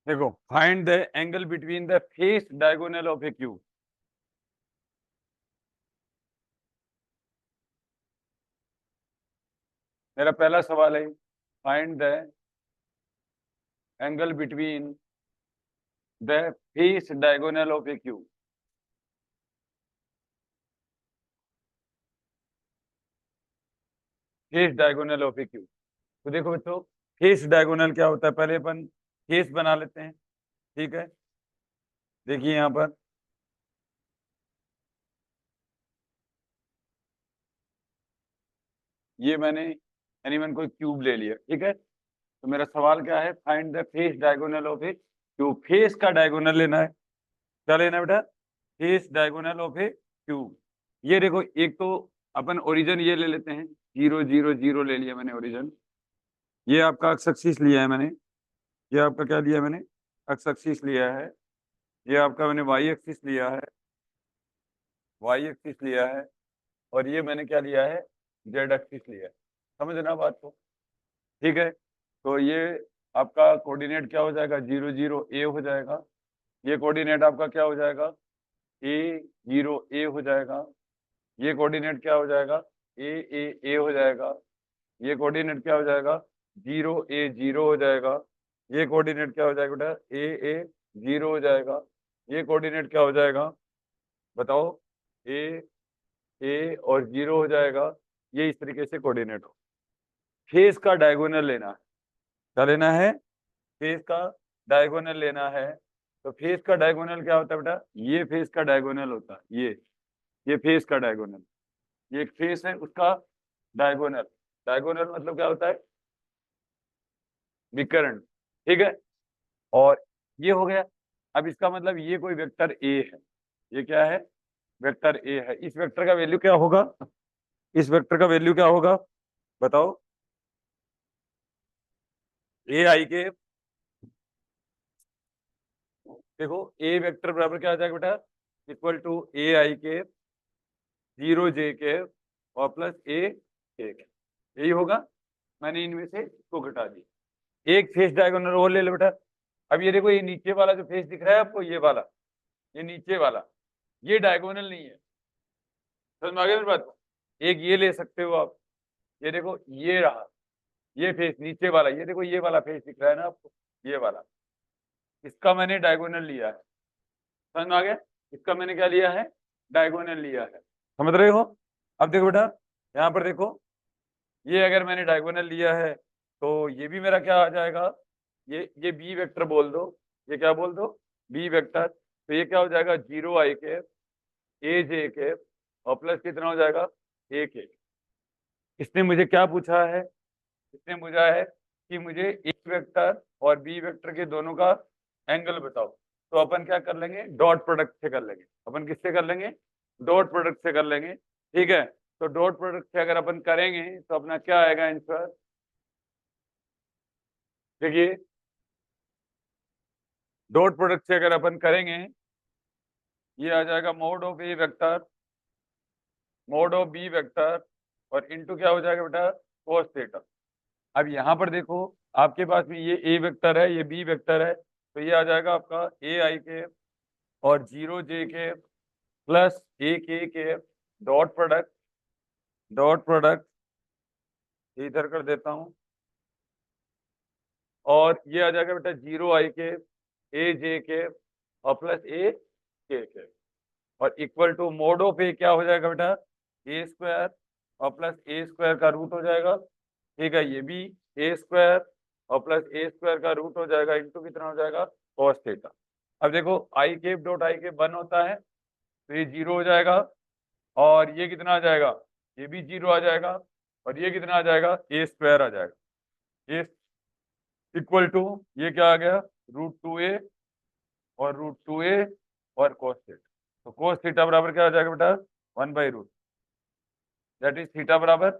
देखो, find the angle between the face diagonal of A cube. मेरा पहला सवाल है, find the angle between the face diagonal of A cube. Face diagonal of A cube. तो देखो बच्चों, face diagonal क्या होता है, पहले अपन फेस बना लेते हैं। ठीक है, देखिए यहाँ पर ये मैंने एनीवन कोई क्यूब ले लिया। ठीक है, तो मेरा सवाल क्या है, find the face diagonal of A cube. Face का डायगोनल लेना है। क्या लेना है बेटा? Face diagonal of A cube. ये देखो, एक तो अपन ओरिजिन ये ले लेते हैं, 0 0 0 ले लिया मैंने ओरिजिन। ये आपका एक्स एक्सिस लिया है मैंने। ये आपका क्या लिया है मैंने? एक्स एक्सिस लिया है। ये आपका मैंने वाई एक्सिस लिया है, वाई एक्सिस लिया है। और ये मैंने क्या लिया है? जेड एक्सिस लिया है। समझना बात को? ठीक है, तो ये आपका कोऑर्डिनेट क्या हो जाएगा? 0 0 A हो जाएगा। ये कोऑर्डिनेट आपका क्या हो जाएगा? A 0 A हो जाएगा। ये कोऑर्डिनेट क्या हो जाएगा? A हो जाएगा। ये कोऑर्डिनेट क्या हो जाएगा? 0 A 0 हो जाएगा। ये कोऑर्डिनेट क्या हो जाएगा बेटा? A 0 हो जाएगा। ये कोऑर्डिनेट क्या हो जाएगा बताओ? A और 0 हो जाएगा। ये इस तरीके से कोऑर्डिनेट हो। फेस का डायगोनल लेना है। क्या लेना है? फेस का डायगोनल लेना है। तो फेस का डायगोनल क्या होता है बेटा? ये फेस का डायगोनल होता है। ये फेस का डायगोनल, ये एक फेस है उसका डायगोनल। डायगोनल मतलब क्या होता है? विकर्ण। ठीक है, और ये हो गया। अब इसका मतलब ये कोई वेक्टर ए है। ये क्या है? वेक्टर ए है। इस वेक्टर का वैल्यू क्या होगा? इस वेक्टर का वैल्यू क्या होगा बताओ? ए आई के, देखो ए वेक्टर बराबर क्या आ जाएगा बेटा? इक्वल टू ए आई के 0 J के और प्लस ए के। यही होगा। मैंने इनमें से इसको घटा दिया। एक फेस डायगोनल और ले लो बेटा। अब ये देखो, ये नीचे वाला जो फेस दिख रहा है आपको, ये वाला, ये नीचे वाला, ये डायगोनल नहीं है। समझ में आ गया मेरी बात? एक ये ले सकते हो आप। ये देखो, ये रहा, ये फेस नीचे वाला, ये देखो ये वाला फेस दिख रहा है ना आपको, ये वाला, इसका मैंने डायगोनल लिया है। समझ में आ गया? इसका मैंने क्या लिया है? डायगोनल लिया है। समझ रहे हो? अब देखो बेटा, यहाँ पर देखो, ये अगर मैंने डायगोनल लिया है तो ये भी मेरा क्या आ जाएगा? ये बी वेक्टर बोल दो। ये क्या बोल दो? B vector. तो ये क्या हो जाएगा? 0 I के A J के और प्लस कितना हो जाएगा? A के। इसने मुझे क्या पूछा है? इसने पूछा है कि मुझे ए वेक्टर और बी वेक्टर के दोनों का एंगल बताओ। तो अपन क्या कर लेंगे? डॉट प्रोडक्ट से कर लेंगे। अपन किससे कर लेंगे? डॉट प्रोडक्ट से कर लेंगे। ठीक है, तो डॉट प्रोडक्ट से अगर अपन करेंगे तो अपना क्या आएगा आंसर? देखिए, डॉट प्रोडक्ट से अगर अपन करेंगे, ये आ जाएगा mode of A vector, mode of B vector, और इनटू क्या हो जाएगा बेटा? Cos theta. अब यहाँ पर देखो, आपके पास में ये ए वेक्टर है, ये बी वेक्टर है, तो ये आ जाएगा आपका ए आई के और 0 J के प्लस ए के डॉट प्रोडक्ट, डॉट प्रोडक्ट इधर कर देता हूँ, और ये आ जाएगा बेटा 0 I के A J के और प्लस के और इक्वल टू मोड ऑफ ए क्या हो जाएगा बेटा? ए स्क्वायर और प्लस ए स्क्वायर का रूट हो जाएगा। ठीक है, ये भी ए स्क्वायर और प्लस ए स्क्वायर का रूट हो जाएगा, इंटू कितना हो जाएगा? Cos theta. अब देखो, आई केप डॉट आई केप 1 होता है, तो ये 0 हो जाएगा, और ये कितना आ जाएगा? ये भी 0 आ जाएगा, और ये कितना आ जाएगा? ए स्क्वायर आ जाएगा। ये इक्वल टू, ये क्या आ गया? √2a और √2a और cos थीटा। तो cos थीटा बराबर क्या हो जाएगा बेटा? 1/√, दैट इज थीटा बराबर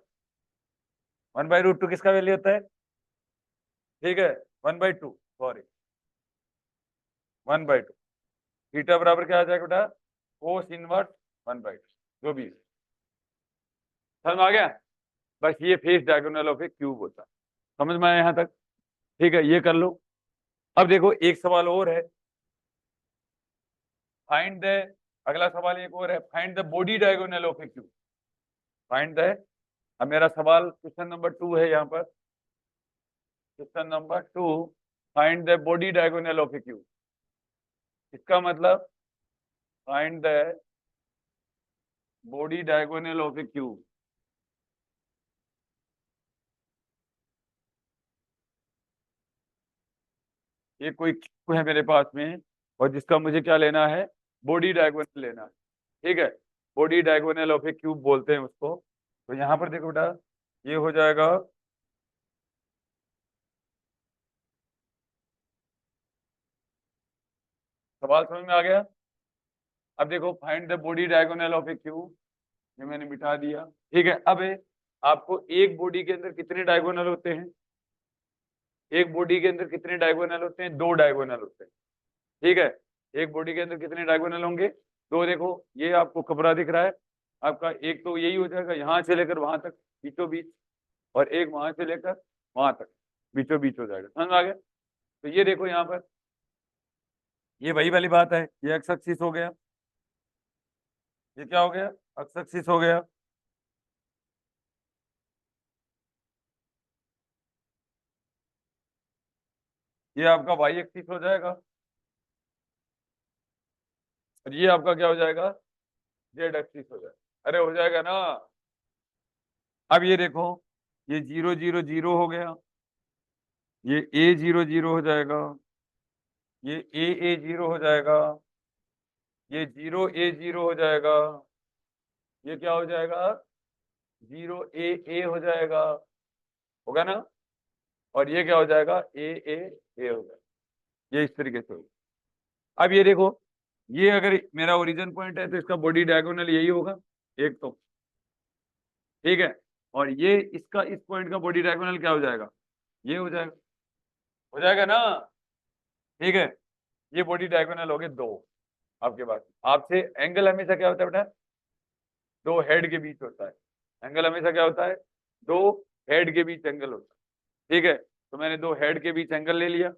1/√2 किसका वैल्यू होता है? ठीक है, 1/2, सॉरी 1/2। थीटा बराबर क्या आ जाएगा बेटा? कोस इनवर्स 1/2, जो भी है। समझ में आ गया? बस ये face diagonal of A cube होता है। समझ में आया यहाँ तक? ठीक है, ये कर लो। अब देखो एक सवाल और है, फाइंड द, अगला सवाल एक और है, find the body diagonal of A cube. Find the, अब मेरा सवाल क्वेश्चन नंबर 2 है यहाँ पर, question number 2, find the body diagonal of A cube. इसका मतलब find the body diagonal of A cube. ये कोई क्यूब है मेरे पास में, और जिसका मुझे क्या लेना है, बॉडी डायगोनल लेना है। ठीक है, body diagonal of A cube बोलते हैं उसको। तो यहाँ पर देखो बेटा, ये हो जाएगा, सवाल समझ में आ गया। अब देखो, find the body diagonal of A cube, ये मैंने मिटा दिया। ठीक है, अब आपको एक बॉडी के अंदर कितने डायगोनल होते हैं, एक बॉडी के अंदर कितने डायगोनल होते हैं, दो डायगोनल होते हैं। ठीक है, एक बॉडी के अंदर कितने डायगोनल होंगे, दो। देखो ये आपको कपड़ा दिख रहा है आपका, एक तो यही हो जाएगा यहाँ से लेकर वहां तक बीचों बीच, और एक वहां से लेकर वहां तक बीचों बीच हो जाएगा। समझ में आ गया। तो ये देखो यहाँ पर, ये वही वाली बात है, ये एक्स एक्सिस हो गया, ये क्या हो गया, एक्स एक्सिस हो गया। ये आपका वाई एक्सिस हो जाएगा, और ये आपका क्या हो जाएगा, जेड एक्सिस हो जाएगा। अरे हो जाएगा ना। अब ये देखो, ये 0 0 0 हो गया, ये A 0 0 हो जाएगा, ये A 0 हो जाएगा, ये 0 A 0 हो जाएगा, ये क्या हो जाएगा, 0 A A हो जाएगा, होगा ना। और ये क्या हो जाएगा, A हो जाएगा। ये इस तरीके से होगा। अब ये देखो, ये अगर मेरा ओरिजिन पॉइंट है तो इसका बॉडी डायगोनल यही होगा एक तो। ठीक है, और ये इसका इस पॉइंट का बॉडी डायगोनल क्या हो जाएगा, ये हो जाएगा ना। ठीक है, ये बॉडी डायगोनल हो गए दो आपके पास। आपसे एंगल हमेशा क्या होता है बेटा, दो हेड के बीच होता है। एंगल हमेशा क्या होता है, दो हेड के बीच एंगल होता है। ठीक है, तो मैंने दो हेड के बीच एंगल ले लिया,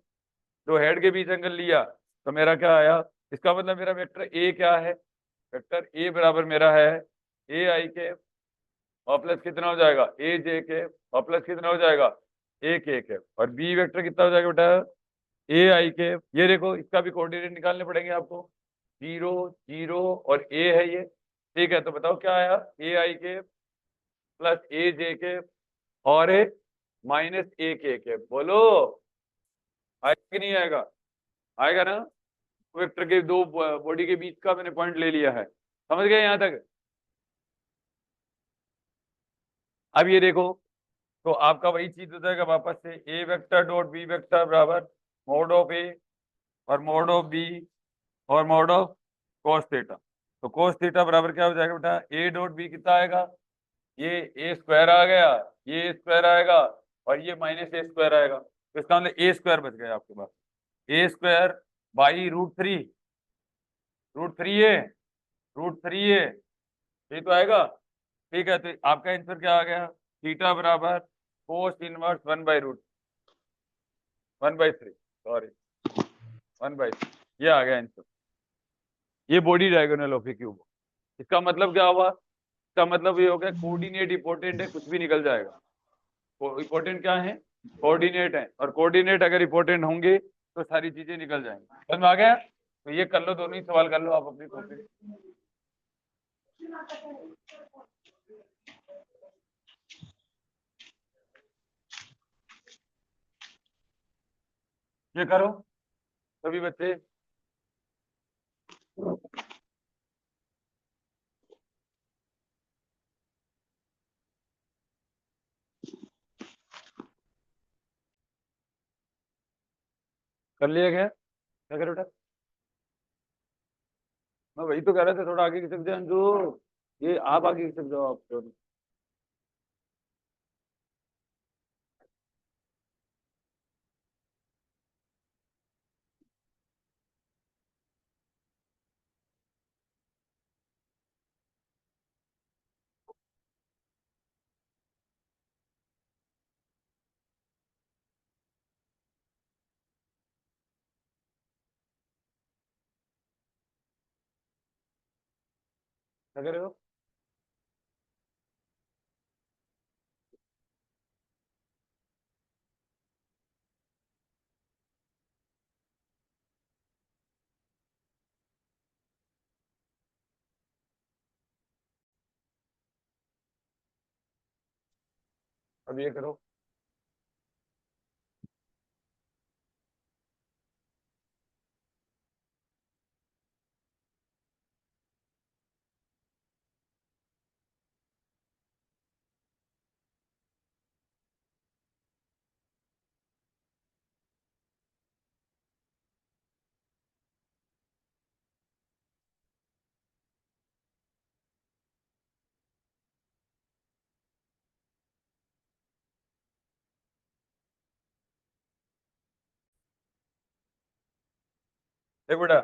दो हेड के बीच एंगल लिया, तो मेरा क्या आया, इसका मतलब मेरा वेक्टर ए क्या है, वेक्टर ए बराबर मेरा है ए आई के, और प्लस कितना हो जाएगा, ए जे के, और प्लस कितना हो जाएगा, ए के। और बी वेक्टर कितना हो जाएगा बेटा, ए आई के। ये देखो, इसका भी कोऑर्डिनेट निकालने पड़ेंगे आपको, 0 0 और ए है ये। ठीक है, तो बताओ क्या आया, ए आई के प्लस ए जे के और ए माइनस ए के। बोलो आएगा कि नहीं आएगा, आएगा ना। वेक्टर के दो बॉडी के बीच का मैंने पॉइंट ले लिया है। समझ गए यहां तक। अब ये देखो, तो आपका वही चीज हो जाएगा वापस से, ए वेक्टर डॉट बी वेक्टर बराबर मोड ऑफ ए और मोड ऑफ बी और मोड ऑफ cos थीटा। तो cos थीटा बराबर क्या हो जाएगा बेटा, ए डॉट बी कितना आएगा, ये ए स्क्वायर आ गया, ये ए स्क्वायर आएगा, और ये माइनस ए स्क्वायर आएगा। तो इसका मतलब ए स्क्वायर बच गया आपके पास, a square by root 3, root 3 a, root 3 a, ये तो आएगा। ठीक है, तो आपका आंसर क्या आ गया, थीटा बराबर कोस इनवर्स 1/3, सॉरी 1/3, ये आ गया आंसर। ये body diagonal of A cube. इसका मतलब क्या हुआ, इसका मतलब ये हो गया, कोऑर्डिनेट इंपॉर्टेंट है, कुछ भी निकल जाएगा। इंपॉर्टेंट क्या है, कोऑर्डिनेट है, और कोऑर्डिनेट अगर इंपॉर्टेंट होंगे तो सारी चीजें निकल जाएंगी। समझ में आ गया। तो ये कर लो, दोनों ही सवाल कर लो आप अपनी कॉपी पे। ये करो सभी बच्चे। कर लिया क्या करो बेटा, मैं वही तो कह रहा था, थोड़ा आगे की तरफ जाए जो, ये आप आगे की तरफ जाओ आप दोनों। क्या कर रहे हो? अब ये करो। देखो बेटा,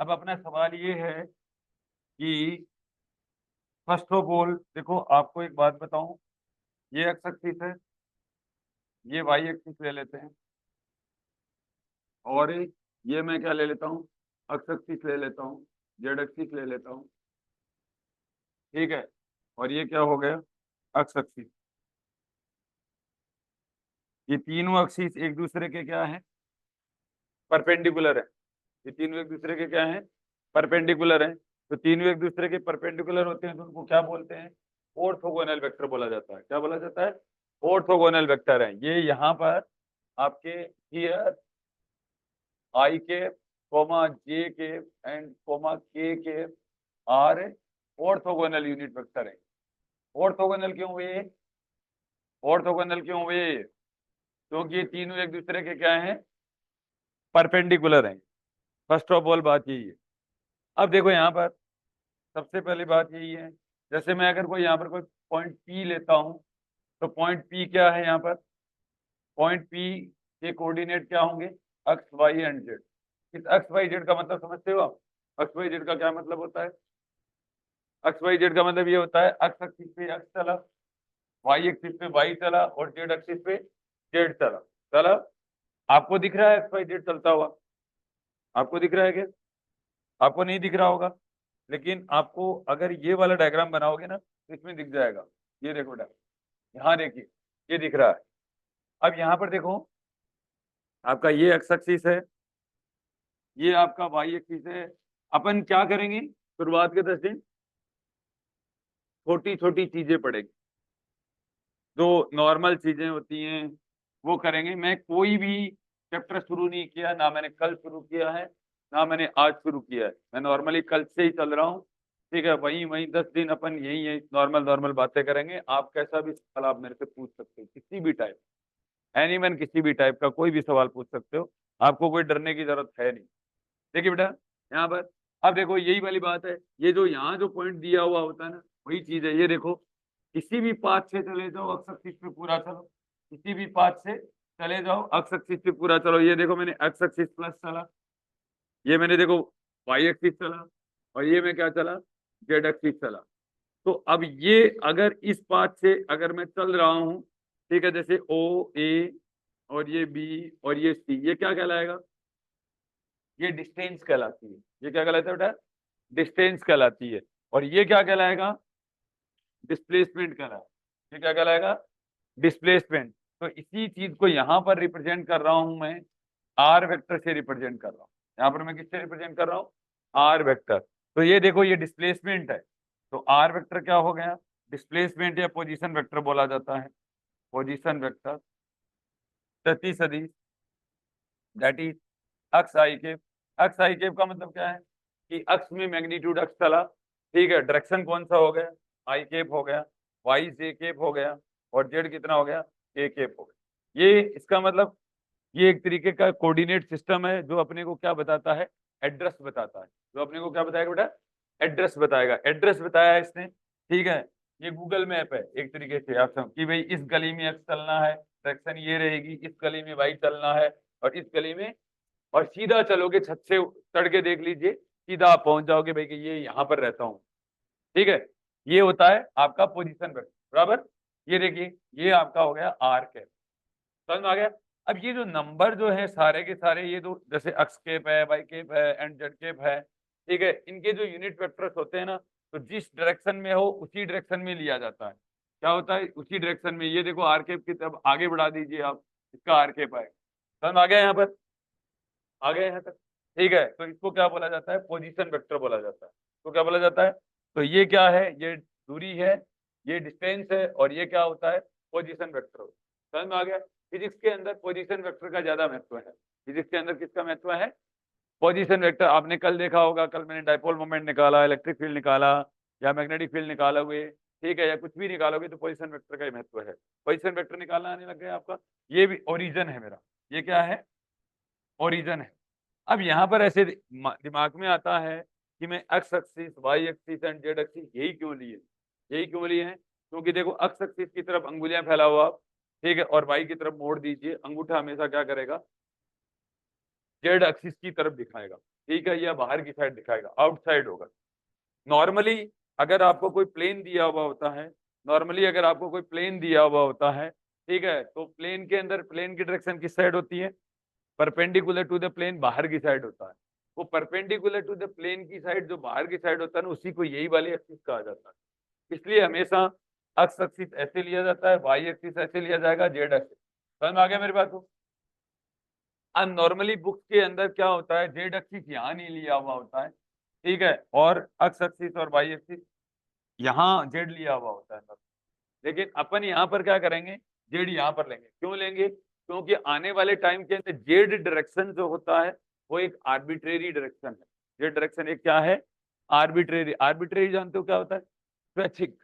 अब अपना सवाल ये है कि फर्स्ट ऑफ ऑल देखो, आपको एक बात बताऊं, ये एक्स एक्सिस है, ये वाई एक्सिस ले लेते हैं, और ये मैं क्या ले लेता हूँ, एक्स एक्सिस ले लेता हूँ, जेड एक्सिस ले लेता हूँ। ठीक है, और ये क्या हो गया, एक्स एक्सिस। ये तीनों एक्सिस एक दूसरे के क्या है, परपेंडिकुलर है। ये तीनों एक दूसरे के क्या है, परपेंडिकुलर है। तो तीनों एक दूसरे के परपेंडिकुलर होते हैं तो उनको क्या बोलते हैं, ऑर्थोगोनल वेक्टर बोला जाता है। क्या बोला जाता है, ऑर्थोगोनल वेक्टर है। ये यहाँ पर आपके हियर आई के कोमा जे के एंड कोमा के आर ऑर्थोगोनल यूनिट वेक्टर है। ऑर्थोगोनल क्यों हुए, ऑर्थोगोनल क्यों हुए, क्योंकि ये तीनों एक दूसरे के क्या हैं, परपेंडिकुलर हैं। फर्स्ट ऑफ ऑल बात यही है। अब देखो यहाँ पर सबसे पहली बात यही है, जैसे मैं अगर कोई यहाँ पर कोई पॉइंट पी लेता हूँ, तो पॉइंट पी क्या है, यहाँ पर पॉइंट पी के कोऑर्डिनेट क्या होंगे, एक्स वाई एंड जेड। इस एक्स वाई जेड का मतलब समझते हो आप, एक्स वाई जेड का क्या मतलब होता है, एक्स वाई जेड का मतलब ये होता है एक्स एक्सिस पे एक्स चला, वाई एक्सिस पे वाई चला, और जेड एक्सिस पे जेड चला। चला, आपको दिख रहा है एक्स वाई जेड चलता हुआ, आपको दिख रहा है क्या, आपको नहीं दिख रहा होगा, लेकिन आपको अगर ये वाला डायग्राम बनाओगे ना तो इसमें दिख जाएगा। ये देखो बेटा, यहाँ देखिए, ये दिख रहा है। अब यहाँ पर देखो, आपका ये एक्स एक्सिस है, ये आपका वाई एक्सिस है। अपन क्या करेंगे, शुरुआत के 10 दिन छोटी छोटी चीजें पढ़ेंगे, जो नॉर्मल चीजें होती हैं वो करेंगे। मैं कोई भी चैप्टर शुरू नहीं किया, ना मैंने कल शुरू किया है, ना मैंने आज शुरू किया है। मैं नॉर्मली कल से ही चल रहा हूँ। ठीक है, वही वही 10 दिन अपन यही है, नॉर्मल नॉर्मल बातें करेंगे। आप कैसा भी सवाल आप मेरे से पूछ सकते हो, किसी भी टाइप, एनीवन, किसी भी टाइप का कोई भी सवाल पूछ सकते हो। आपको कोई डरने की जरूरत है नहीं। देखिए बेटा, यहाँ पर अब देखो यही वाली बात है, ये जो यहाँ जो पॉइंट दिया हुआ होता है ना, वही चीज है। ये देखो, किसी भी पाथ से चले जाओ, एक्स एक्सिस पे पूरा चलो, किसी भी पाथ से चले जाओ, एक्स एक्सिस पे पूरा चलो। ये देखो, मैंने एक्स एक्सिस प्लस चला, ये मैंने देखो वाई एक्सिस चला, और ये मैं क्या चला, जेड एक्सिस चला। तो अब ये अगर इस पाथ से अगर मैं चल रहा हूँ, ठीक है, जैसे ओ ए और ये बी और ये सी, ये क्या कहलाएगा, ये डिस्टेंस कहलाती है। ये क्या कहलाता है बेटा, डिस्टेंस कहलाती है। और ये क्या कहलाएगा, डिस्प्लेसमेंट कहलाएगा। ये क्या कहलाएगा, डिस्प्लेसमेंट। तो इसी चीज को यहाँ पर रिप्रेजेंट कर रहा हूं मैं, आर वेक्टर से रिप्रेजेंट कर रहा हूँ। यहाँ पर मैं किससे रिप्रेजेंट कर रहा हूँ, आर वेक्टर। तो ये देखो, ये डिस्प्लेसमेंट है, तो आर वेक्टर क्या हो गया, डिस्प्लेसमेंट या पोजीशन वेक्टर बोला जाता है। पोजीशन वेक्टर प्रति सदिश, that is X I cap. X I cap का मतलब क्या है कि अक्स में मैग्नीट्यूड अक्स चला, ठीक है, डायरेक्शन कौन सा हो गया, आई केप हो गया, वाई जे केप हो गया, और जेड कितना हो गया, के केप हो गया। ये इसका मतलब, ये एक तरीके का कोऑर्डिनेट सिस्टम है जो अपने को क्या बताता है, एड्रेस बताता है। जो अपने को क्या बताएगा बेटा, एड्रेस बताएगा। एड्रेस बताया है इसने, ठीक है। ये गूगल मैप है एक तरीके से, आप समझ कि भाई इस गली में एक्स चलना है, डायरेक्शन ये रहेगी, इस गली में वाई चलना है, और इस गली में, और सीधा चलोगे, छत से चढ़ के देख लीजिए, सीधा आप पहुंच जाओगे भाई कि ये यहाँ पर रहता हूँ। ठीक है, ये होता है आपका पोजीशन वेक्टर, बराबर। ये देखिए, ये आपका हो गया आर कैप, समझ में आ गया। अब ये जो नंबर जो है सारे के सारे, ये जो जैसे एक्स केप है, वाई केप है एंड जेड केप है, ठीक है, इनके जो यूनिट वेक्टर्स होते हैं ना, तो जिस डायरेक्शन में हो उसी डायरेक्शन में लिया जाता है। क्या होता है उसी डायरेक्शन में। ये देखो आर कैप की तरफ आगे बढ़ा दीजिए आप, इसका आर कैप आएगा। समझ आ गया यहाँ पर, आ गया यहाँ तक? ठीक है, तो इसको क्या बोला जाता है, पोजीशन वेक्टर बोला जाता है। तो क्या बोला जाता है, तो ये क्या है, ये दूरी है, ये डिस्टेंस है, और ये क्या होता है, पोजीशन वेक्टर। समझ में आ गया? फिजिक्स के अंदर पोजीशन वेक्टर का ज्यादा महत्व है। फिजिक्स के अंदर किसका महत्व है, पोजीशन वेक्टर। आपने कल देखा होगा, कल मैंने डाइपोल मोमेंट निकाला, इलेक्ट्रिक फील्ड निकाला, या मैग्नेटिक फील्ड निकाला हुए, ठीक है, या कुछ भी निकालोगे तो पोजीशन वेक्टर का ही महत्व है। पोजीशन वेक्टर निकालना आने लग गया आपका। ये भी ओरिजन है मेरा, ये क्या है, ओरिजन है। अब यहाँ पर ऐसे दिमाग में आता है कि मैं X axis, Y axis and Z axis यही क्यों लिए, यही क्यों लिए हैं, क्योंकि देखो एक्स एक्सिस की तरफ अंगुलियां फैलाओ आप, ठीक है, और वाई की तरफ मोड़ दीजिए, अंगूठा हमेशा क्या करेगा, जेड एक्सिस की तरफ दिखाएगा, ठीक है, या बाहर की साइड दिखाएगा, आउटसाइड होगा। नॉर्मली अगर आपको कोई प्लेन दिया हुआ होता है, नॉर्मली अगर आपको कोई प्लेन दिया हुआ होता है, ठीक है, तो प्लेन के अंदर प्लेन की डायरेक्शन किस साइड होती है, परपेंडिकुलर टू द प्लेन, बाहर की साइड होता है। वो परपेंडिकुलर टू द प्लेन की साइड जो बाहर की साइड होता है ना, उसी को यही वाली एक्सिस कहा जाता है। इसलिए हमेशा एक्स एक्सिस ऐसे लिया जाता है, वाई एक्सिस ऐसे लिया जाएगा, जेड एक्सिस। समझ में आ गया मेरी बात को? अब नॉर्मली बुक्स के अंदर क्या होता है, जेड एक्सिस यहाँ नहीं लिया हुआ होता है, ठीक है, और एक्स एक्सिस और वाई एक्सिस यहाँ जेड लिया हुआ होता है। लेकिन अपन यहाँ पर क्या करेंगे, जेड यहाँ पर लेंगे। क्यों लेंगे, क्योंकि आने वाले टाइम के अंदर जेड डायरेक्शन जो होता है वो एक आर्बिट्रेरी डायरेक्शन है। जेड डायरेक्शन एक क्या है, आर्बिट्रेरी। आर्बिट्रेरी जानते हो क्या होता है, स्वैच्छिक,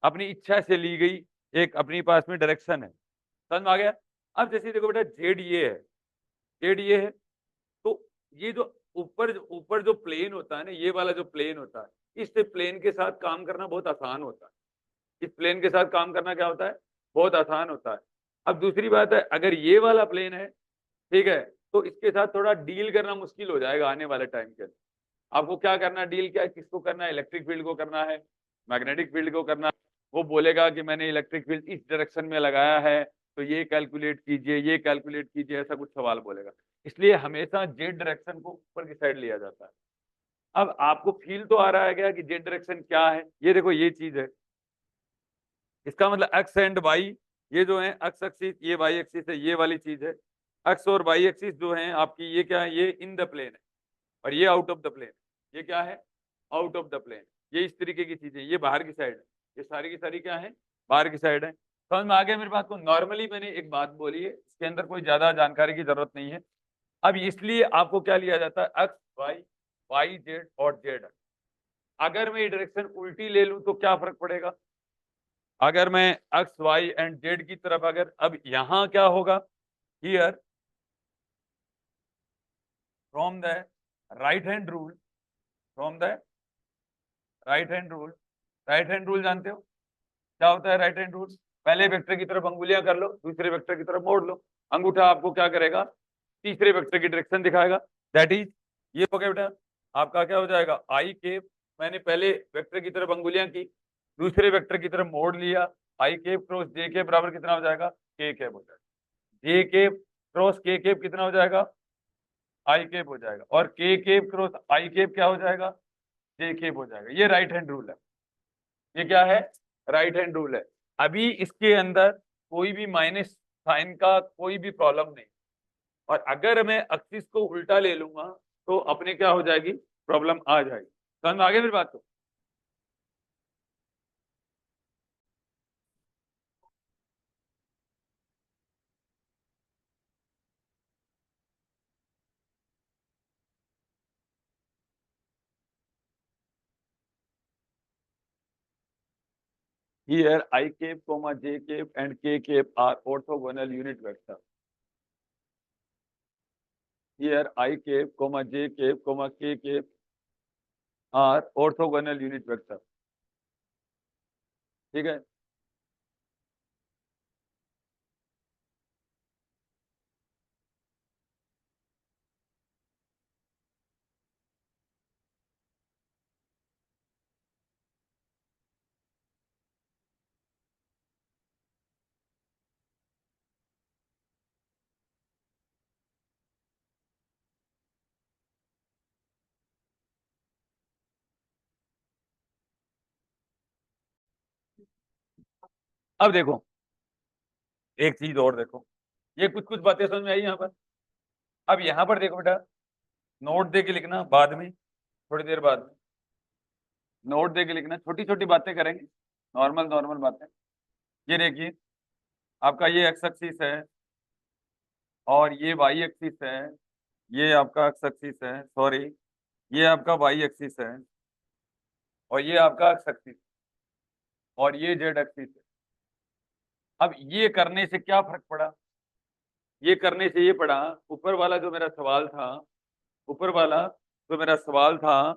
अपनी इच्छा से ली गई एक अपनी पास में डायरेक्शन है। समझ में आ गया? अब जैसे देखो बेटा, जेड ये है, जेड ये है, तो ये जो ऊपर जो प्लेन होता है ना, ये वाला जो प्लेन होता है, इस प्लेन के साथ काम करना बहुत आसान होता है। इस प्लेन के साथ काम करना क्या होता है, बहुत आसान होता है। अब दूसरी बात है, अगर ये वाला प्लेन है, ठीक है, तो इसके साथ थोड़ा डील करना मुश्किल हो जाएगा आने वाले टाइम के अंदर। आपको क्या करना है, डील क्या है, किसको करना है, इलेक्ट्रिक फील्ड को करना है, मैग्नेटिक फील्ड को करना है। वो बोलेगा कि मैंने इलेक्ट्रिक फील्ड इस डायरेक्शन में लगाया है, तो ये कैलकुलेट कीजिए, ये कैलकुलेट कीजिए, ऐसा कुछ सवाल बोलेगा। इसलिए हमेशा जेड डायरेक्शन को ऊपर की साइड लिया जाता है। अब आपको फील तो आ रहा है क्या कि जेड डायरेक्शन क्या है, ये देखो ये चीज है, इसका मतलब एक्स एंड वाई, ये जो है एक्स एक्सिस, ये वाई एक्सिस है, ये वाली चीज है। एक्स और वाई एक्सिस जो है आपकी, ये क्या है, ये इन द प्लेन है, और ये आउट ऑफ द प्लेन। ये क्या है, आउट ऑफ द प्लेन। ये इस तरीके की चीजें, ये बाहर की साइड है, ये सारी की सारी क्या है, बाहर की साइड है। समझ में आ गया मेरी बात को? नॉर्मली मैंने एक बात बोली है, इसके अंदर कोई ज्यादा जानकारी की जरूरत नहीं है। अब इसलिए आपको क्या लिया जाता है, एक्स वाई, वाई जेड और जेड। अगर मैं ये डायरेक्शन उल्टी ले लूं तो क्या फर्क पड़ेगा, अगर मैं एक्स वाई एंड जेड की तरफ, अगर अब यहां क्या होगा, here from the right hand rule, from the right hand rule, right hand rule जानते हो क्या होता है, राइट हैंड रूल, पहले वेक्टर की तरफ अंगुलियां कर लो, दूसरे वेक्टर की तरफ मोड़ लो, अंगूठा आपको क्या करेगा, तीसरे वेक्टर की डायरेक्शन दिखाएगा। दैट इज, ये हो गया बेटा आपका, क्या हो जाएगा, आई केप, मैंने पहले वेक्टर की तरफ अंगुलियां की, दूसरे वेक्टर की तरफ मोड़ लिया, आई केप क्रॉस जे केप बराबर कितना हो जाएगा, के केप हो जाएगा। जे केप क्रॉस के केप कितना हो जाएगा, आई केप हो जाएगा, और के केप क्रॉस आई केप क्या हो जाएगा, जे केप हो जाएगा। ये राइट हैंड रूल है, ये क्या है, राइट हैंड रूल है। अभी इसके अंदर कोई भी माइनस साइन का कोई भी प्रॉब्लम नहीं, और अगर मैं एक्सिस को उल्टा ले लूंगा तो अपने क्या हो जाएगी, प्रॉब्लम आ जाएगी। समझ में आ गया मेरी बात को? Here I cap, comma j cap and k cap are orthogonal unit vector. Here I cap, comma j cap, comma k cap are orthogonal unit vector. ठीक है, अब देखो एक चीज और देखो, ये कुछ कुछ बातें समझ में आई यहाँ पर। अब यहाँ पर देखो बेटा, नोट दे के लिखना बाद में, थोड़ी देर बाद में नोट दे के लिखना, छोटी छोटी बातें करेंगे, नॉर्मल नॉर्मल बातें। ये देखिए आपका ये एक्स एक्सिस है और ये वाई एक्सिस है, ये आपका एक्स एक्सिस है, सॉरी ये आपका वाई एक्सिस है और ये आपका एक्स एक्सिस और ये जेड एक्सिस है। अब ये करने से क्या फर्क पड़ा? ये करने से ये पड़ा, ऊपर वाला जो मेरा सवाल था, ऊपर वाला जो मेरा सवाल था,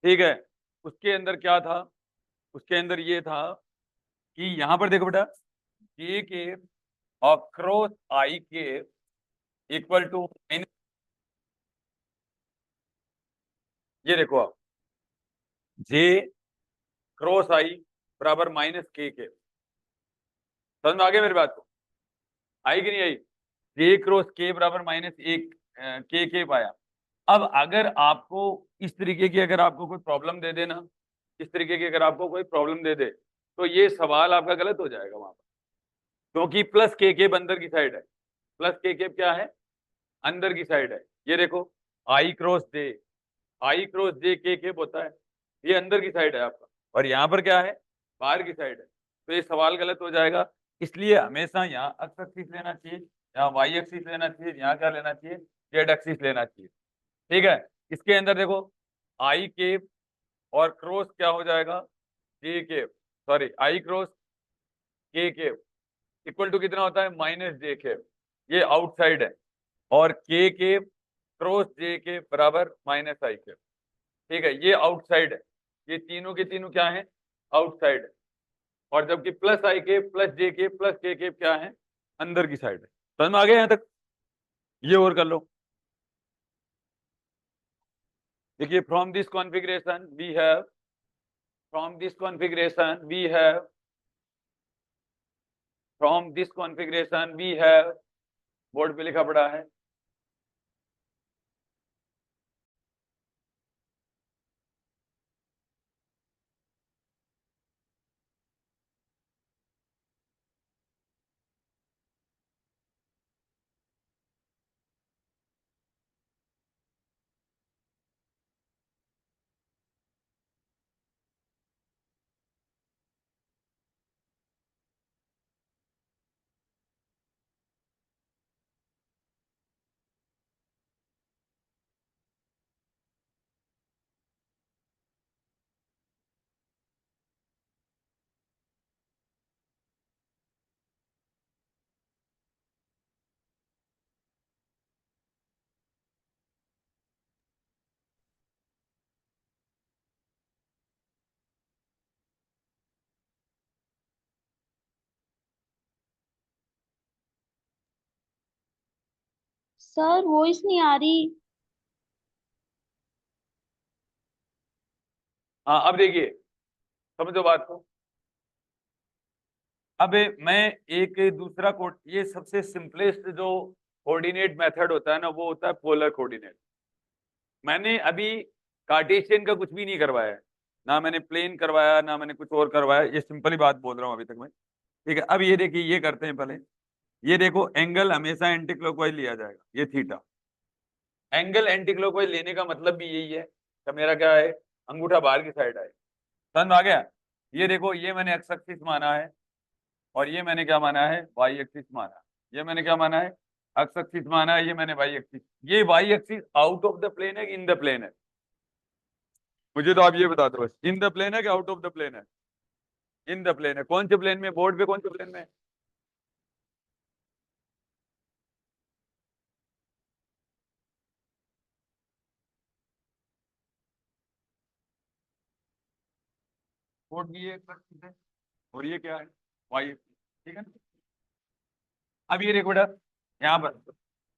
ठीक है, उसके अंदर क्या था? उसके अंदर ये था कि यहां पर देखो बेटा, जे के और क्रॉस आई के इक्वल टू माइनस, ये देखो आप, जे क्रॉस आई बराबर माइनस के। समझ में आ गया मेरी बात को? आई कि नहीं आई? जे क्रॉस के बराबर माइनस एक के पाया। अब अगर आपको इस तरीके की अगर आपको कोई प्रॉब्लम दे देना, इस तरीके की अगर आपको कोई प्रॉब्लम दे दे, तो ये सवाल आपका गलत हो जाएगा वहां पर, क्योंकि प्लस के अंदर की साइड है। प्लस के क्या है? अंदर की साइड है। ये देखो, आई क्रॉस जे, आई क्रॉस जे के होता है, ये अंदर की साइड है आपका, और यहाँ पर क्या है? बाहर की साइड है। तो ये सवाल गलत हो जाएगा। इसलिए हमेशा यहाँ एक्स एक्सिस लेना चाहिए, यहाँ वाई एक्सिस लेना चाहिए, यहाँ क्या लेना चाहिए? जेड एक्सिस लेना चाहिए। ठीक है, इसके अंदर देखो, आई के और क्रॉस क्या हो जाएगा? जे के, सॉरी आई क्रॉस के इक्वल टू कितना होता है? माइनस जे के, ये आउटसाइड है, और के क्रॉस जे के बराबर माइनस आई के। ठीक है, ये आउटसाइड है, ये तीनों के तीनों क्या है? आउटसाइड है। और जबकि प्लस आई के प्लस जे के प्लस के क्या है? अंदर की साइड है। समझ में आ गया यहाँ तक? ये और कर लो। देखिए, from this configuration we have, from this configuration we have, from this configuration we have, board पे लिखा पड़ा है, सर वॉइस नहीं आ रही। हाँ अब देखिए, समझो बात को। अब मैं एक दूसरा कोड, ये सबसे सिंपलेस्ट जो कोऑर्डिनेट मेथड होता है ना, वो होता है पोलर कोऑर्डिनेट। मैंने अभी कार्टेशियन का कुछ भी नहीं करवाया है, ना मैंने प्लेन करवाया, ना मैंने कुछ और करवाया, ये सिंपल ही बात बोल रहा हूँ अभी तक मैं। ठीक है, अब ये देखिए, ये करते हैं पहले। ये देखो, एंगल हमेशा एंटी क्लॉकवाइज लिया जाएगा, ये थीटा। एंगल एंटी क्लॉकवाइज लेने का मतलब भी यही है कि मेरा क्या है? अंगूठा बाहर की साइड आए। समझ में आ गया? ये देखो, ये मैंने एक्स एक्सिस माना है और ये मैंने क्या माना है? वाई एक्सिस माना है। ये मैंने क्या माना है? एक्स एक्सिस माना है, ये मैंने वाई एक्सिस। ये Y axis out of the plane है कि इन द प्लेन है? मुझे तो आप ये बता दो बस, इन द प्लेन है कि आउट ऑफ द प्लेन है? इन द प्लेन है। कौन से प्लेन में? बोर्ड पे कौन से प्लेन में? बोर्ड की ये एक्सिस है और ये क्या है? Y axis. ठीक है ना? अब ये देखो बेटा, यहाँ पर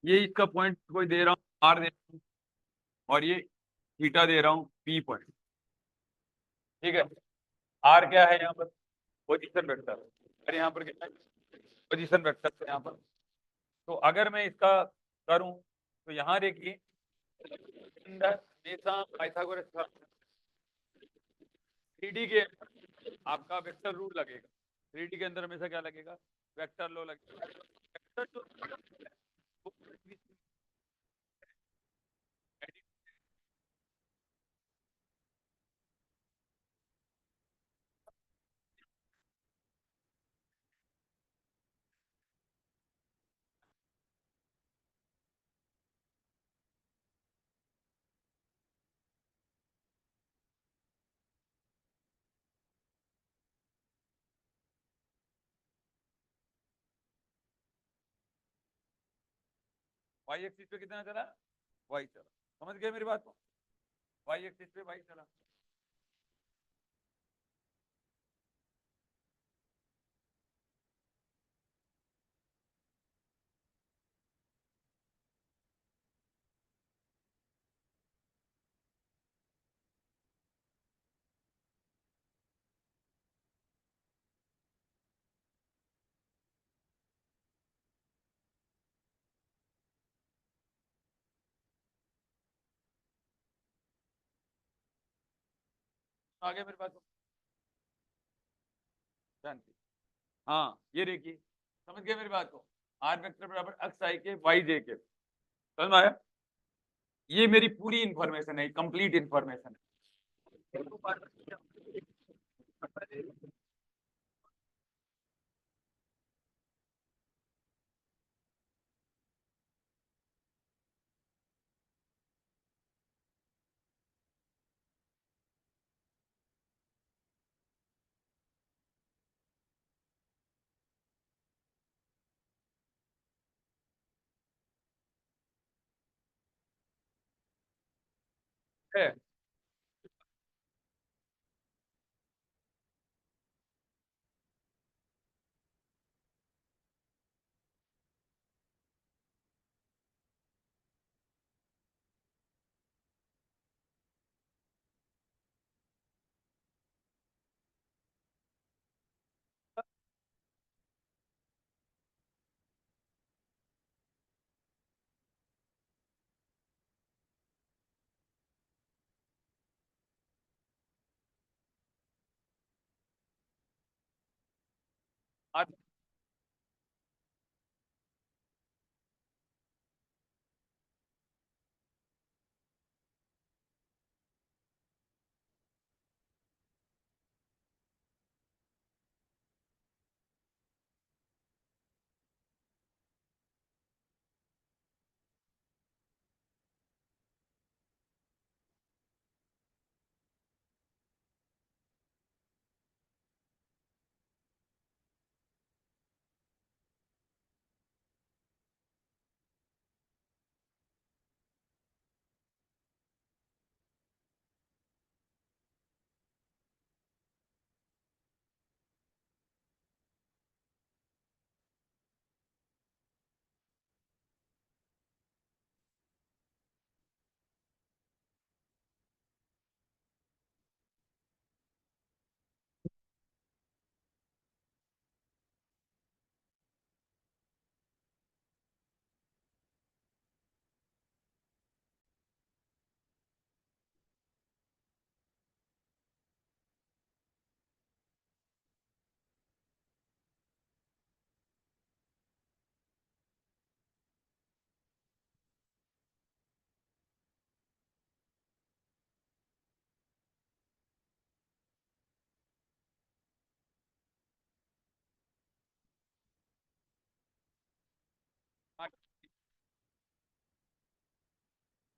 ये इसका पॉइंट कोई दे रहा हूँ आर दे रहा हूँ, और ये थीटा दे रहा हूँ पी पॉइंट। ठीक है, आर क्या है यहाँ पर? Position vector. और यहाँ पर क्या है? पोजीशन वेक्टर है यहाँ पर। तो अगर मैं इसका करूं, तो यहाँ देखिए, अंदर हमेशा पाइथागोरस का 3D के आपका वेक्टर रूल लगेगा। 3D के अंदर हमेशा क्या लगेगा, वेक्टर लॉ लगेगा। वेक्टर जो वो वाई एक्सिस पे कितना चला, वाई चला। समझ गए मेरी बात को, वाई एक्सिस पे वाई चला। आगे मेरी बात को जानती, हाँ ये देखिए, समझ गए मेरी बात को, आर वेक्टर बराबर एक्स आई के वाई जे के, समझ में आया। ये मेरी पूरी इंफॉर्मेशन है, कंप्लीट इंफॉर्मेशन है। आज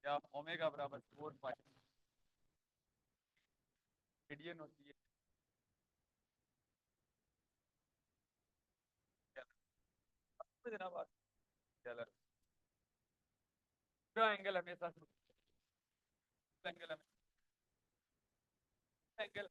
क्या ओमेगा बराबर 4 पाई रेडियन होती है, समझ ना बात, चलो पूरा एंगल हमेशा एंगल एंगल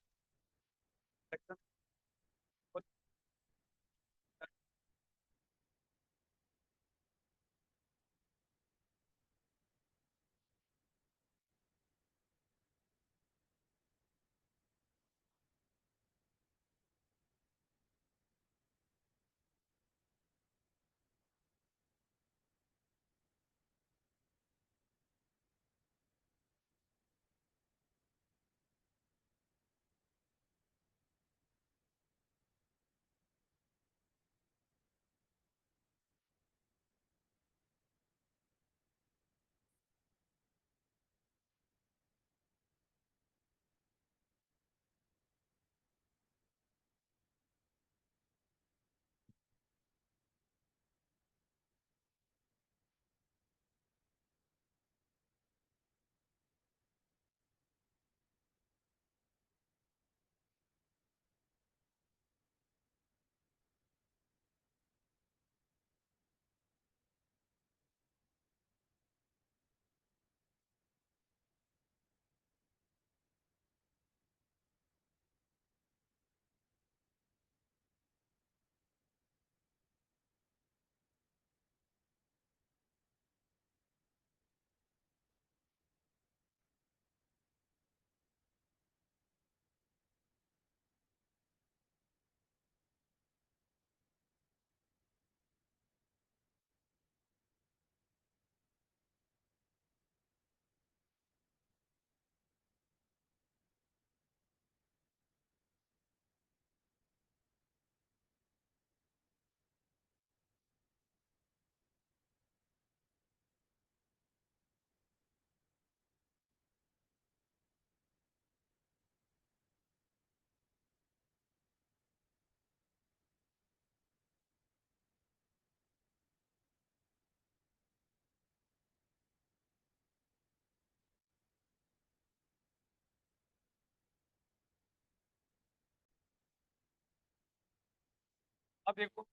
अब देखो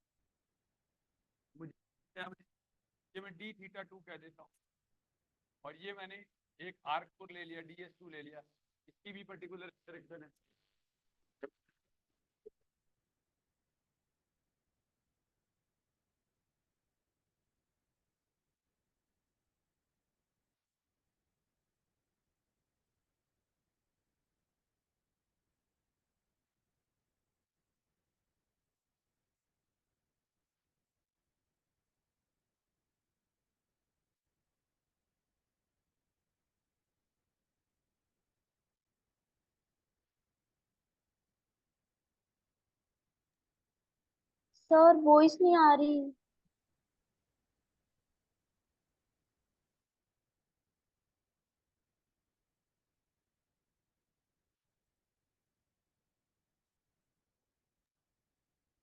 मुझे ये मैं डी थीटा 2 कह देता हूँ, और ये मैंने एक आर्क को ले लिया, DS2 ले लिया, इसकी भी पर्टिकुलर डायरेक्शन है। सर वॉइस नहीं आ रही।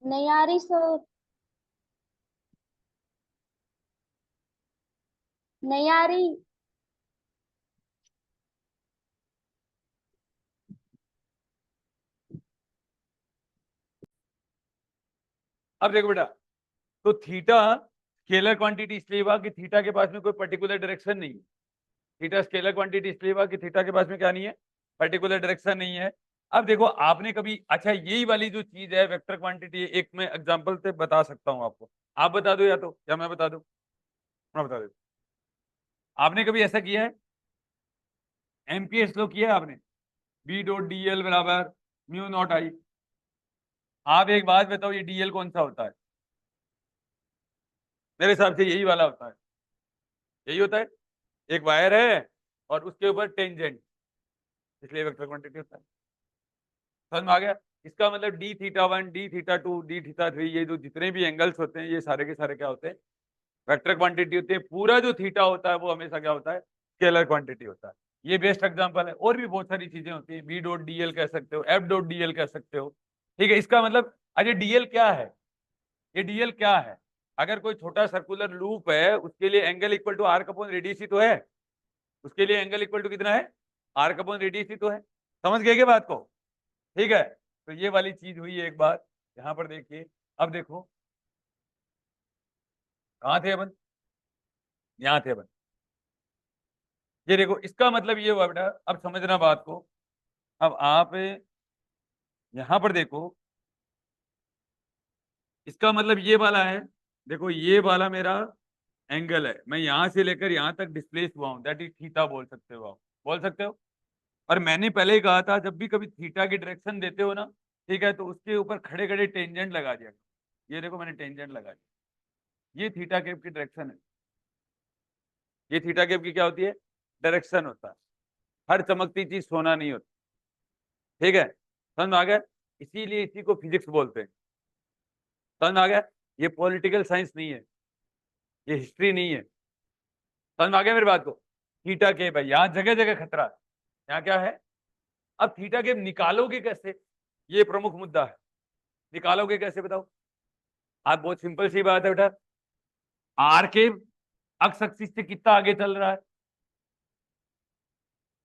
नहीं आ रही सर। नहीं आ रही। अब देखो बेटा, तो थीटा स्केलर क्वांटिटी इसलिए हुआ कि थीटा के पास में कोई पर्टिकुलर डायरेक्शन नहीं है। थीटा स्केलर क्वांटिटी इसलिए हुआ कि थीटा के पास में क्या नहीं है, पर्टिकुलर डायरेक्शन नहीं है। अब देखो आपने कभी, अच्छा यही वाली जो चीज है वेक्टर क्वांटिटी, एक मैं एग्जांपल से बता सकता हूँ आपको, आप बता दो या मैं बता दूं, मैं बता देता हूं। आपने कभी ऐसा किया है, एमपीएस लो किया है आपने, बी डॉट डी एल बराबर म्यू नॉट आई। आप एक बात बताओ, ये डीएल कौन सा होता है? मेरे हिसाब से यही वाला होता है, यही होता है। एक वायर है और उसके ऊपर टेंजेंट, इसलिए वेक्टर क्वांटिटी होता है। समझ में आ गया? इसका मतलब D theta 1, D theta 2, D theta 3, ये जो जितने भी एंगल्स होते हैं ये सारे के सारे क्या होते हैं, वेक्टर क्वांटिटी होते हैं। पूरा जो थीटा होता है वो हमेशा क्या होता है, स्केलर क्वांटिटी होता है। ये बेस्ट एग्जांपल है। और भी बहुत सारी चीजें होती हैं, बी डॉट डीएल कह सकते हो, एफ डॉट डीएल कह सकते हो। ठीक है, इसका मतलब अरे डीएल क्या है, ये डीएल क्या है? अगर कोई छोटा सर्कुलर लूप है उसके लिए angle equal to arc upon radius ही तो है, उसके लिए एंगल इक्वल टू कितना है, आर्क अपॉन रेडियस ही तो है। समझ गए क्या बात को? ठीक है, तो ये वाली चीज हुई है एक बात। यहां पर देखिए, अब देखो कहाँ थे अपन, यहाँ थे अपन। ये देखो इसका मतलब ये हुआ बेटा, अब समझना बात को। अब आप यहां पर देखो, इसका मतलब ये वाला है, देखो ये वाला मेरा एंगल है, मैं यहां से लेकर यहां तक डिस्प्लेस हुआ हूं, दैट इज थीटा बोल सकते हो आप, बोल सकते हो। और मैंने पहले ही कहा था जब भी कभी थीटा की डायरेक्शन देते हो ना, ठीक है, तो उसके ऊपर खड़े खड़े टेंजेंट लगा दिया। ये देखो मैंने टेंजेंट लगा दिया, ये थीटा केप की डायरेक्शन है। ये थीटा केप की क्या होती है, डायरेक्शन होता है। हर चमकती चीज सोना नहीं होती। ठीक है, समझ में आ गया? इसीलिए इसी को फिजिक्स बोलते हैं। समझ में आ गया? ये पॉलिटिकल साइंस नहीं है, ये हिस्ट्री नहीं है। समझ में आ गया मेरी बात को? थीटा केप है, यहाँ जगह जगह खतरा है। यहाँ क्या है? अब थीटा केप निकालोगे कैसे, ये प्रमुख मुद्दा है। निकालोगे कैसे बताओ? आप, बहुत सिंपल सी बात है बेटा, आर केप अक्स एक्सिस से कितना आगे चल रहा है,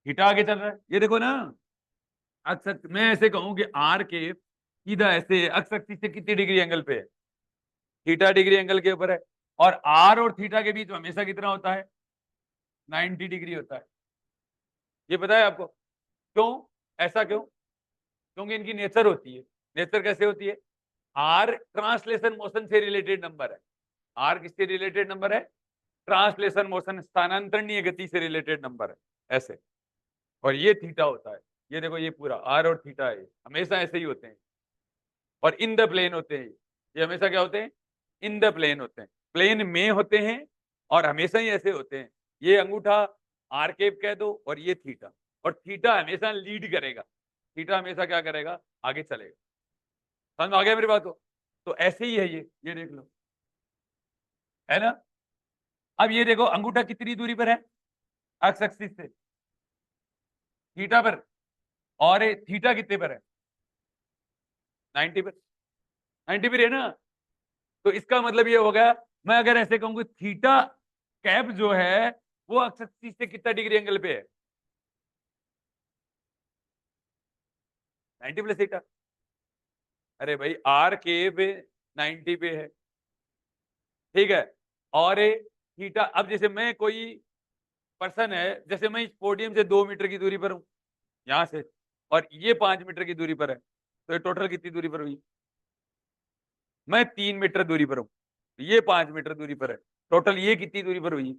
थीटा आगे चल रहा है, ये देखो ना। मैं ऐसे कहूं कि आर केप सीधा ऐसे अक्स एक्सिस से कितनी डिग्री एंगल पे है, थीटा डिग्री एंगल के ऊपर है। और आर और थीटा के बीच में हमेशा कितना होता है, 90 डिग्री होता है। ये पता है आपको क्यों? ऐसा क्यों? क्योंकि इनकी नेचर होती है। नेचर कैसे होती है? आर ट्रांसलेशन मोशन से रिलेटेड नंबर है। आर किससे रिलेटेड नंबर है? ट्रांसलेशन मोशन, स्थानांतरणीय गति से रिलेटेड नंबर है, ऐसे। और ये थीटा होता है। ये देखो ये पूरा आर और थीटा है, हमेशा ऐसे ही होते हैं। और इन द प्लेन होते हैं, ये हमेशा क्या होते हैं, इन द प्लेन होते हैं, प्लेन में होते हैं। और हमेशा ही ऐसे होते हैं। ये अंगूठा आर केप कह दो और ये थीटा, और थीटा हमेशा लीड करेगा। थीटा हमेशा क्या करेगा, आगे चलेगा। समझ में आ गया मेरी बात को? तो ऐसे ही है ये देख लो, है ना। अब ये देखो अंगूठा कितनी दूरी पर है एक्स एक्सिस से, थीटा पर, और थीटा कितने पर है, 90 पर। 90 पर है ना। तो इसका मतलब ये हो गया, मैं अगर ऐसे कहूंगी थीटा कैप जो है वो एक्स एक्सिस से कितना डिग्री एंगल पे है, 90 प्लस थीटा। अरे भाई आर केप 90 पे है, ठीक है। और ये थीटा, अब जैसे मैं कोई पर्सन है, जैसे मैं इस पोडियम से 2 मीटर की दूरी पर हूं यहां से, और ये 5 मीटर की दूरी पर है, तो ये टोटल कितनी दूरी पर हुई? मैं 3 मीटर दूरी पर हूं, ये 5 मीटर दूरी पर है, टोटल ये कितनी दूरी पर हुई?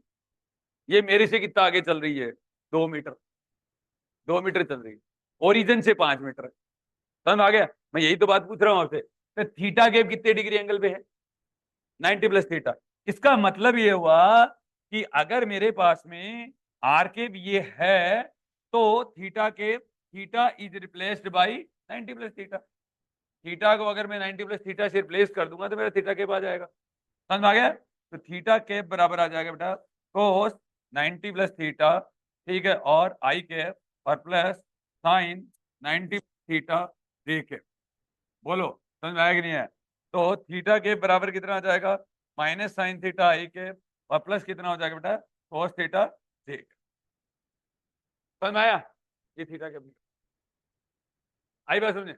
ये मेरे से कितना आगे चल रही है? 2 मीटर, 2 मीटर चल रही है, ओरिजिन से 5 मीटर। समझ आ गया? मैं यही तो बात पूछ रहा हूं आपसे, तो थीटा गैप कितने डिग्री एंगल पे है? 90 प्लस थीटा। इसका मतलब ये हुआ कि अगर मेरे पास में आर केप ये है, तो थीटा के theta is replaced by 90 plus theta. Theta को अगर मैं 90 प्लस थीटा से रिप्लेस कर दूंगा तो मेरा थीटा कैप आ जाएगा। समझ में आ गया? तो थीटा कैप बराबर आ जाएगा बेटा कोस 90 प्लस थीटा, ठीक है, और आई कैप और प्लस साइन 90 थीटा जे कैप। बोलो समझ में आया कि नहीं है? तो थीटा कैप बराबर कितना आ जाएगा? माइनस साइन थीटा आई कैप और प्लस कितना हो जाएगा बेटा? कोस थीटा जे कैप। समझ में आया? ये थीटा कैप आई बात समझे?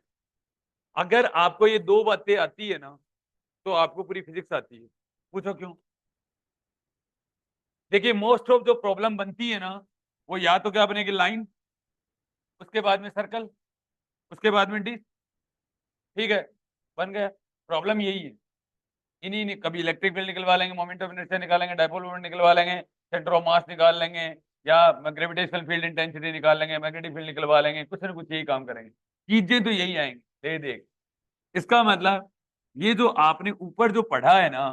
अगर आपको ये दो बातें आती है ना, तो आपको पूरी फिजिक्स आती है। पूछो क्यों? देखिए मोस्ट ऑफ जो प्रॉब्लम बनती है ना, वो या तो क्या बनेगी, लाइन, उसके बाद में सर्कल, उसके बाद में डिस्क, ठीक है, बन गया। प्रॉब्लम यही है। इन्हीं ने कभी इलेक्ट्रिक फील्ड निकलवा लेंगे, मोमेंट ऑफ इनर्शिया निकालेंगे, डायपोल मोमेंट निकलवा लेंगे, सेंटर ऑफ मास निकाल लेंगे, या ग्रेविटेशनल फील्ड इंटेंसिटी निकाल लेंगे, मैग्नेटिक फील्ड निकलवा लेंगे, कुछ ना कुछ यही काम करेंगे। चीजें तो यही आएंगी दे देख। इसका मतलब ये जो आपने ऊपर जो पढ़ा है ना,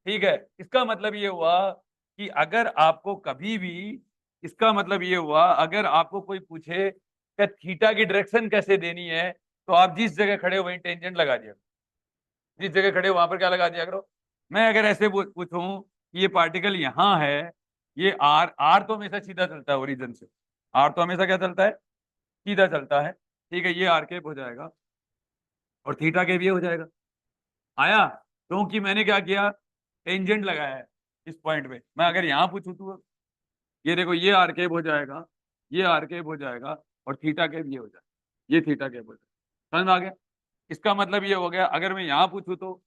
ठीक है, इसका मतलब ये हुआ कि अगर आपको कभी भी, इसका मतलब ये हुआ अगर आपको कोई पूछे कि थीटा की डायरेक्शन कैसे देनी है, तो आप जिस जगह खड़े हो वहीं टेंजेंट लगा दिया, जिस जगह खड़े हो वहां पर क्या लगा दिया करो। मैं अगर ऐसे पूछूं कि ये पार्टिकल यहाँ है, ये आर, आर तो हमेशा सीधा चलता है ओरिजिन से, आर तो हमेशा क्या चलता है? सीधा चलता है, ठीक है, ये आर केप हो जाएगा और थीटा केप ये हो जाएगा। आया? क्योंकि मैंने क्या किया, टेंजेंट लगाया है इस पॉइंट पे। मैं अगर यहाँ पूछूं तो ये देखो, ये आर केप हो जाएगा, ये आर केप हो जाएगा, और थीटा केप ये हो जाएगा, ये थीटा केप हो जाएगा। समझ में आ गया? इसका मतलब ये हो गया, अगर मैं यहाँ पूछूं तो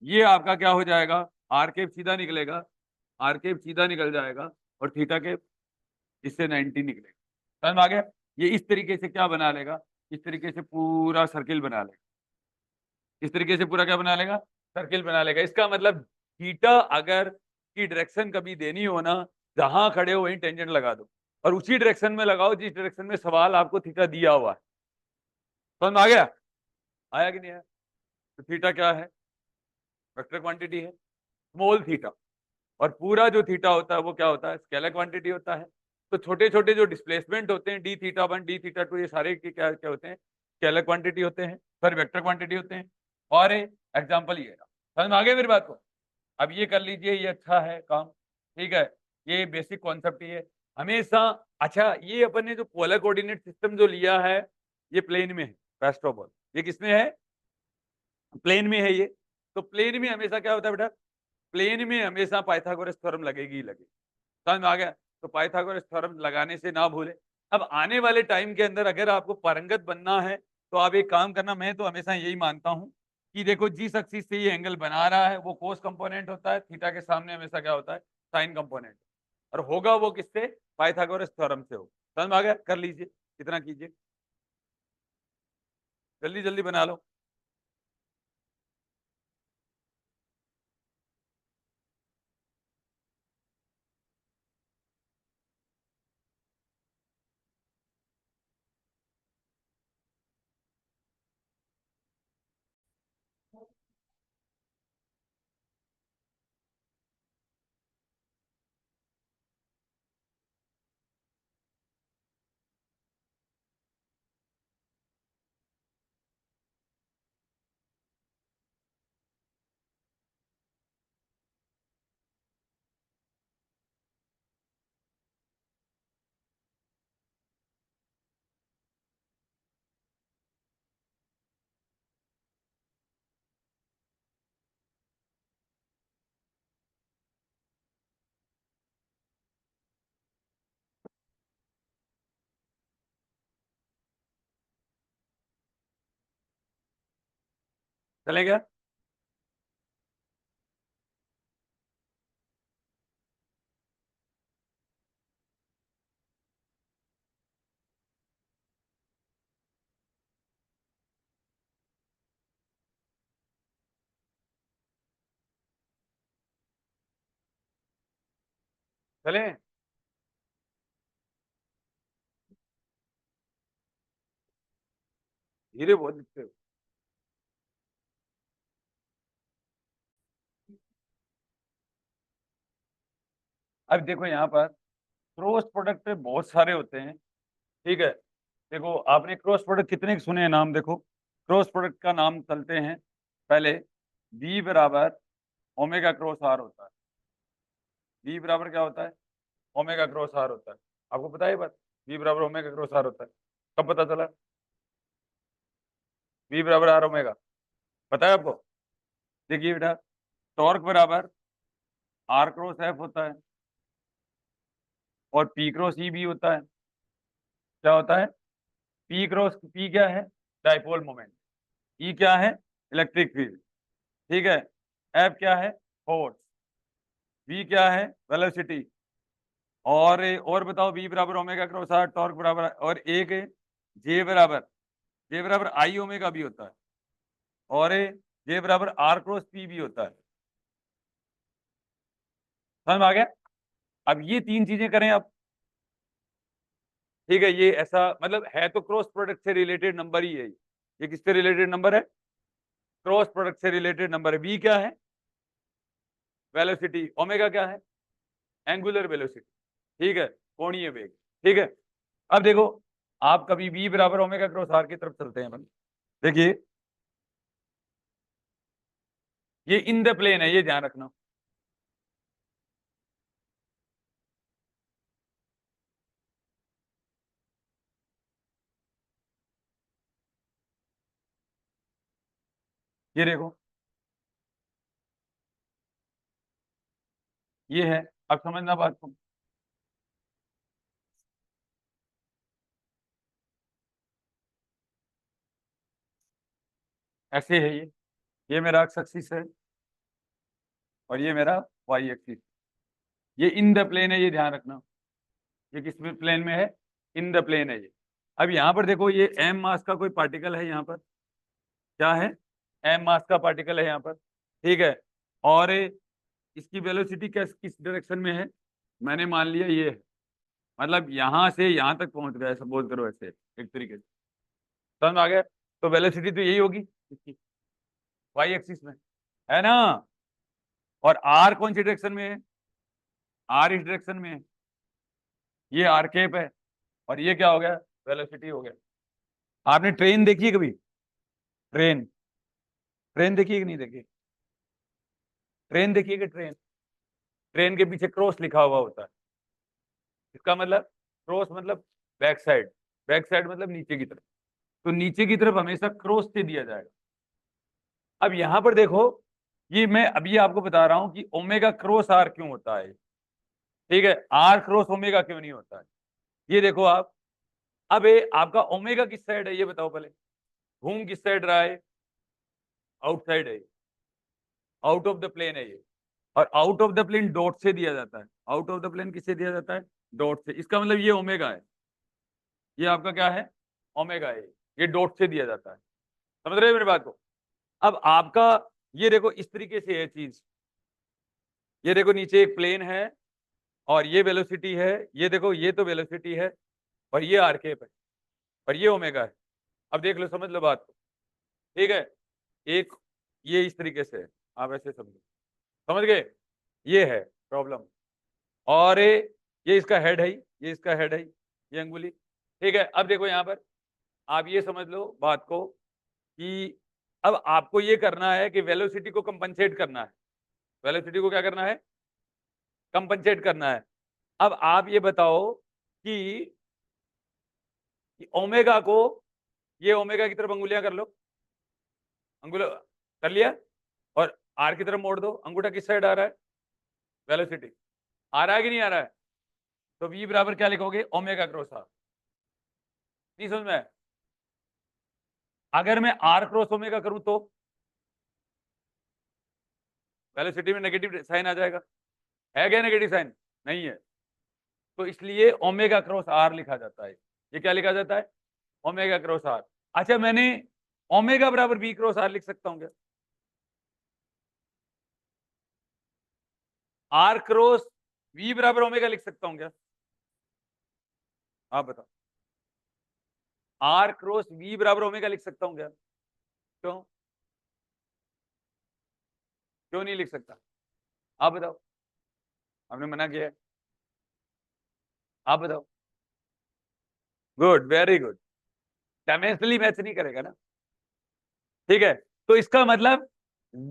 ये आपका क्या हो जाएगा, आर केप सीधा निकलेगा, आर केप सीधा निकल जाएगा, और थीटा केप इससे 90 निकलेगा। समझ में आ गया? ये इस तरीके से क्या बना लेगा, इस तरीके से पूरा सर्किल बना लेगा, इस तरीके से पूरा क्या बना लेगा, सर्किल बना लेगा। इसका मतलब थीटा अगर की डायरेक्शन कभी देनी हो ना, जहां खड़े हो वहीं टेंजेंट लगा दो, और उसी डायरेक्शन में लगाओ जिस डायरेक्शन में सवाल आपको थीटा दिया हुआ है। समझ में आ गया? आया कि नहीं आया? तो थीटा क्या है? वेक्टर क्वांटिटी है, स्मॉल थीटा। और पूरा जो थीटा होता है वो क्या होता है, स्केलर क्वांटिटी होता है। तो छोटे छोटे जो डिस्प्लेसमेंट होते हैं, D theta one, D theta two, ये सारे के क्या क्या होते हैं, स्केलर क्वांटिटी होते हैं, फिर वेक्टर क्वांटिटी होते हैं। और एग्जाम्पल ये रहा। समझ में आ गया मेरी बात को? अब ये कर लीजिए, ये अच्छा है काम, ठीक है, ये बेसिक कॉन्सेप्ट ही है हमेशा। अच्छा, ये अपन ने जो पोलर कोऑर्डिनेट सिस्टम जो लिया है, ये प्लेन में है, फर्स्ट ऑफ ऑल ये किसमें है, प्लेन में है ये। तो प्लेन में हमेशा क्या होता है बेटा, प्लेन में हमेशा पाइथागोरस थ्योरम लगेगी ही लगेगी। समझ में आ गया? तो पाइथागोरस थ्योरम लगाने से ना भूले। अब आने वाले टाइम के अंदर अगर आपको पारंगत बनना है, तो आप एक काम करना, मैं तो हमेशा यही मानता हूं कि देखो जिस एक्सिस से ये एंगल बना रहा है वो कोस कंपोनेंट होता है, थीटा के सामने हमेशा क्या होता है, साइन कंपोनेंट, और होगा वो किससे, पाइथागोरस थ्योरम से हो। समझ में आ गया? कर लीजिए, कितना कीजिए, जल्दी जल्दी बना लो। चलेगा? चलें? धीरे बहुत लिखते हो। अब देखो यहाँ पर क्रॉस प्रोडक्ट बहुत सारे होते हैं, ठीक है। देखो आपने क्रॉस प्रोडक्ट कितने सुने हैं नाम, देखो क्रॉस प्रोडक्ट का नाम चलते हैं। पहले बी बराबर ओमेगा क्रॉस आर होता है। बी बराबर क्या होता है? ओमेगा क्रॉस आर होता है। आपको पता है ये बात? बी बराबर ओमेगा क्रॉस आर होता है। कब पता चला? बी बराबर आर ओमेगा, पता है आपको? देखिए बेटा, टॉर्क बराबर आर क्रॉस एफ होता है और पी क्रॉस ई भी होता है। क्या होता है? पी क्रॉस पी क्या है? Dipole moment. ई क्या है? Electric field. ठीक है। एफ क्या है? फोर्स। वी क्या है? वेलोसिटी। और बताओ, बी बराबर ओमेगा क्रॉस आर, टॉर्क बराबर, और एक जे बराबर आई ओमेगा भी होता है, और जे बराबर आर क्रॉस पी भी होता है। समझ में आ गया? अब ये तीन चीजें करें आप, ठीक है। ये ऐसा मतलब है तो क्रॉस प्रोडक्ट से रिलेटेड नंबर ही है ये किससे रिलेटेड नंबर है? क्रॉस प्रोडक्ट से रिलेटेड नंबर है। बी क्या है? वेलोसिटी। ओमेगा क्या है? Angular velocity. ठीक है, कोणीय वेग। ठीक है। अब देखो, आप कभी बी बराबर ओमेगा क्रॉस आर की तरफ चलते हैं अपन। देखिए, ये इन द प्लेन है, ये ध्यान रखना। ये देखो, ये है। अब समझना बात को। ऐसे है ये मेरा एक्स एक्सिस है और ये मेरा वाई एक्सिस। ये इन द प्लेन है, ये ध्यान रखना। ये किस प्लेन में है? इन द प्लेन है ये। अब यहाँ पर देखो, ये एम मास का कोई पार्टिकल है यहाँ पर। क्या है? एम मास का पार्टिकल है यहाँ पर। ठीक है। और इसकी वेलोसिटी किस डायरेक्शन में है? मैंने मान लिया ये है, मतलब यहाँ से यहाँ तक पहुंच गया, सपोज करो ऐसे एक तरीके से। समझ में आ गया? तो वेलोसिटी तो यही होगी इसकी, वाई एक्सिस में, है ना। और आर कौन सी डायरेक्शन में है? आर इस डायरेक्शन में है। ये आर केप है और ये क्या हो गया? वेलोसिटी हो गया। आपने ट्रेन देखी है कभी? ट्रेन ट्रेन देखी है कि नहीं देखी? ट्रेन देखिए कि ट्रेन ट्रेन के पीछे क्रॉस लिखा हुआ होता है। इसका मतलब क्रॉस मतलब बैक साइड। बैक साइड मतलब नीचे की तरफ। तो नीचे की तरफ हमेशा क्रॉस से दिया जाएगा। अब यहां पर देखो, ये मैं अभी आपको बता रहा हूं कि ओमेगा क्रॉस आर क्यों होता है। ठीक है, आर क्रॉस ओमेगा क्यों नहीं होता है। ये देखो आप, अब ये आपका ओमेगा किस साइड है ये बताओ पहले। घूम किस साइड रहा है? आउटसाइड है, आउट ऑफ द प्लेन है ये। और out of the plane dot से दिया जाता है। आउट ऑफ द प्लेन किससे दिया जाता है? डॉट से। इसका मतलब ये ओमेगा है, ये आपका क्या है? ओमेगा है। ये डॉट से दिया जाता है। समझ रहे हो मेरी बात को? अब आपका ये देखो, इस तरीके से है चीज। ये देखो, नीचे एक प्लेन है और ये वेलोसिटी है। ये देखो, ये तो वेलोसिटी है और ये आरकेप है और ये ओमेगा है। अब देख लो, समझ लो बात को। ठीक है। एक ये इस तरीके से है, आप ऐसे समझो। समझ गए? ये है प्रॉब्लम। और ये इसका हेड है, ये इसका हेड है, ये अंगुली। ठीक है। अब देखो यहाँ पर आप ये समझ लो बात को कि अब आपको ये करना है कि वेलोसिटी को कंपनसेट करना है। वेलोसिटी को क्या करना है? कंपनसेट करना है। अब आप ये बताओ कि ओमेगा को, ये ओमेगा की तरफ अंगुलियां कर लो, अंगुल कर लिया, और आर की तरफ मोड़ दो। अंगूठा किस साइड आ रहा है? वेलोसिटी। आ रहा है कि नहीं आ रहा है? तो v बराबर क्या लिखोगे? Omega cross R. नहीं समझ में? अगर मैं आर क्रॉस ओमेगा करूं तो वेलोसिटी में नेगेटिव साइन आ जाएगा। है क्या नेगेटिव साइन? नहीं है। तो इसलिए ओमेगा क्रॉस आर लिखा जाता है। ये क्या लिखा जाता है? Omega cross R. अच्छा, मैंने ओमेगा बराबर बी क्रॉस आर लिख सकता हूं क्या? आर क्रॉस v बराबर ओमेगा लिख सकता हूँ क्या? आप बताओ। r क्रॉस v बराबर ओमेगा लिख सकता हूँ क्या? क्यों? क्यों नहीं लिख सकता? आप बताओ। हमने मना किया है? आप बताओ। Good, very good. Dimensionally match नहीं करेगा ना, ठीक है। तो इसका मतलब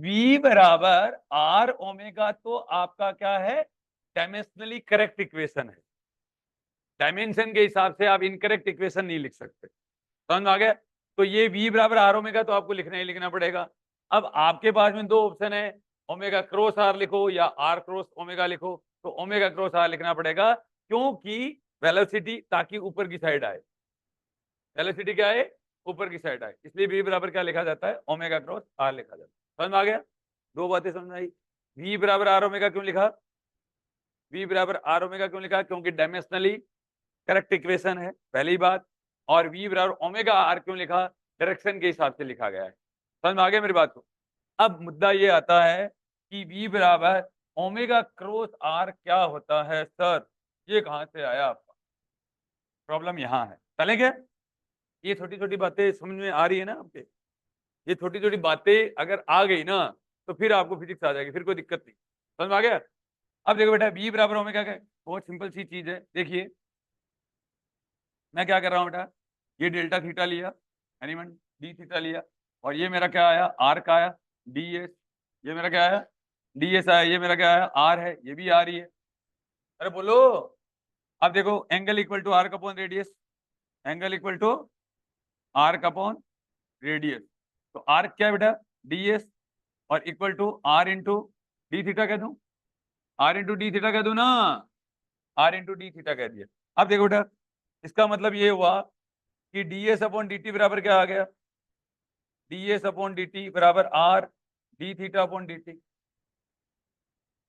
v बराबर r ओमेगा तो आपका क्या है? डायमेंशनली करेक्ट इक्वेशन है। डायमेंशन के हिसाब से आप इनकरेक्ट इक्वेशन नहीं लिख सकते। समझ आ गया? तो ये v बराबर r ओमेगा तो आपको लिखना ही लिखना पड़ेगा। अब आपके पास में दो ऑप्शन है, ओमेगा क्रॉस r लिखो या r क्रॉस ओमेगा लिखो। तो ओमेगा क्रॉस r लिखना पड़ेगा, क्योंकि वेलोसिटी ताकि ऊपर की साइड आए। वेलोसिटी क्या है? ऊपर की साइड आए, इसलिए v बराबर क्या लिखा जाता है? ओमेगा क्रॉस r लिखा जाता है। समझ आ गया? दो बातें समझ आई। v बराबर r ओमेगा क्यों लिखा? v बराबर r ओमेगा क्यों लिखा? क्योंकि डायमेंशनली करेक्ट इक्वेशन है, पहली बात। और v बराबर ओमेगा r क्यों लिखा? डायरेक्शन के हिसाब से लिखा गया है। समझ में आ गया मेरी बात को? अब मुद्दा ये आता है कि v बराबर ओमेगा क्रॉस r क्या होता है सर? ये कहां से आया आपका? प्रॉब्लम यहाँ है। चलें क्या? ये छोटी छोटी बातें समझ में आ रही है ना आपके? ये छोटी छोटी बातें अगर आ गई ना, तो फिर आपको फिजिक्स आ जाएगी, फिर कोई दिक्कत नहीं। समझ में आ गया? अब देखो बेटा, v बराबर ओमेगा का बहुत सिंपल सी चीज है। देखिए मैं क्या कर रहा हूँ बेटा, ये डेल्टा थीटा लिया, एनीवन डी थीटा लिया, और ये मेरा क्या आया? आर का आया, डी एस। ये मेरा क्या आया? डी एस आया। ये मेरा क्या आया? आर है, ये भी आर ही है। अरे बोलो। अब देखो, एंगल इक्वल टू आर का upon radius, angle equal to R का अपॉन रेडियस। तो आर क्या है बेटा? डी एस, और equal to R into D theta कह दूं? आर इंटू डी थीटा कह दूं ना? आर इंटू डी थीटा कह दिया। अब देखो बेटा, इसका मतलब ये हुआ कि d s upon D t बराबर क्या आ गया? D s upon D t बराबर r d theta upon D t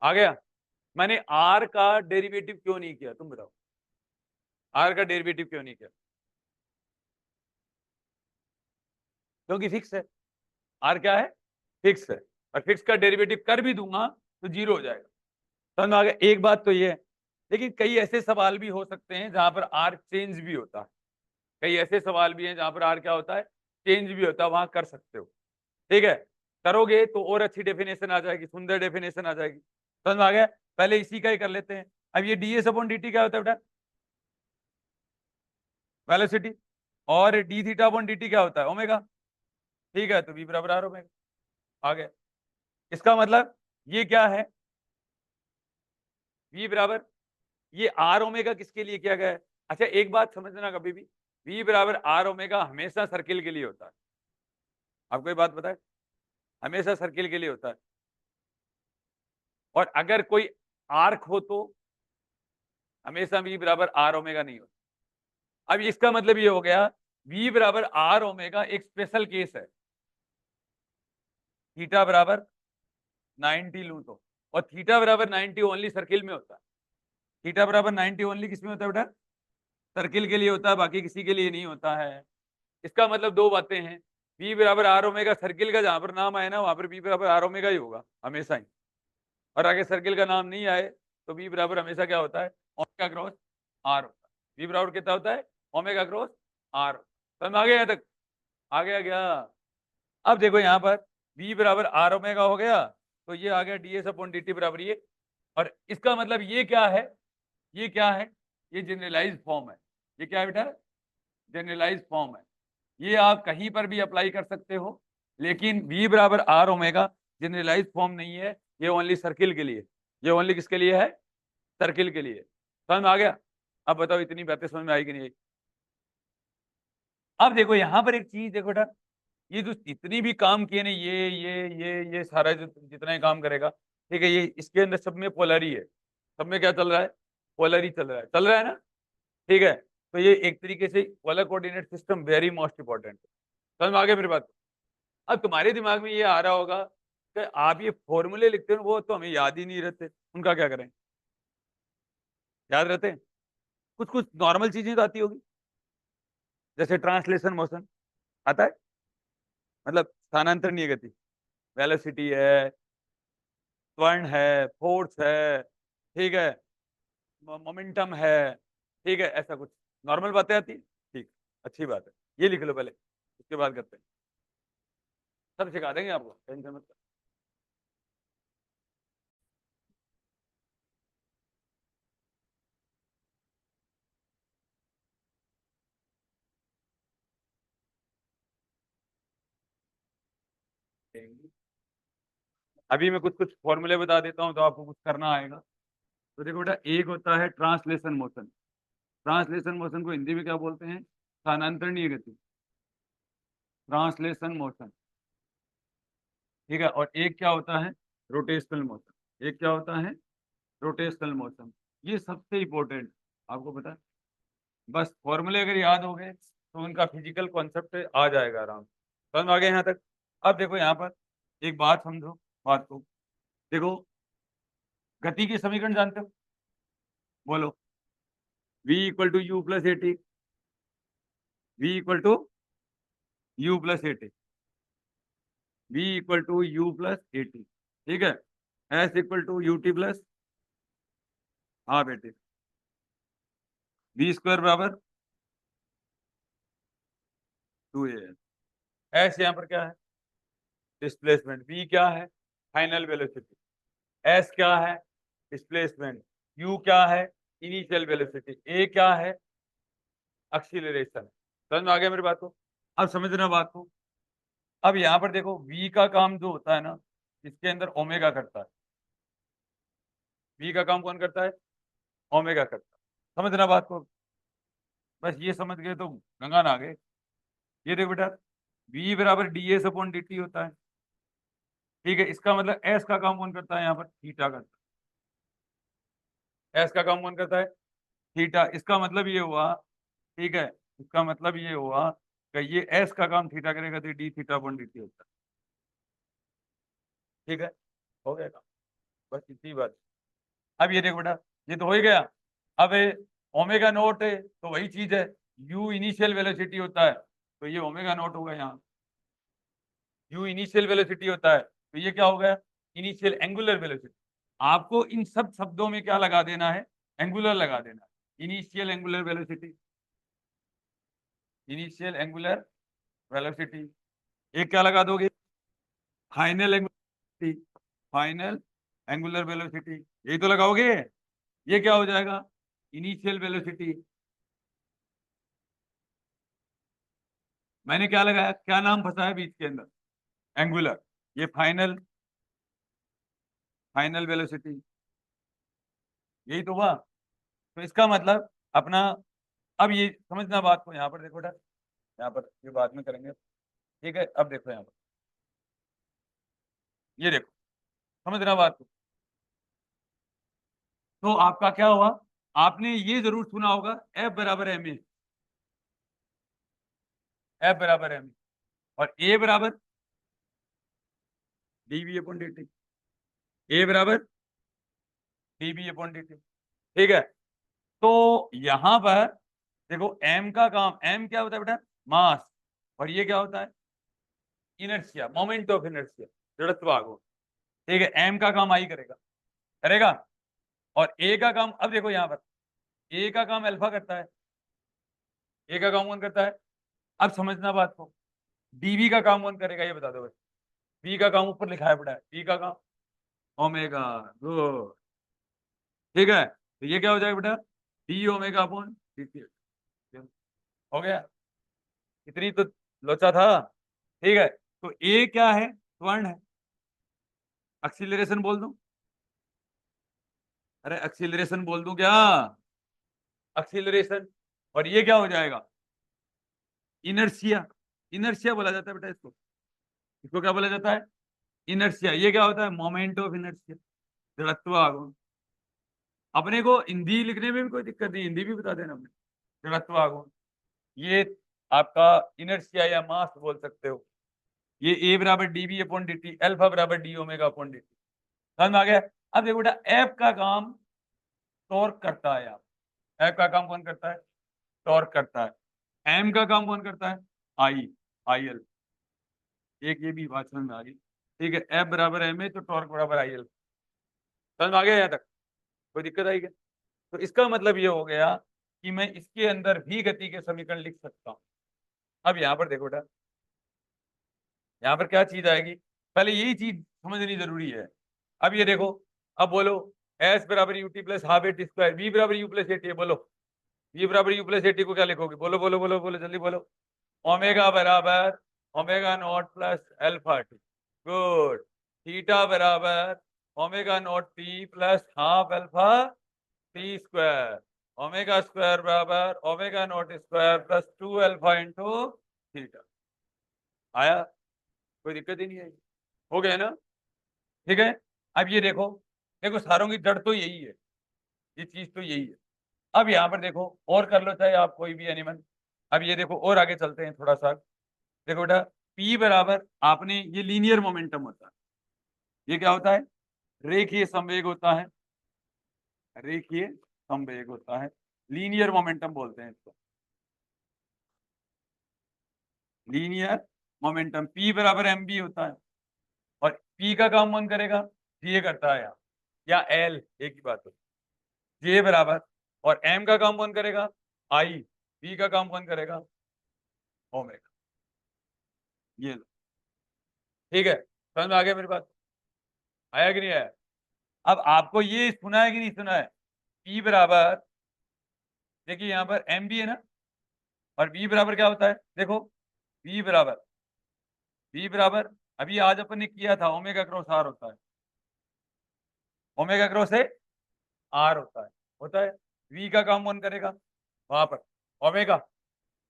आ गया। मैंने आर का डेरिवेटिव क्यों नहीं किया, तुम बताओ? आर का डेरिवेटिव क्यों नहीं किया? क्योंकि फिक्स है। आर क्या है? फिक्स है। और फिक्स का डेरिवेटिव कर भी दूंगा तो जीरो हो जाएगा। समझ में आ गया? एक बात तो ये है, लेकिन कई ऐसे सवाल भी हो सकते हैं जहां पर आर चेंज भी होता है। कई ऐसे सवाल भी हैं जहां पर आर क्या होता है? चेंज भी होता है, वहां कर सकते हो। ठीक है, करोगे तो और अच्छी डेफिनेशन आ जाएगी, सुंदर डेफिनेशन आ जाएगी। समझ में आ गया? पहले इसी का ही कर लेते हैं। अब ये D s upon D T क्या होता है बेटा? वेलोसिटी। और D theta upon D T क्या होता है? ओमेगा। ठीक है, तो v बराबर आर ओमेगा आ गया। इसका मतलब ये क्या है? v बराबर, ये आर ओमेगा किसके लिए किया गया है? अच्छा एक बात समझना, कभी भी v बराबर आर ओमेगा हमेशा सर्किल के लिए होता है। आपको ये बात बताए, हमेशा सर्किल के लिए होता है। और अगर कोई आर्क हो तो हमेशा v बराबर आर ओमेगा नहीं होता। अब इसका मतलब ये हो गया, v बराबर आर ओमेगा एक स्पेशल केस है। थीटा बराबर 90 लूं तो, और थीटा बराबर 90 ओनली सर्किल में होता है। थीटा बराबर 90 ओनली किस में होता है बेटा? सर्किल के लिए होता है, बाकी किसी के लिए नहीं होता है। इसका मतलब दो बातें हैं, v बराबर आर ओमेगा सर्किल का जहां पर नाम आए ना, वहां पर v बराबर आर ओमेगा ही होगा हमेशा ही। और आगे सर्किल का नाम नहीं आए तो v बराबर हमेशा क्या होता है? ओमेगा क्रॉस आर होता है। v बराबर कितना होता है? Omega cross R. समझ आ गया यहाँ तक? आ गया क्या? अब देखो यहाँ पर v बराबर आर ओमेगा हो गया, तो ये आ गया d s upon D t बराबर ये। और इसका मतलब ये क्या है? ये क्या है? ये जनरलाइज फॉर्म है। ये क्या है बेटा? जनरलाइज फॉर्म है। ये आप कहीं पर भी अप्लाई कर सकते हो, लेकिन v बराबर आर ओमेगा जनरलाइज फॉर्म नहीं है, ये ओनली सर्किल के लिए। ये ओनली किसके लिए है? सर्किल के लिए। समझ में आ गया? अब बताओ इतनी बातें समझ में आई कि नहीं आई? अब देखो यहाँ पर एक चीज देखो बेटा, ये जो जितनी भी काम किए ना, ये सारा जो जितना ही काम करेगा, ठीक है, ये इसके अंदर सब में पोलर ही है। सब में क्या चल रहा है? पोलर ही चल रहा है, चल रहा है ना? ठीक है, तो ये एक तरीके से polar coordinate system very most important. समझ में आ गया मेरी बात? अब तुम्हारे दिमाग में ये आ रहा होगा कि आप ये फॉर्मूले लिखते हो, वो तो हमें याद ही नहीं रहते, उनका क्या करें? याद रहते हैं? कुछ कुछ नॉर्मल चीजें तो आती होगी, जैसे ट्रांसलेशन मोशन आता है, मतलब स्थानांतरणीय गति, वेलोसिटी है, त्वरण है, फोर्स है, ठीक है, मोमेंटम है, ठीक है, ऐसा कुछ नॉर्मल बातें आती है, ठीक, अच्छी बात है, ये लिख लो पहले, उसके बाद करते हैं, सब सिखा देंगे आपको, टेंशन मत लो। अभी मैं कुछ कुछ फॉर्मूले बता देता हूँ तो आपको कुछ करना आएगा। तो देखो बेटा, एक होता है ट्रांसलेशन मोशन। ट्रांसलेशन मोशन को हिंदी में क्या बोलते हैं? स्थानांतरणीय गति, ट्रांसलेशन मोशन, ठीक है। और एक क्या होता है? Rotational motion. एक क्या होता है? Rotational motion. ये सबसे इंपॉर्टेंट, आपको पता है, बस फॉर्मूले अगर याद हो गए तो उनका फिजिकल कॉन्सेप्ट आ जाएगा आराम से। समझ में आ गया यहाँ तक? अब देखो यहाँ पर एक बात समझो, बात को देखो, गति के समीकरण जानते हो? बोलो। v equal to U plus A T, v equal to U plus A T, v equal to U plus A T, ठीक है। s equal to U T plus half A T, v square बराबर 2a। s यहाँ पर क्या है? Displacement. v क्या है? Final velocity. s क्या है? डिस्प्लेसमेंट। u क्या है? Initial velocity. a क्या है? एक्सीलरेशन। समझ में आ गया मेरी बात को? अब समझना बात को। अब यहाँ पर देखो, v का काम जो होता है ना, इसके अंदर ओमेगा करता है। v का काम कौन करता है? ओमेगा करता है। समझना बात को, बस ये समझ गए तो गंगा ना गए। ये देखो बेटा, v बराबर D s upon D T होता है, ठीक है। इसका मतलब s का काम कौन करता है? यहाँ पर थीटा करता है। s का काम कौन करता है? थीटा। इसका मतलब ये हुआ, ठीक है, इसका मतलब ये हुआ कि ये s का काम थीटा करेगा तो D theta upon D T होता है, ठीक है। हो गया काम, बस इतनी बात। अब ये देखो बेटा, ये तो हो ही गया। अब ओमेगा नोट है तो वही चीज है, u इनिशियल वेलोसिटी होता है तो ये ओमेगा नोट होगा यहाँ। u इनिशियल वेलोसिटी होता है तो ये क्या हो गया? Initial angular velocity. आपको इन सब शब्दों में क्या लगा देना है? एंगुलर लगा देना है। Initial angular velocity, initial angular velocity. एक क्या लगा दोगे? Final angular, final angular velocity, यही तो लगाओगे। ये क्या हो जाएगा? Initial velocity. मैंने क्या लगाया? क्या नाम फंसा है बीच के अंदर? एंगुलर। ये फाइनल, फाइनल वेलोसिटी, यही तो हुआ। तो इसका मतलब अपना, अब ये समझना बात को, यहाँ पर देखो बेटा, यहाँ पर ये बाद में करेंगे, ठीक है। अब देखो यहाँ पर, ये देखो, समझना बात को। तो आपका क्या हुआ? आपने ये जरूर सुना होगा, एफ बराबर एम ए, एफ बराबर एम ए, और ए बराबर डीवी अपॉन डी टी, ए बराबर डीवी अपॉन डी टी, ठीक है। तो यहां पर देखो, एम का काम, एम क्या होता है बेटा? मास। और ये क्या होता है? इनर्शिया, मोमेंट ऑफ इनर्शिया, जड़त्व आघूर्ण, ठीक है। एम का काम आई करेगा, करेगा। और ए का काम, अब देखो यहाँ पर, ए का काम अल्फा करता है। ए का काम कौन करता है? अब समझना बात को, डीवी का काम कौन करेगा ये बता दो भाई। बी का काम ऊपर लिखा है पड़ा है, बी का काम ओमेगा। गुड, ठीक है। तो ये क्या हो जाएगा बेटा? D omega upon D T. हो गया, इतनी तो लोचा था, ठीक है। तो ए क्या है? त्वरण है। एक्सीलरेशन बोल दूं? अरे एक्सीलरेशन बोल दूं क्या? एक्सीलरेशन। और ये क्या हो जाएगा? इनर्शिया। इनर्शिया बोला जाता है बेटा इसको, इसको क्या बोला जाता है? इनर्शिया। ये क्या होता है? मोमेंट ऑफ इनर्शिया, जड़त्व आघूर्ण। अपने को हिंदी लिखने में भी कोई दिक्कत नहीं, हिंदी भी बता देना अपने, जड़त्व आघूर्ण। ये आपका इनर्शिया या मास बोल सकते हो। ये ए बराबर d b upon D t, alpha बराबर d omega upon D t. समझ में आ गया? अब देखो बेटा, एफ का काम टॉर्क करता है। आप, एफ का काम कौन करता है? टॉर्क करता है। एम का काम कौन करता है? आई, आई एल। एक ये भी बात समझ में आ गई, ठीक है। एफ बराबर एम ए तो टॉर्क बराबर आई एल। समझ में आ गया यहाँ तक? कोई दिक्कत आई क्या? तो इसका मतलब ये हो गया कि मैं इसके अंदर भी गति के समीकरण लिख सकता हूं। अब यहां पर देखो बेटा, यहां पर क्या चीज आएगी, पहले यही चीज समझनी जरूरी है। अब ये देखो, अब बोलो एस बराबर U T plus half A T square, B बराबर यू प्लस ए टी, बोलो बी बराबर यू प्लस ए टी को क्या लिखोगे, बोलो बोलो बोलो बोलो जल्दी बोलो। ओमेगा बराबर omega naught plus alpha t, good. Theta बराबर omega naught t plus half alpha t square, omega square बराबर omega naught square plus 2 alpha into theta. आया, कोई दिक्कत ही नहीं आई, हो गया ना, ठीक है। अब ये देखो, देखो सारों की जड़ तो यही है, ये चीज तो यही है। अब यहाँ पर देखो और कर लो चाहे आप कोई भी एनिमल। अब ये देखो और आगे चलते हैं थोड़ा सा। देखो बेटा, P बराबर आपने, ये लीनियर मोमेंटम होता है, ये क्या होता है, रेखीय संवेग होता है, रेखीय संवेग होता है, लीनियर मोमेंटम बोलते हैं इसको, लीनियर मोमेंटम। P बराबर mb होता है, और P का काम कौन करेगा, ये करता है यहाँ, या L, एक ही बात होती है, J बराबर, और M का काम कौन करेगा, I, P का काम कौन करेगा, ओमेगा। ये लो, ठीक है, समझ में आ गया मेरी बात, आया कि नहीं आया। अब आपको ये सुना है कि नहीं सुना है, P बराबर, देखिए यहाँ पर एम भी है ना, और बी बराबर क्या होता है, देखो बी बराबर, बी बराबर अभी आज अपन ने किया था, ओमेगा क्रॉस आर होता है, ओमेगा क्रॉस है आर होता है। वी का काम कौन करेगा वहां पर, ओमेगा,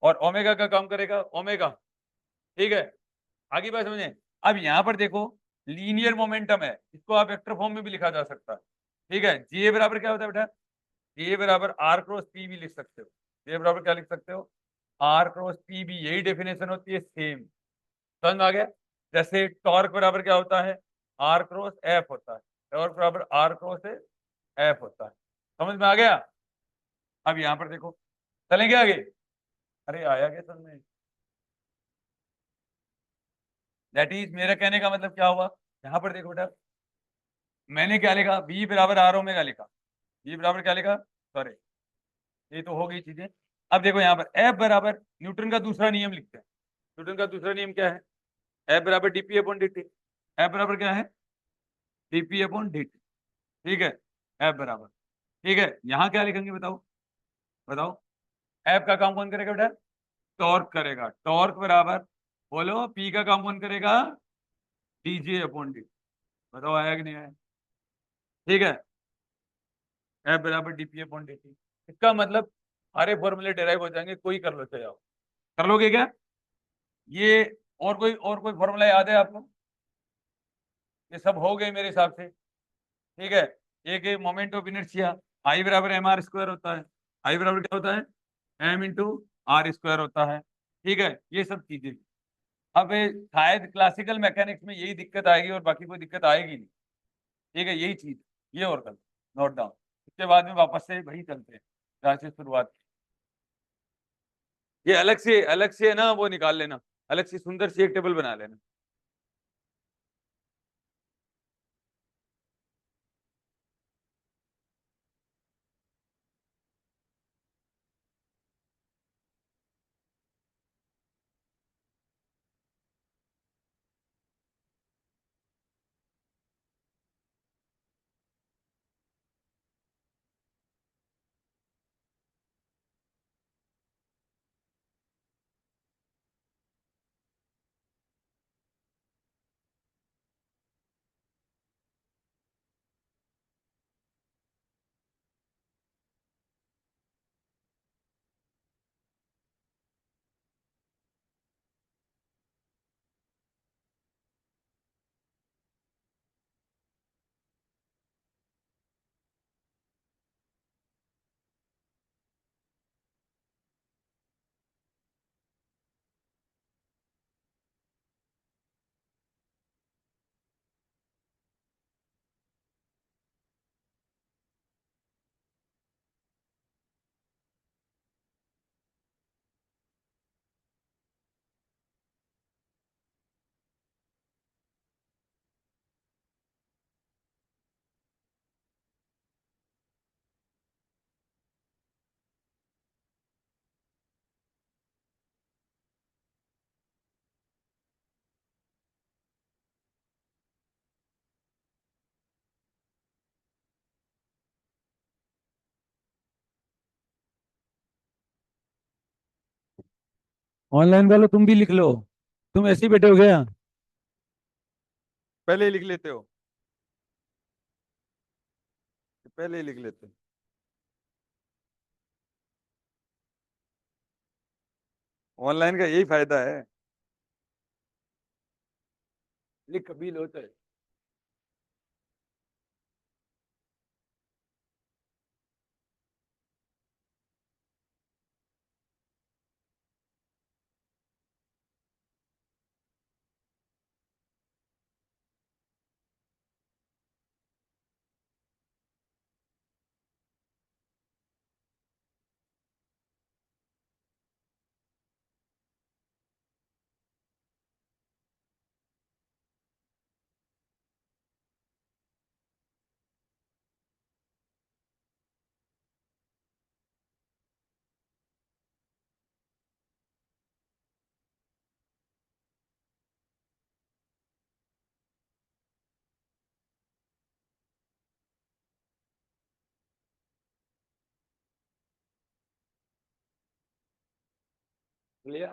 और ओमेगा का काम करेगा ओमेगा, ठीक है। आगे बात समझे। अब यहाँ पर देखो, लीनियर मोमेंटम है, इसको आप वेक्टर फॉर्म में भी लिखा जा सकता है, ठीक है। जे बराबर क्या होता है बेटा, जे बराबर आर क्रॉस पी भी लिख सकते हो, जे बराबर क्या लिख सकते हो, आर क्रॉस पी भी, यही डेफिनेशन होती है सेम, समझ में आ गया। जैसे टॉर्क बराबर क्या होता है, आर क्रॉस एफ होता है, टॉर्क बराबर आर क्रॉस एफ होता है, समझ में आ गया। अब यहाँ पर देखो, चलेंगे आगे, अरे आया क्या समझ में, दैट इज, मेरा कहने का मतलब क्या हुआ, यहाँ पर देखो बेटा, मैंने क्या लिखा, बी बराबर आर ओमेगा लिखा, बी बराबर क्या लिखा, सॉरी, ये तो हो गई चीजें। अब देखो यहाँ पर एफ बराबर, न्यूटन का दूसरा नियम लिखते हैं, न्यूटन का दूसरा नियम क्या है, एफ बराबर DP upon D T, F बराबर क्या है, डीपी अपॉन डी टी, ठीक है, एफ बराबर, ठीक है। यहाँ क्या लिखेंगे बताओ, बताओ, एफ का काम कौन करेगा बेटा, टॉर्क करेगा, टॉर्क बराबर, बोलो पी का काम कौन करेगा, डीजे अपॉन डी, बताओ आया कि नहीं आया, ठीक है। एफ बराबर डीपी अपॉन डी टी, इसका मतलब सारे फॉर्मूले डेराइव हो जाएंगे, कोई कर लो चाहे आप, कर लोगे क्या ये, और कोई फॉर्मूला याद है आपको, ये सब हो गए मेरे हिसाब से, ठीक है। एक मोमेंट ऑफ इनर्शिया, आई बराबर एम आर स्क्वायर होता है, आई बराबर क्या होता है, एम इंटू आर स्क्वायर होता है, ठीक है। ये सब चीजें, अब शायद क्लासिकल मैकेनिक्स में यही दिक्कत आएगी और बाकी कोई दिक्कत आएगी नहीं, ठीक है, यही चीज, ये और कर नोट डाउन, उसके बाद में वापस से वही चलते हैं जहाँ से शुरुआत की। ये अलग से है ना, वो निकाल लेना, अलग से सुंदर सी एक टेबल बना लेना। ऑनलाइन वालों तुम भी लिख लो, तुम ऐसे ही बैठे हो गया, पहले ही लिख लेते हो, पहले ही लिख लेते हो। ऑनलाइन का यही फायदा है, लिख कभी लो तो। लिया।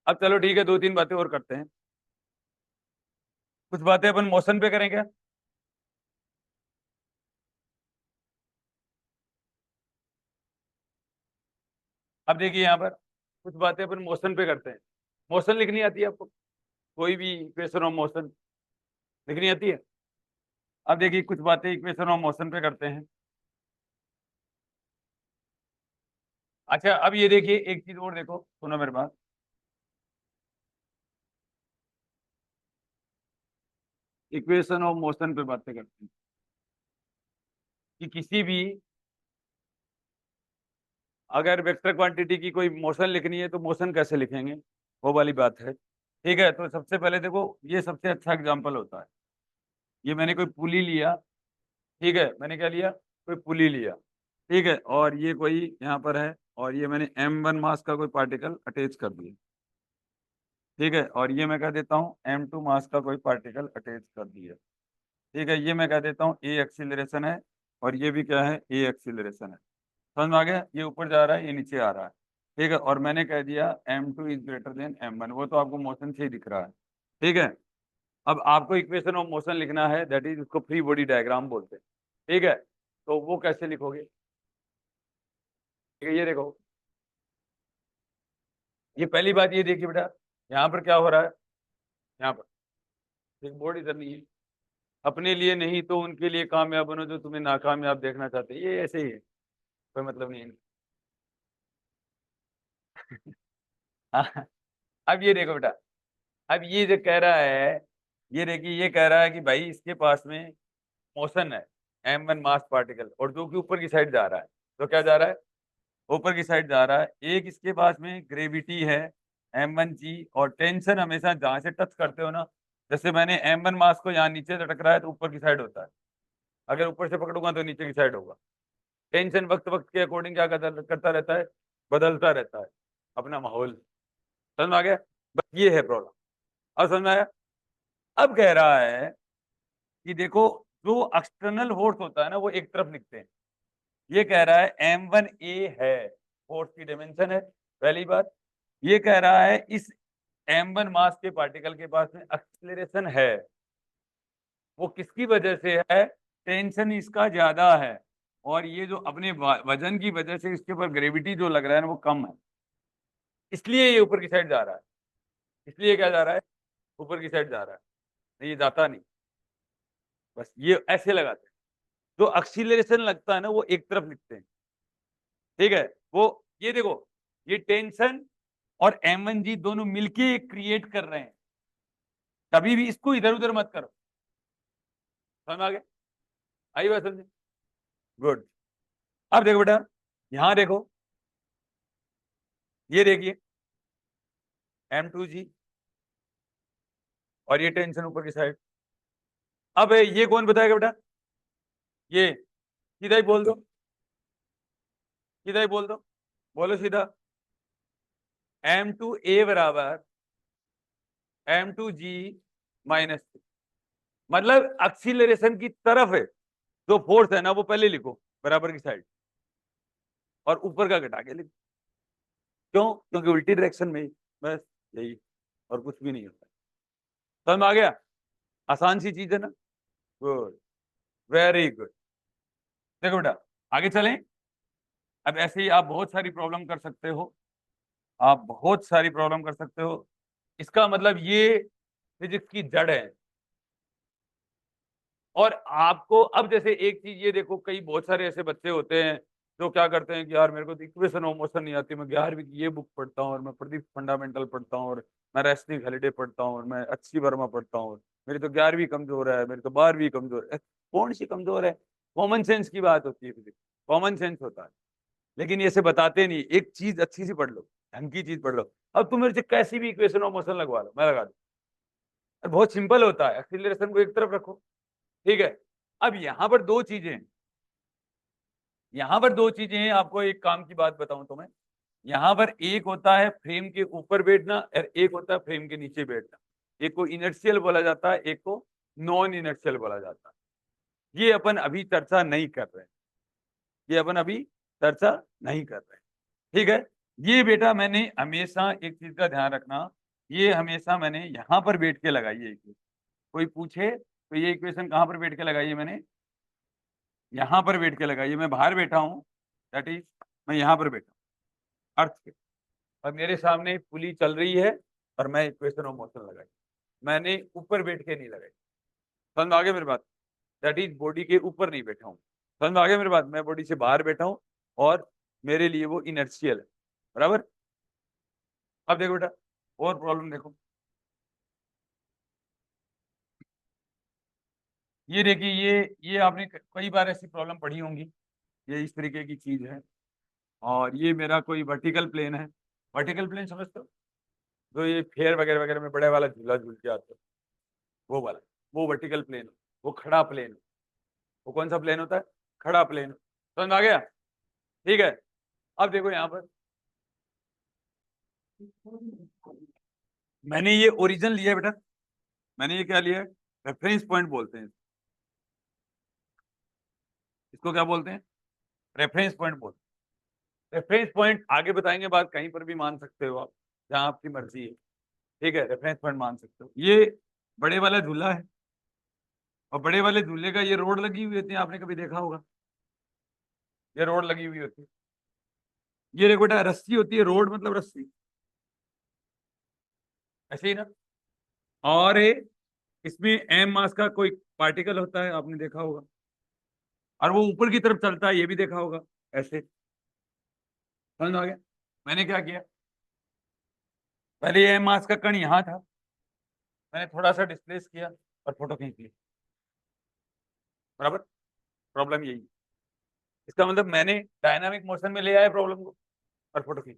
अब चलो ठीक है, दो तीन बातें और करते हैं। कुछ बातें अपन मोशन पे करें क्या? अब देखिए यहाँ पर कुछ बातें अपन मोशन पे करते हैं। मोशन लिखनी आती है आपको? कोई भी इक्वेशन ऑफ मोशन लिखनी आती है? अब देखिए कुछ बातें इक्वेशन ऑफ मोशन पे करते हैं। अच्छा अब ये देखिए, एक चीज और देखो, सुनो मेरे बात। इक्वेशन ऑफ मोशन पे बातें करते हैं कि किसी भी, अगर वेक्टर क्वांटिटी की कोई मोशन लिखनी है तो मोशन कैसे लिखेंगे, वो वाली बात है। ठीक है, तो सबसे पहले देखो, ये सबसे अच्छा एग्जांपल होता है। ये मैंने कोई पुली लिया, ठीक है, मैंने क्या लिया, कोई पुली लिया, ठीक है, और ये कोई यहाँ पर है, और ये मैंने m1 मास का कोई पार्टिकल अटैच कर दिया, ठीक है, और ये मैं कह देता हूँ m2 मास का कोई पार्टिकल अटैच कर दिया, ठीक है, ये मैं कह देता हूँ a एक्सीलरेशन है, और ये भी क्या है, a एक्सीलरेशन है। समझ में आ गया? ये ऊपर जा रहा है, ये नीचे आ रहा है, ठीक है, और मैंने कह दिया m2 is greater than m1, वो तो आपको मोशन से ही दिख रहा है, ठीक है। अब आपको इक्वेशन ऑफ मोशन लिखना है, दैट इज, उसको फ्री बॉडी डायग्राम बोलते हैं, ठीक है। तो वो कैसे लिखोगे? ठीक है, ये देखो, ये पहली बात ये देखिए बेटा, यहाँ पर क्या हो रहा है, यहाँ पर एक बोर्ड इधर नहीं है, अपने लिए नहीं तो उनके लिए कामयाब बनो जो तुम्हें नाकामयाब देखना चाहते हैं, ये ऐसे ही है, कोई मतलब नहीं है। हाँ, अब ये देखो बेटा, अब ये जो कह रहा है, ये देखिए, ये कह रहा है कि भाई इसके पास में मोशन है, m1 मास पार्टिकल, और जो कि ऊपर की साइड जा रहा है, तो क्या जा रहा है, ऊपर की साइड जा रहा है। एक इसके पास में ग्रेविटी है m1g, और टेंशन हमेशा जहां से टच करते हो ना, जैसे मैंने m1 मास को यहाँ नीचे से टकराया तो ऊपर की साइड होता है, अगर ऊपर से पकड़ूंगा तो नीचे की साइड होगा। टेंशन वक्त वक्त के अकॉर्डिंग क्या करता रहता है, बदलता रहता है अपना माहौल। समझ में आ गया? बस ये है प्रॉब्लम। अब समझ में आया? अब कह रहा है कि देखो, जो एक्सटर्नल फोर्स होता है ना वो एक तरफ लिखते हैं। ये कह रहा है m1a है, फोर्स की डायमेंशन है, पहली बात। ये कह रहा है इस m1 मास के पार्टिकल के पास में एक्सीलरेशन है, वो किसकी वजह से है, टेंशन इसका ज्यादा है, और ये जो अपने वजन की वजह से इसके ऊपर ग्रेविटी जो लग रहा है ना वो कम है, इसलिए ये ऊपर की साइड जा रहा है। इसलिए क्या जा रहा है, ऊपर की साइड जा रहा है, नहीं ये जाता नहीं। बस ये ऐसे लगाते हैं, जो एक्सीलरेशन लगता है ना वो एक तरफ लिखते हैं, ठीक है। वो ये देखो, ये टेंशन और m1g दोनों मिलके क्रिएट कर रहे हैं। कभी भी इसको इधर उधर मत करो। समझ में आ गया? आई बात समझे? गुड। अब देखो बेटा, यहां देखो, ये देखिए m2g और ये टेंशन ऊपर की साइड। अब ये कौन बताएगा बेटा? ये सीधा ही बोल दो, सीधा ही बोल दो, बोलो सीधा। m2a बराबर m2g माइनस, मतलब एक्सीलरेशन की तरफ है जो फोर्स है ना, वो पहले लिखो बराबर की साइड और ऊपर का घटा के लिखो। क्यों? क्योंकि उल्टी डायरेक्शन में ही, बस यही, और कुछ भी नहीं होता। समझ में आ गया? आसान सी चीज है ना। Good, very good. देखो बेटा, आगे चलें। अब ऐसे ही आप बहुत सारी प्रॉब्लम कर सकते हो, आप बहुत सारी प्रॉब्लम कर सकते हो। इसका मतलब ये फिजिक्स की जड़ है। और आपको अब जैसे एक चीज ये देखो, कई बहुत सारे ऐसे बच्चे होते हैं जो क्या करते हैं कि यार मेरे को तो इक्वेशन ऑफ मोशन नहीं आती, मैं 11वीं की ये बुक पढ़ता हूँ और मैं प्रदीप फंडामेंटल पढ़ता हूँ और मैं रेस्निक हॉलिडे पढ़ता हूँ और मैं अच्छी वर्मा पढ़ता हूँ, मेरी तो 11वीं कमजोर है, मेरी तो 12वीं कमजोर है। कौन सी कमजोर है? कॉमन सेंस की बात होती है, फिजिक्स कॉमन सेंस होता है। लेकिन ये से बताते नहीं, एक चीज अच्छी सी पढ़ लो, ढंग की चीज पढ़ लो। अब तुम मेरे से कैसी भी इक्वेशन ऑफ मोशन लगवा लो, मैं लगा दूं। बहुत सिंपल होता है, एक्सीलरेशन को एक तरफ रखो, ठीक है। अब यहां पर दो चीजें हैं, यहां पर दो चीजें हैं। आपको एक काम की बात बताऊं तो मैं, यहां पर एक होता है फ्रेम के ऊपर बैठना और एक होता है फ्रेम के नीचे बैठना। एक को इनर्शियल बोला जाता है, एक को नॉन इनर्शियल बोला जाता है। ये अपन अभी चर्चा नहीं कर रहे हैं, ये अपन अभी चर्चा नहीं कर रहे हैं, ठीक है। ये बेटा मैंने हमेशा एक चीज का ध्यान रखना, ये हमेशा मैंने यहां पर बैठ के लगाई है इक्वेशन। कोई पूछे तो ये इक्वेशन कहां पर बैठ के लगाई है मैंने? यहां पर बैठ के लगाइए। मैं बाहर बैठा हूं, दैट इज मैं यहां पर बैठा हूं अर्थ के, और मेरे सामने पुली चल रही है और मैं इक्वेशन ऑफ मोशन लगाई, मैंने ऊपर बैठ के नहीं लगाई। समझ में आ गया मेरी बात? दैट इज बॉडी के ऊपर नहीं बैठा हूं। समझ में आ गया मेरी बात? मैं बॉडी से बाहर बैठा हूं और मेरे लिए वो इनर्शियल है, बराबर। अब देखो बेटा, और प्रॉब्लम देखो, ये देखिए, ये आपने कई बार ऐसी प्रॉब्लम पढ़ी होंगी। ये इस तरीके की चीज है और ये मेरा कोई वर्टिकल प्लेन है। वर्टिकल प्लेन समझते हो? जो ये फेयर वगैरह वगैरह में बड़े वाला झूला झूल के आते हो, वो वाला, वो वर्टिकल प्लेन, वो खड़ा प्लेन। वो कौन सा प्लेन होता है? खड़ा प्लेन। समझ में आ गया? ठीक है। अब देखो यहाँ पर मैंने ये ओरिजिन लिया है बेटा, मैंने ये क्या लिया है? रेफरेंस पॉइंट बोलते हैं इसको, क्या बोलते हैं? रेफरेंस पॉइंट बोलते हैं। रेफरेंस पॉइंट आगे बताएंगे बात, कहीं पर भी मान सकते हो आप, जहां आपकी मर्जी है, ठीक है। रेफरेंस पॉइंट मान सकते हो। ये बड़े वाला झूला है और बड़े वाले झूले का ये रोड लगी हुई होती है, आपने कभी देखा होगा, ये रोड लगी हुई होती है। ये देखो बेटा, रस्सी होती है, रोड मतलब रस्सी, ऐसे ही ना। और इसमें एम मास का कोई पार्टिकल होता है, आपने देखा होगा, और वो ऊपर की तरफ चलता है, ये भी देखा होगा, ऐसे। समझ में आ गया? मैंने क्या किया, पहले एम मास का कण यहाँ था, मैंने थोड़ा सा डिस्प्लेस किया और फोटो खींच ली, बराबर। प्रॉब्लम यही है। इसका मतलब मैंने डायनामिक मोशन में ले आया प्रॉब्लम को और फोटो खींच।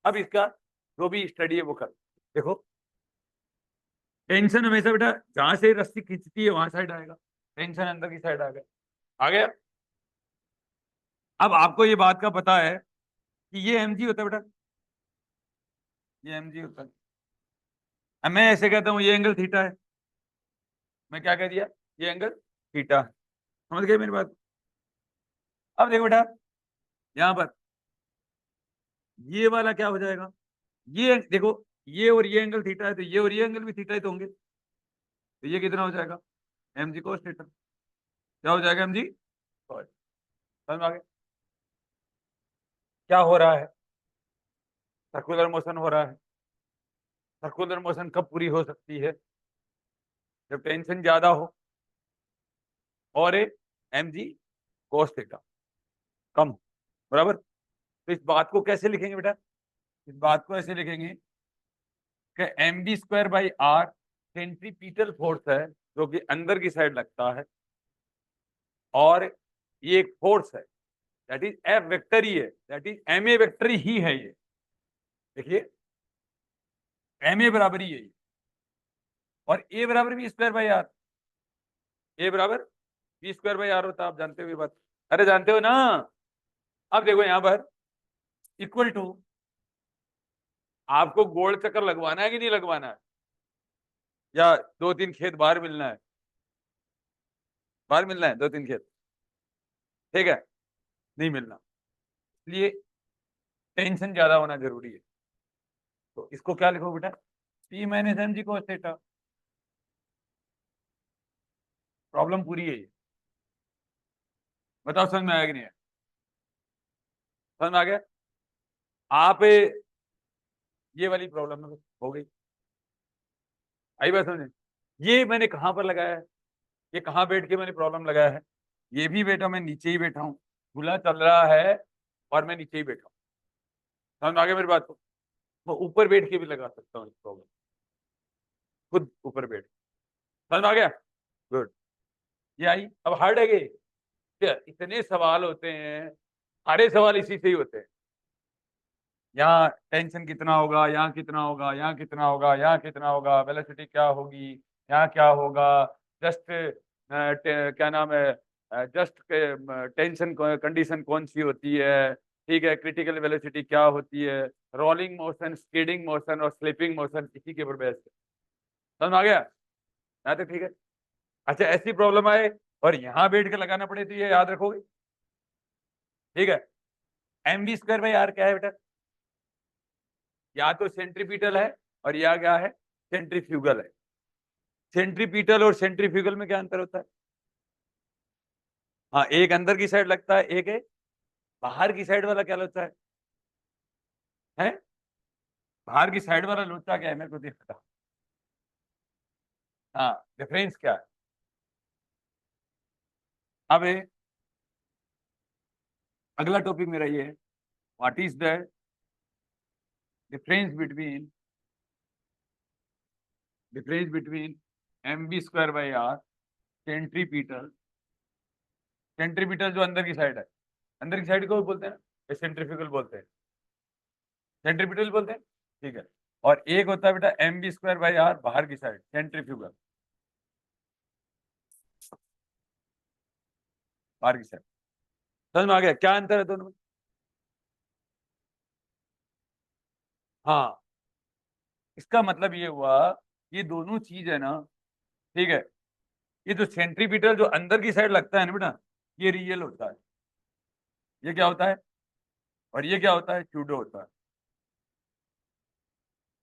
अब इसका जो भी स्टडी है वो कर। देखो, टेंशन हमेशा बेटा जहां से रस्सी खींचती है वहां साइड आएगा, टेंशन अंदर की साइड आ गया, आ गया। अब आपको ये बात का पता है कि ये mg होता है बेटा, ये mg होता है। अब मैं ऐसे कहता हूँ ये एंगल थीटा है, मैं क्या कह दिया? ये एंगल थीटा। समझ गए मेरी बात? अब देखो बेटा, यहाँ पर ये वाला क्या हो जाएगा? ये देखो, ये और ये एंगल थीटा है, तो ये और ये एंगल भी थीटा ही तो होंगे, तो ये कितना हो जाएगा? mg cos theta. क्या हो जाएगा? mg cos। समझ में आ गया? क्या हो रहा है? सर्कुलर मोशन हो रहा है। सर्कुलर मोशन कब पूरी हो सकती है? जब टेंशन ज्यादा हो और mg cos थीटा कम, बराबर। तो इस बात को कैसे लिखेंगे बेटा? इस बात को ऐसे लिखेंगे कि mv² by R centripetal force है जो कि अंदर की साइड लगता है, और ये एक फोर्स है दैट इज एफ वेक्टर ही है, that is M A vector ही है। ये देखिए एम ए बराबर ही है ये, और ए बराबर v² बाई आर, ए बराबर v² बाई आर होता है। आप जानते हो ये बात? अरे जानते हो ना? अब देखो यहां पर इक्वल टू, आपको गोल चक्कर लगवाना है कि नहीं लगवाना है, या 2-3 खेत बाहर मिलना है? बाहर मिलना है 2-3 खेत, ठीक है? नहीं मिलना, इसलिए टेंशन ज्यादा होना जरूरी है। तो इसको क्या लिखो बेटा? P minus M G cos theta. Problem पूरी है ये। बताओ समझ में आया कि नहीं है? समझ में आ गया? आप ये वाली प्रॉब्लम हो गई, आई बात समझे? ये मैंने कहां पर लगाया है, ये कहां बैठ के मैंने प्रॉब्लम लगाया है? ये भी बेटा मैं नीचे ही बैठा हूँ, खुला चल रहा है और मैं नीचे ही बैठा हूँ। समझ में आ गया मेरी बात को? मैं ऊपर बैठ के भी लगा सकता हूँ इस प्रॉब्लम, खुद ऊपर बैठ। समझ में आ गया? गुड। ये आई। अब हार्ड है क्या? इतने सवाल होते हैं, सारे सवाल इसी से ही होते हैं। यहाँ टेंशन कितना होगा, यहाँ कितना होगा, यहाँ कितना होगा, यहाँ कितना होगा, वेलोसिटी क्या होगी, यहाँ क्या होगा, जस्ट क्या नाम है, जस्ट टेंशन कंडीशन कौन सी होती है, ठीक है, क्रिटिकल वेलोसिटी क्या होती है, रोलिंग मोशन, स्कीडिंग मोशन और स्लिपिंग मोशन, इसी के ऊपर बहस है। समझ में आ गया? यहाँ तक ठीक है? अच्छा, ऐसी प्रॉब्लम आए और यहाँ बैठ के लगाना पड़े तो ये याद रखोगे, ठीक है? mv² बाई आर क्या है बेटा? या तो सेंट्रीपिटल है और या क्या है? सेंट्रीफ्यूगल है। सेंट्रीपिटल और सेंट्रीफ्यूगल में क्या अंतर होता है? हाँ, एक अंदर की साइड लगता है, एक है बाहर की साइड वाला। क्या लोचा है? बाहर की साइड वाला लोचा क्या है? मेरे को देखता। हाँ, डिफरेंस क्या है? अब अगला टॉपिक मेरा ये है, what is the difference between mv² by R centripetal. Centripetal जो अंदर की साइड है, अंदर की साइड को बोलते हैं ना, सेंट्रीफ्यूगल बोलते हैं, सेंट्रीपिटल बोलते हैं, ठीक है? और एक होता है बेटा mv² बाई आर बाहर की साइड, सेंट्रीफ्यूगल, बाहर की साइड। समझ में आ गया क्या अंतर है दोनों में? हाँ, इसका मतलब ये हुआ, ये दोनों चीज है ना, ठीक है? ये जो सेंट्रीपिटल जो अंदर की साइड लगता है ना बेटा, ये रियल होता है। ये क्या होता है? और ये क्या होता है? स्यूडो होता है।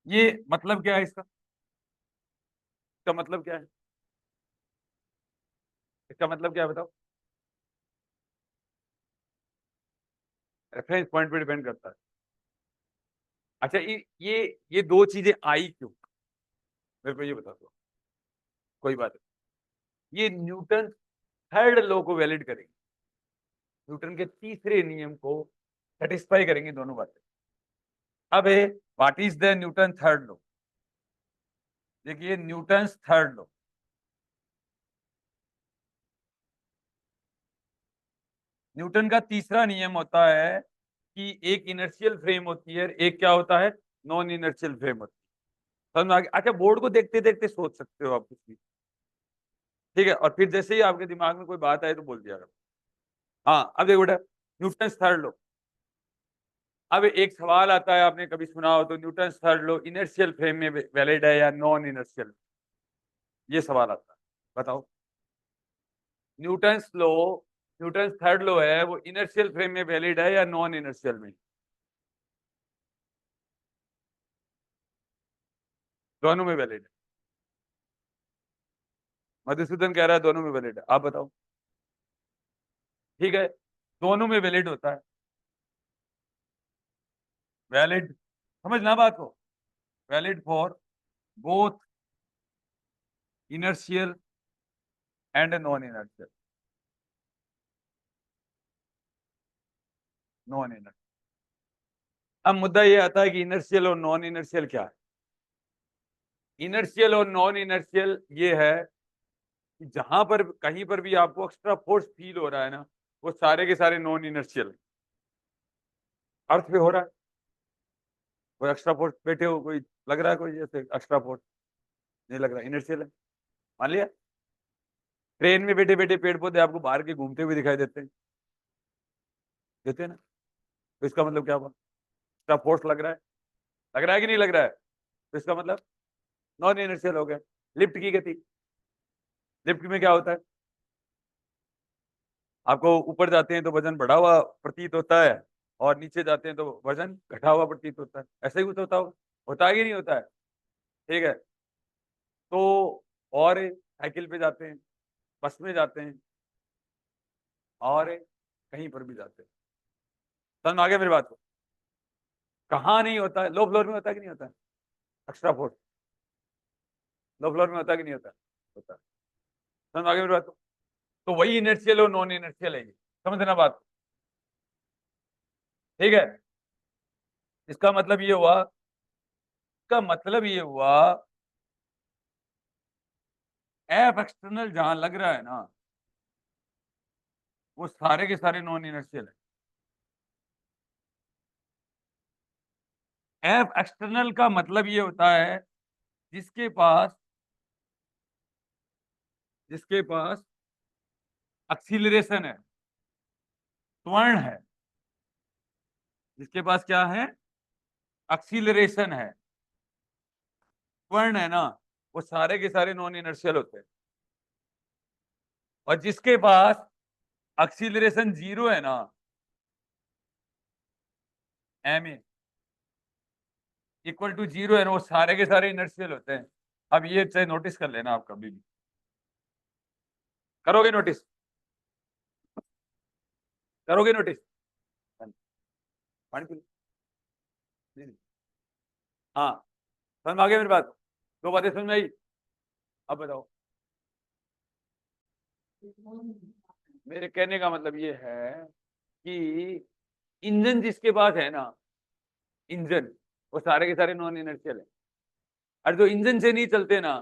ये मतलब क्या है इसका? इसका मतलब क्या है? इसका मतलब क्या है बताओ? रेफरेंस पॉइंट पे डिपेंड करता है। अच्छा, ये दो चीजें आई क्यों, मेरे को ये बता दो। कोई बात नहीं, ये न्यूटन थर्ड लॉ को वैलिड करेंगे, न्यूटन के तीसरे नियम को सेटिस्फाई करेंगे दोनों बातें। अब है what is the Newton third law? देखिए न्यूटन थर्ड लॉ, न्यूटन का तीसरा नियम होता है कि एक इनर्शियल फ्रेम होती है, एक क्या होता है? नॉन इनर्शियल फ्रेम होती है। समझ में आ गया? अच्छा, बोर्ड को देखते देखते सोच सकते हो आप कुछ भी, ठीक है? और फिर जैसे ही आपके दिमाग में कोई बात आए तो बोल दिया करो। हाँ, अब देखो बेटा, न्यूटन थर्ड लॉ। अब एक सवाल आता है, आपने कभी सुना हो तो, Newton third law inertial frame में वैलिड है या नॉन इनर्शियल? ये सवाल आता है, बताओ। Newton law, Newton third law है, वो इनर्शियल फ्रेम में वैलिड है या नॉन इनर्शियल में? दोनों में वैलिड है। मधुसूदन कह रहा है दोनों में वैलिड है, आप बताओ। ठीक है, दोनों में वैलिड होता है। वैलिड, समझना बात को, valid for both inertial and non inertial, non inertial. अब मुद्दा ये आता है कि इनर्शियल और नॉन इनर्शियल क्या है। इनर्शियल और नॉन इनर्शियल ये है कि जहां पर कहीं पर भी आपको एक्स्ट्रा फोर्स फील हो रहा है ना, वो सारे के सारे नॉन इनर्शियल अर्थ पे हो रहा है। कोई एक्स्ट्रा फोर्स बैठे हो, कोई लग रहा है कोई जैसे एक्स्ट्रा फोर्स, नहीं लग रहा, इनर्शियल है। मान लिया ट्रेन में बैठे बैठे पेड़ पौधे आपको बाहर के घूमते हुए दिखाई देते हैं, देते हैं ना, तो इसका मतलब क्या हुआ, एक्स्ट्रा फोर्स लग रहा है कि नहीं लग रहा है, तो इसका मतलब नॉन इनर्शियल हो गया। लिफ्ट की गति, लिफ्ट में क्या होता है, आपको ऊपर जाते हैं तो वजन बढ़ा हुआ प्रतीत होता है और नीचे जाते हैं तो वजन घटा हुआ प्रतीत होता है। ऐसा ही कुछ होता है कि नहीं होता है, ठीक है। तो और साइकिल पे जाते हैं, बस में जाते हैं, और कहीं पर भी जाते हैं। समझ में आ गया मेरी बात को। कहाँ नहीं होता है, लो फ्लोर में होता है कि नहीं होता है एक्स्ट्रा फोर्स, लो फ्लोर में होता है कि नहीं होता है, होता है। समझ में आ गया मेरी बात को। तो वही इनर्शियल और नॉन इनर्शियल है, ये समझना बात, ठीक है। इसका मतलब ये हुआ, इसका मतलब ये हुआ एफ एक्सटर्नल जहां लग रहा है ना, वो सारे के सारे नॉन इनर्शियल है। एफ एक्सटर्नल का मतलब ये होता है जिसके पास एक्सीलरेशन है, त्वरण है, जिसके पास क्या है, एक्सीलरेशन है, त्वरण है ना, वो सारे के सारे नॉन इनर्शियल होते हैं। और जिसके पास एक्सीलरेशन जीरो है ना, M A equal to zero है ना, वो सारे के सारे इनर्शियल होते हैं। अब ये चाहे नोटिस कर लेना, आप कभी भी करोगे नोटिस, करोगे नोटिस, पानी पी लो। जी, जी। हाँ, समझ में आ गया मेरी बात, दो बातें समझ में आई। अब बताओ, मेरे कहने का मतलब ये है कि इंजन जिसके पास है ना, इंजन, वो सारे के सारे नॉन इनर्शियल है। और जो इंजन से नहीं चलते ना,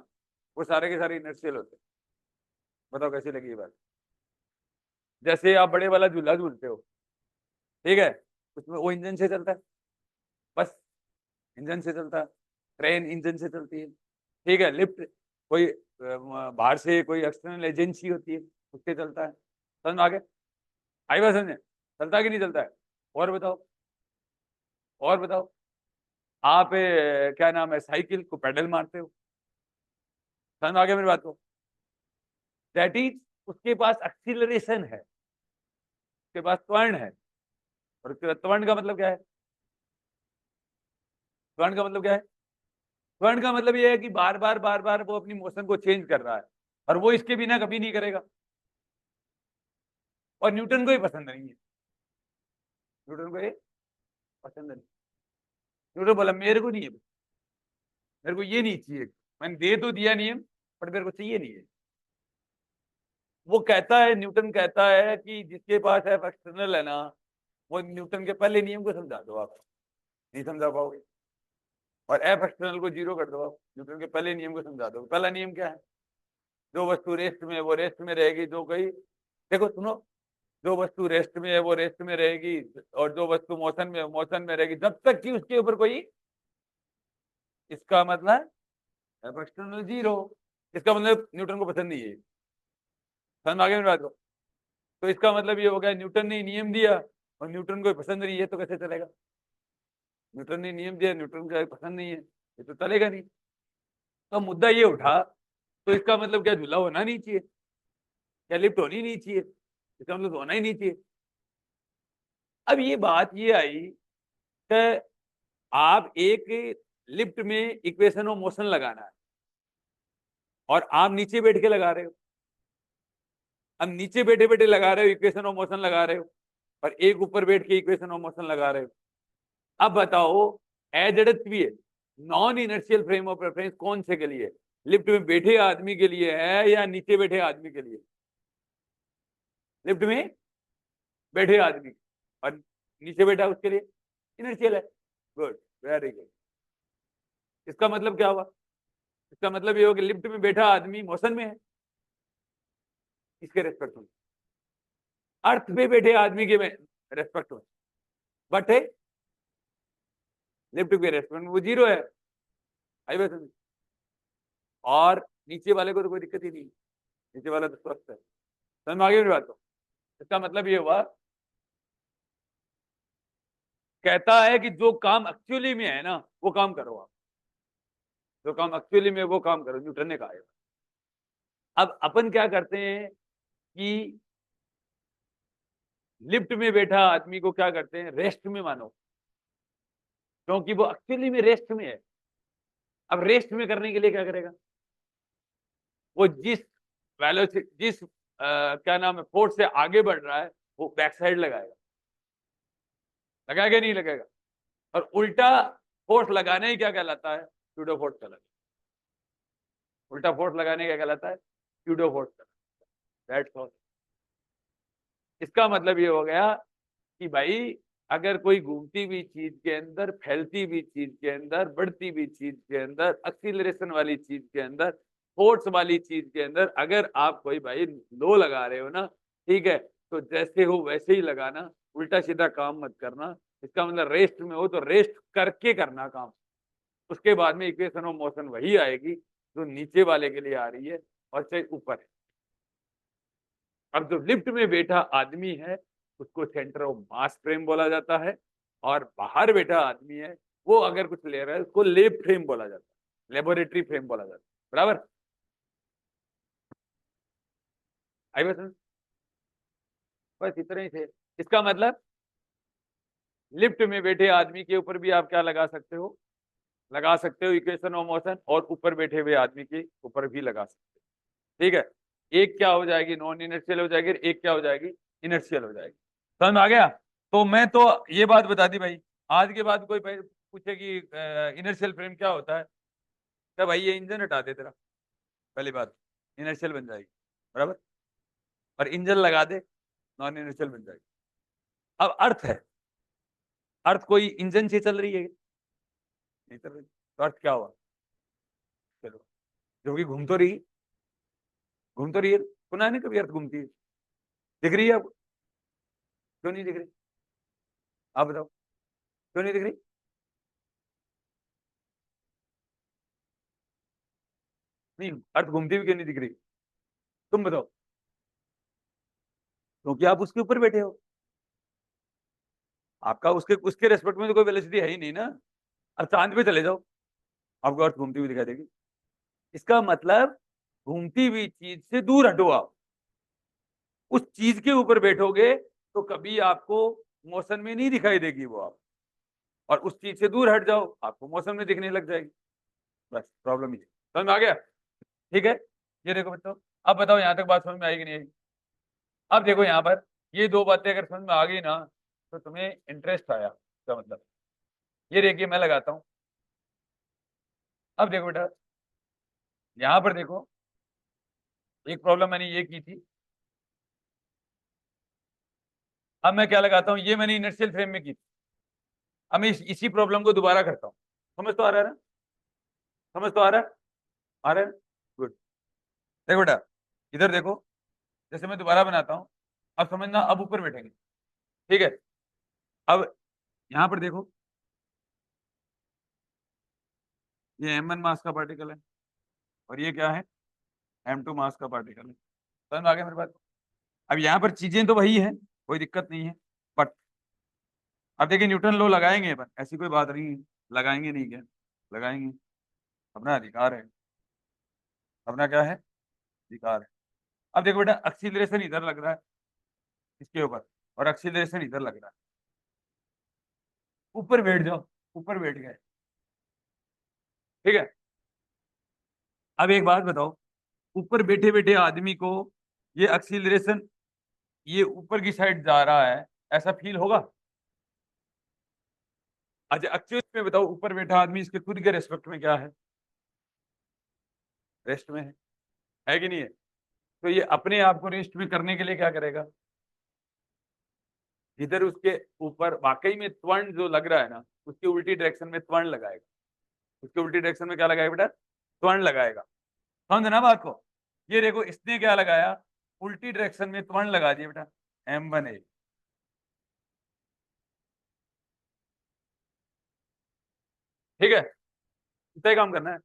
वो सारे के सारे इनर्शियल होते हैं। बताओ कैसी लगी ये बात। जैसे आप बड़े वाला झूला झूलते हो, ठीक है, उसमें वो इंजन से चलता है, बस इंजन से चलता है। ट्रेन इंजन से चलती है, ठीक है। लिफ्ट कोई बाहर से कोई एक्सटर्नल एजेंसी होती है, उससे चलता है। समझ में आ गया, आई बात समझे, चलता है कि नहीं चलता है। और बताओ, और बताओ, आप क्या नाम है, साइकिल को पेडल मारते हो, समझ में आ गया मेरी बात को। दैट इज, उसके पास एक्सीलरेशन है, उसके पास त्वरण है। और उसके बाद त्वरण का मतलब क्या है, त्वरण का मतलब क्या है, त्वरण का मतलब ये है कि बार बार वो अपनी मोशन को चेंज कर रहा है, और वो इसके बिना कभी नहीं करेगा। और न्यूटन को ही पसंद नहीं है, न्यूटन को ये पसंद नहीं। न्यूटन बोला मेरे को नहीं है, मेरे को ये नहीं चाहिए, मैंने दे तो दिया नियम, पर मेरे को चाहिए नहीं है। वो कहता है, न्यूटन कहता है कि जिसके पास एफ एक्सटर्नल है ना, वो न्यूटन के पहले नियम को समझा दो, आप नहीं समझा पाओगे। और एफ एक्सटर्नल को जीरो कर दो, आप न्यूटन के पहले नियम को समझा दो। पहला नियम क्या है, जो वस्तु रेस्ट में है वो रेस्ट में रहेगी, जो कहीं, देखो सुनो, जो वस्तु रेस्ट में है वो रेस्ट में रहेगी, और जो वस्तु मोशन में है मोशन में रहेगी, जब तक कि उसके ऊपर कोई, इसका मतलब एफ एक्सटर्नल जीरो, इसका मतलब न्यूटन को पसंद नहीं है। समझ में आ गया मेरी बात को। तो इसका मतलब ये हो गया, न्यूटन ने नियम दिया और न्यूटन को पसंद नहीं है, तो कैसे चलेगा। न्यूटन ने नियम दिया, न्यूटन को पसंद नहीं है, ये तो चलेगा नहीं। तो मुद्दा ये उठा, तो इसका मतलब क्या, झूला होना नहीं चाहिए, क्या लिफ्ट होनी नहीं चाहिए, इसका मतलब होना ही नहीं चाहिए। अब ये बात ये आई कि आप एक लिफ्ट में इक्वेशन ऑफ मोशन लगाना है, और आप नीचे बैठ के लगा रहे हो। अब नीचे बैठे बैठे लगा रहे हो, इक्वेशन ऑफ मोशन लगा रहे हो, और एक ऊपर बैठ के इक्वेशन ऑफ मोशन लगा रहे हो। अब बताओ, अजड़त्व non inertial frame of reference कौन से के लिए, लिफ्ट में बैठे आदमी के लिए है या नीचे बैठे आदमी के लिए। लिफ्ट में बैठे आदमी, और नीचे बैठा उसके लिए इनर्शियल है। Good, very good. इसका मतलब क्या हुआ? इसका मतलब ये हो कि लिफ्ट में बैठा आदमी मोशन में है, इसके रेस्पेक्ट में। अर्थ पे बैठे आदमी के रेस्पेक्ट में, बट है लिफ्ट के रेस्पेक्ट में वो जीरो है। आई बात समझ? और नीचे वाले को तो कोई दिक्कत ही नहीं, नीचे वाला तो स्वस्थ है। समझ में आ गई मेरी बात? तो इसका मतलब ये हुआ, कहता है कि जो काम एक्चुअली में है ना वो काम करो आप, जो काम एक्चुअली में वो काम करो, न्यूटन ने कहा है। अब अपन क्या करते हैं कि लिफ्ट में बैठा आदमी को क्या करते हैं, रेस्ट में मानो, क्योंकि वो एक्चुअली में रेस्ट में है। अब रेस्ट में करने के लिए क्या करेगा, वो जिस वेलोसिटी, जिस क्या नाम है, फोर्स से आगे बढ़ रहा है वो बैक साइड लगाएगा, लगाएगा नहीं लगाएगा? और उल्टा फोर्स लगाने ही क्या कहलाता है, स्यूडो फोर्स कहलाता है। उल्टा फोर्स लगाने क्या कहलाता है, स्यूडो फोर्स कहलाता है। That's all. इसका मतलब ये हो गया कि भाई अगर कोई घूमती हुई चीज के अंदर, फैलती हुई चीज के अंदर, बढ़ती हुई चीज के अंदर, एक्सीलरेशन वाली चीज के अंदर, फोर्स वाली चीज के अंदर अगर आप कोई भाई लो लगा रहे हो ना, ठीक है, तो जैसे हो वैसे ही लगाना, उल्टा सीधा काम मत करना। इसका मतलब रेस्ट में हो तो रेस्ट करके करना काम, उसके बाद में इक्वेशन ऑफ मोशन वही आएगी जो नीचे वाले के लिए आ रही है और चाहे ऊपर है। अब जो लिफ्ट में बैठा आदमी है उसको सेंटर ऑफ मास फ्रेम बोला जाता है, और बाहर बैठा आदमी है वो अगर कुछ ले रहा है उसको लेब फ्रेम बोला जाता है, लेबोरेटरी फ्रेम बोला जाता है। बराबर? आई बात समझ? बस इतना ही थे। इसका मतलब लिफ्ट में बैठे आदमी के ऊपर भी आप क्या लगा सकते हो इक्वेशन ऑफ मोशन, और ऊपर बैठे हुए आदमी के ऊपर भी लगा सकते हो। ठीक है, एक क्या हो जाएगी, नॉन इनर्शियल हो जाएगी, एक क्या हो जाएगी, इनर्शियल हो जाएगी। समझ में आ गया? तो मैं तो ये बात बता दी भाई, आज के बाद कोई पूछे कि इनर्शियल फ्रेम क्या होता है, क्या भाई ये इंजन हटा दे तेरा, पहली बात इनर्शियल बन जाएगी। बराबर? और इंजन लगा दे, नॉन इनर्शियल बन जाएगी। अब अर्थ है, अर्थ कोई इंजन से चल रही है? नहीं चल रही, तो अर्थ क्या हुआ, चलो, जो कि घूम तो रही है, सुना है ना कभी अर्थ घूमती है, दिख रही है आपको? क्यों नहीं दिख रही, आप बताओ, क्यों नहीं दिख रही? नहीं, अर्थ घूमती हुई क्यों नहीं दिख रही, तुम बताओ। क्योंकि आप उसके ऊपर बैठे हो, आपका उसके उसके रेस्पेक्ट में तो कोई वेलोसिटी है ही नहीं ना। अब चांद पे चले जाओ, आपको अर्थ घूमती हुई दिखाई देगी। इसका मतलब घूमती हुई चीज से दूर हटो आप, उस चीज के ऊपर बैठोगे तो कभी आपको मोशन में नहीं दिखाई देगी वो आप, और उस चीज से दूर हट जाओ आपको मोशन में दिखने लग जाएगी। बस प्रॉब्लम ही है। समझ में आ गया? ठीक है, ये देखो बच्चों, अब बताओ यहाँ तक बात समझ में आएगी नहीं आएगी? अब देखो यहाँ पर ये दो बातें अगर समझ में आ गई ना तो तुम्हें इंटरेस्ट आया, इसका मतलब ये देखिए मैं लगाता हूँ। अब देखो बेटा, यहाँ पर देखो, एक प्रॉब्लम मैंने ये की थी, अब मैं क्या लगाता हूँ, ये मैंने इनर्शियल फ्रेम में की थी, अब मैं इसी प्रॉब्लम को दोबारा करता हूँ। समझ तो आ रहा है ना? समझ तो आ रहा है? आ रहा है? गुड। देखो बेटा, इधर देखो, जैसे मैं दोबारा बनाता हूँ, अब समझना, अब ऊपर बैठेंगे। ठीक है, अब यहाँ पर देखो, ये m1 मास का पार्टिकल है और ये क्या है, m2 मास का पार्टिकल है। समझ में आ गया मेरी बात? अब यहाँ पर चीजें तो वही है, कोई दिक्कत नहीं है, बट अब देखिए न्यूटन लॉ लगाएंगे अपन, ऐसी कोई बात नहीं है, लगाएंगे नहीं क्या, लगाएंगे, अपना अधिकार है, अपना क्या है, अधिकार है। अब देखो बेटा, एक्सीलरेशन इधर लग रहा है इसके ऊपर, और एक्सीलरेशन इधर लग रहा है, ऊपर बैठ जाओ, ऊपर बैठ गए। ठीक है, अब एक बात बताओ, ऊपर बैठे बैठे आदमी को ये एक्सीलरेशन ये ऊपर की साइड जा रहा है, ऐसा फील होगा? अच्छा एक्चुअल में बताओ, ऊपर बैठा आदमी इसके खुद के रेस्पेक्ट में क्या है, रेस्ट में है कि नहीं है? तो ये अपने आप को रेस्ट में करने के लिए क्या करेगा, जिधर उसके ऊपर वाकई में त्वरण जो लग रहा है ना, उसकी उल्टी डायरेक्शन में त्वरण लगाएगा। उसकी उल्टी डायरेक्शन में क्या लगाएगा बेटा? त्वरण लगाएगा। समझ ना बात को? ये देखो, इसने क्या लगाया? उल्टी डायरेक्शन में त्वरण लगा दिया बेटा, M1A। ठीक है, इतना ही काम करना है।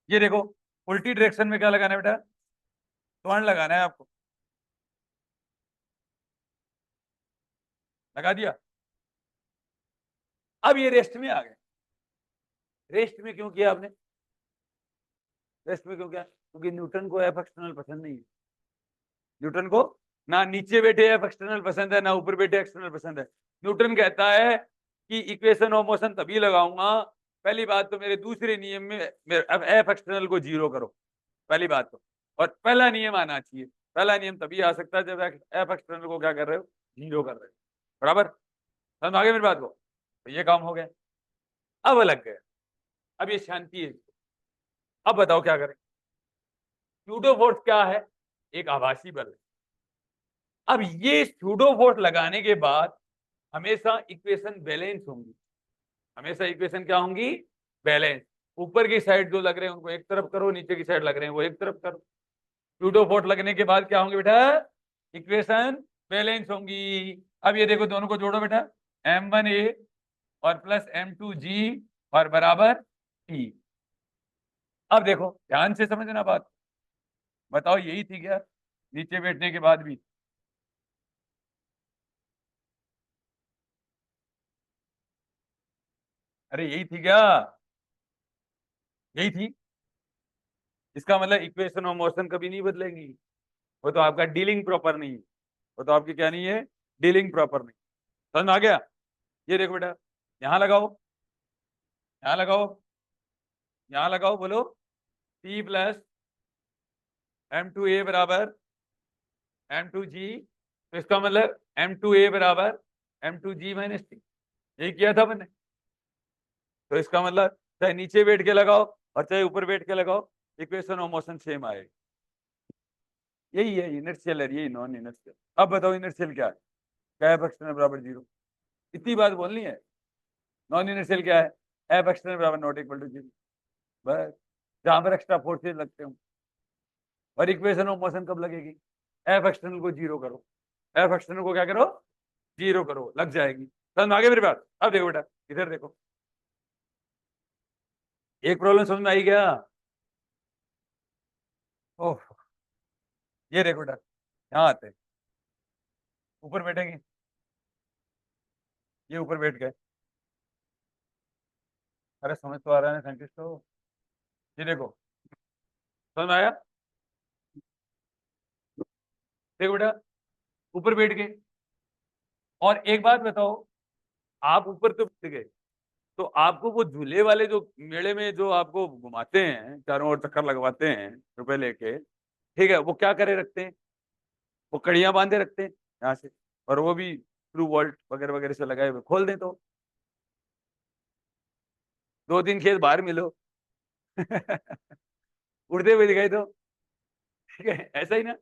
ये देखो, उल्टी डायरेक्शन में क्या लगाना है बेटा? त्वरण लगाना है आपको। लगा दिया। अब ये रेस्ट में आ गए। रेस्ट में क्यों किया आपने? रेस्ट में क्यों किया? क्योंकि न्यूटन को एफ एक्सटर्नल पसंद नहीं है। न्यूटन को ना नीचे बैठे एफ एक्सटर्नल पसंद है, ना ऊपर बैठे एक्सटर्नल पसंद है। न्यूटन कहता है कि इक्वेशन ऑफ मोशन तभी लगाऊंगा, पहली बात तो मेरे दूसरे नियम में एफ एक्सटर्नल को जीरो करो, पहली बात तो। और पहला नियम आना चाहिए। पहला नियम तभी आ सकता है जब एफ एक्सटर्नल को क्या कर रहे हो? जीरो कर रहे हो। बराबर? समझ आ गया मेरी बात को? तो ये काम हो गया। अब अलग गया। अब ये शांति है। अब बताओ क्या करें? स्यूडो फोर्स क्या है? एक आभासी बल है। अब ये स्यूडो फोर्स लगाने के बाद हमेशा इक्वेशन बैलेंस होंगी। हमेशा इक्वेशन क्या होंगी? बैलेंस। ऊपर की साइड जो लग रहे हैं उनको एक तरफ करो, नीचे की साइड लग रहे हैं वो एक तरफ करो। स्यूडो फोर्स लगने के बाद क्या होंगे बेटा? इक्वेशन बैलेंस होंगी। अब ये देखो, दोनों को जोड़ो बेटा, M1A और प्लस M2G और बराबर T। अब देखो ध्यान से समझना बात। बताओ यही थी क्या नीचे बैठने के बाद भी? अरे यही थी क्या? यही थी। इसका मतलब इक्वेशन ऑफ मोशन कभी नहीं बदलेंगी। वो तो आपका डीलिंग प्रॉपर नहीं है। वो तो आपकी क्या नहीं है? डीलिंग प्रॉपर नहीं। समझ में आ गया? ये देखो बेटा, यहां लगाओ, यहां लगाओ, यहां लगाओ, बोलो P प्लस M2A बराबर M2G। तो इसका मतलब M2A बराबर M2G माइनस T। यही किया था मैंने। तो इसका मतलब चाहे नीचे बैठ के लगाओ और चाहे ऊपर बैठ के लगाओ, इक्वेशन ऑफ मोशन सेम आएगी। यही है इनर्शियल है, यही नॉन इनर्शियल। अब बताओ इनर्शियल क्या है? क्या है? एफ एक्सटर्नल बराबर जीरो। इतनी बात बोलनी है। नॉन इनर्शियल क्या है? एफ एक्सटर्नल बराबर नॉट इक्वल टू जीरो। बस। जहां पर एक्स्ट्रा फोर्सेज लगते हो। और इक्वेशन ऑफ मोशन कब लगेगी? एफ एक्सटर्नल को जीरो करो। एफ एक्सटर्नल को क्या करो? जीरो करो, लग जाएगी। समझ में आ गई मेरी बात? अब देखो बेटा, इधर देखो, एक प्रॉब्लम समझ में आई क्या? ओह, ये देखो बेटा, यहाँ आते हैं, ऊपर बैठेंगे, ये ऊपर बैठ गए। अरे समझ तो आ रहा है साइंटिस्ट को। ये देखो, समझ में आया? देखो बेटा, ऊपर बैठ गए। और एक बात बताओ, आप ऊपर तो बैठ गए, तो आपको वो झूले वाले जो मेले में जो आपको घुमाते हैं, चारों ओर चक्कर लगवाते हैं रुपए लेके, ठीक है, वो क्या करे रखते हैं? वो कड़ियां बांधे रखते हैं यहाँ से, और वो भी थ्रू वॉल्ट वगैरह वगैरह से लगाए हुए, खोल दें तो 2-3 खेत बाहर मिलो। उड़ते हुए दिखाई दो। ठीक है, ऐसा ही ना?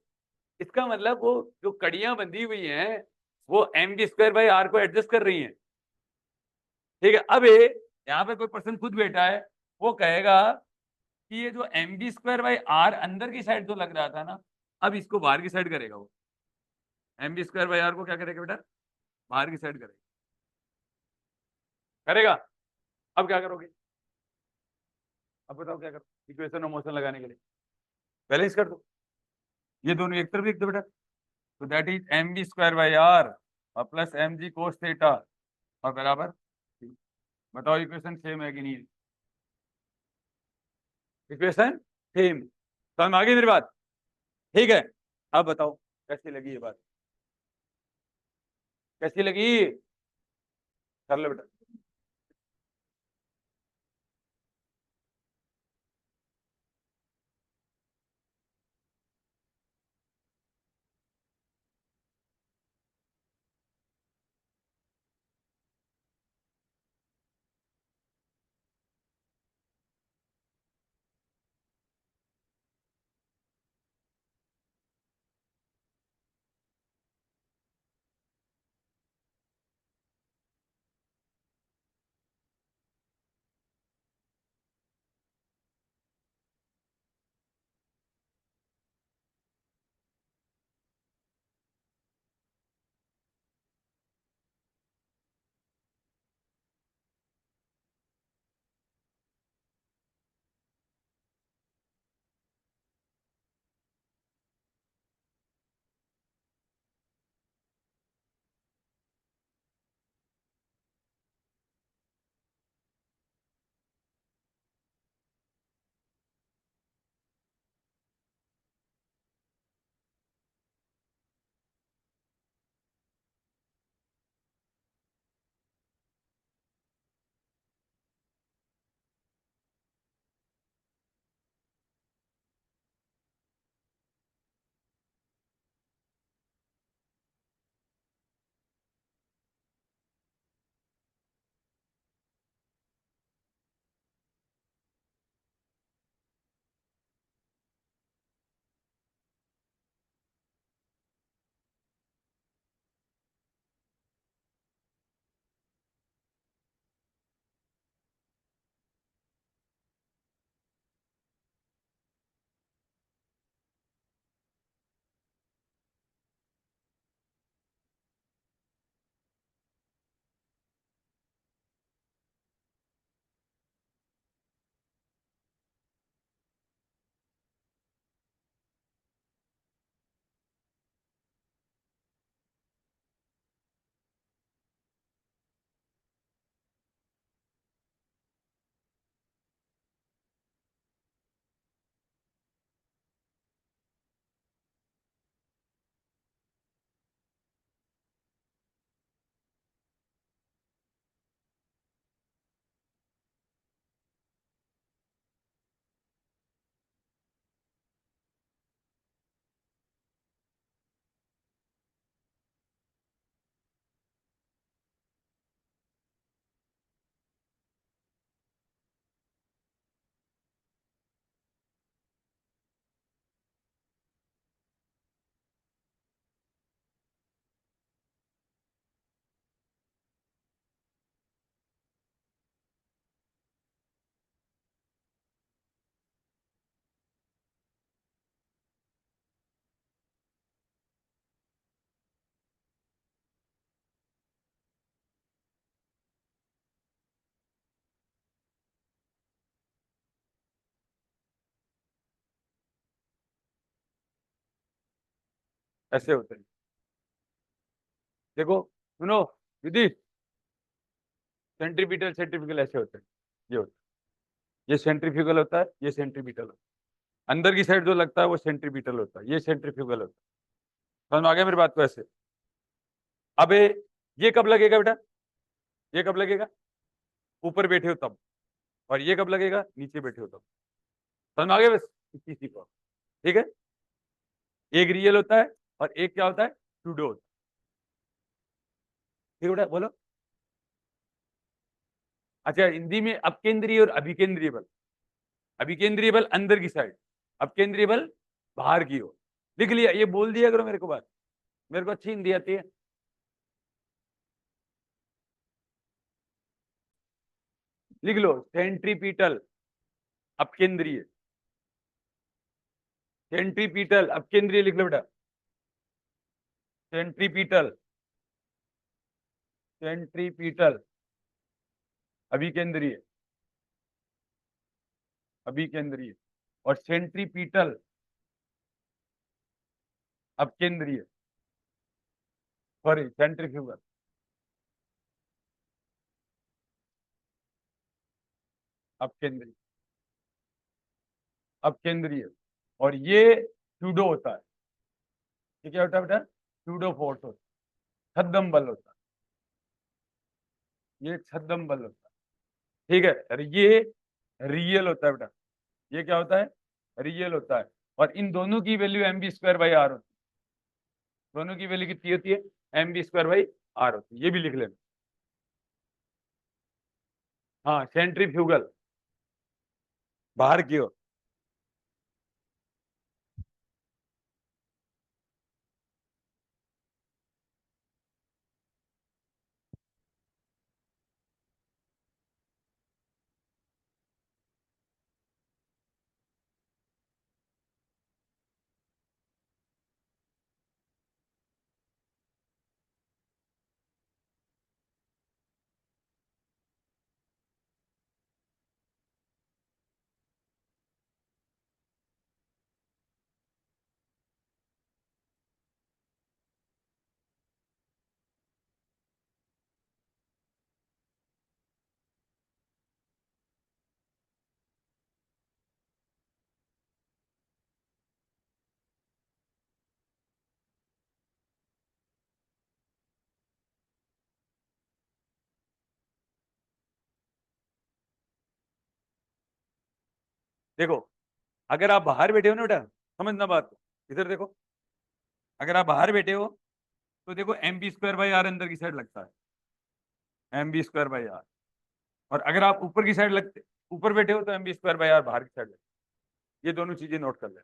इसका मतलब वो जो कड़ियां बंधी हुई हैं, वो mv²/r को एडजस्ट कर रही हैं। ठीक है, अब यहाँ पे कोई पर्सन खुद बैठा है, वो कहेगा कि ये जो mv²/r अंदर की साइड जो लग रहा था ना, अब इसको बाहर की साइड करेगा वो। mv²/r को क्या करेगा बेटा? बाहर की साइड करेगा। करेगा। अब क्या करोगे? अब बताओ क्या करो इक्वेशन ऑफ मोशन लगाने के लिए? बैलेंस कर दो। ये दोनों एक तरफ लिख दो बेटा। तो दैट इज mv²/r और प्लस mg cos थीटा और बराबर। बताओ इक्वेशन सेम है कि नहीं? Equation same. समझ में आ गई मेरी बात? ठीक है। अब बताओ कैसी लगी ये बात? कैसी लगी? कर लो बेटा। ऐसे होते हैं। देखो सुनो दीदी, सेंट्रीपिटल सेंट्रीफ्यूगल ऐसे होते हैं। ये होता है, ये सेंट्रीफ्यूगल होता है, ये सेंट्रीपिटल होता है। अंदर की साइड जो लगता है वो सेंट्रीपिटल होता है, ये सेंट्रीफ्यूगल होता है। समझ में आ गया मेरी बात को? ऐसे। अबे ये कब लगेगा बेटा? ये कब लगेगा? ऊपर बैठे हो तब। और ये कब लगेगा? नीचे बैठे हो तब। समझ में आ गया? बस इतनी सी बात। ठीक है। एक रियल होता है और एक क्या होता है? सूडो होता है। ठीक है बेटा, बोलो। अच्छा, हिंदी में अपकेंद्रीय और अभिकेंद्रीय बल। अभिकेंद्रीय बल अंदर की साइड, अपकेंद्रीय बल बाहर की ओर। लिख लिया? ये बोल दिया करो मेरे को बात, मेरे को अच्छी हिंदी आती है। लिख लो, सेंट्रीपिटल अपकेंद्रीय, सेंट्रीपिटल अपकेंद्रीय लिख लो बेटा। सेंट्रीपिटल, सेंट्रीपिटल अभिकेंद्रीय, अभिकेंद्रीय। और सेंट्रीपिटल अपकेंद्रीय, सॉरी सेंट्रीफ्यूगल, अपकेंद्रीय, अपकेंद्रीय। और ये सूडो होता है। ये क्या होता है बेटा? सूडो फोर्स होता है, छद्म बल होता है, ये छद्म बल होता है। ठीक है। अरे ये रियल होता है बेटा। ये क्या होता है? रियल होता है। और इन दोनों की value M B square by R होती है। दोनों की वैल्यू कितनी होती है? M B square by R होती है। ये भी लिख लेना। हाँ, सेंट्रीफ्यूगल बाहर की ओर। देखो, अगर आप बाहर बैठे हो ना बेटा, समझना बात को। इधर देखो, अगर आप बाहर बैठे हो तो देखो M B square by R अंदर की साइड लगता है, M B square by R. और अगर आप ऊपर की साइड लगते, ऊपर बैठे हो तो M B square by R बाहर की साइड लगता है। ये दोनों चीजें नोट कर लेना।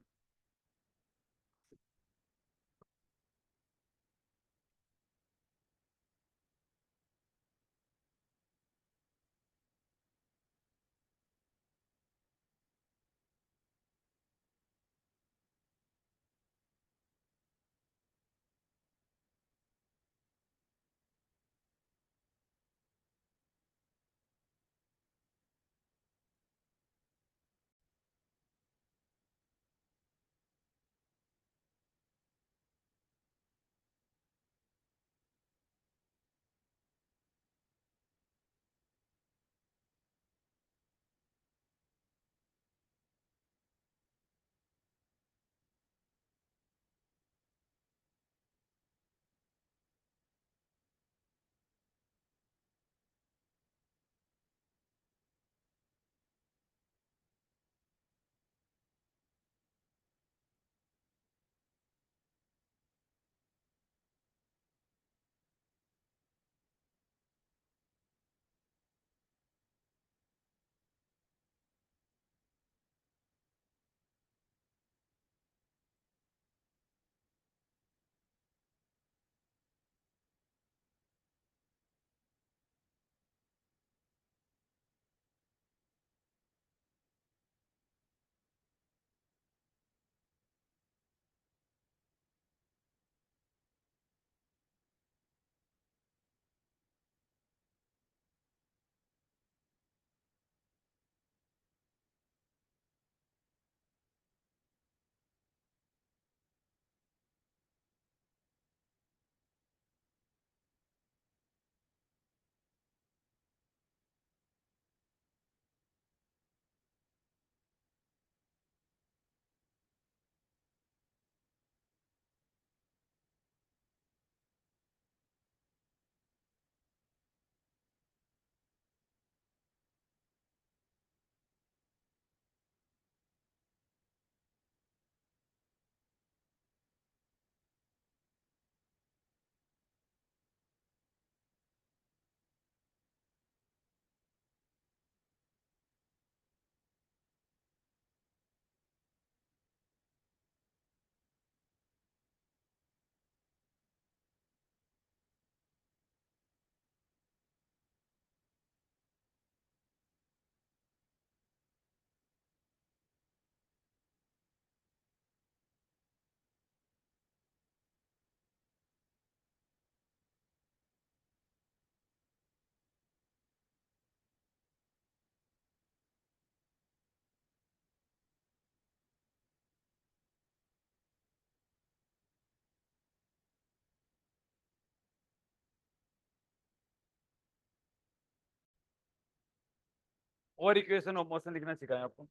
और इक्वेशन ऑफ मोशन लिखना सिखाएं आपको,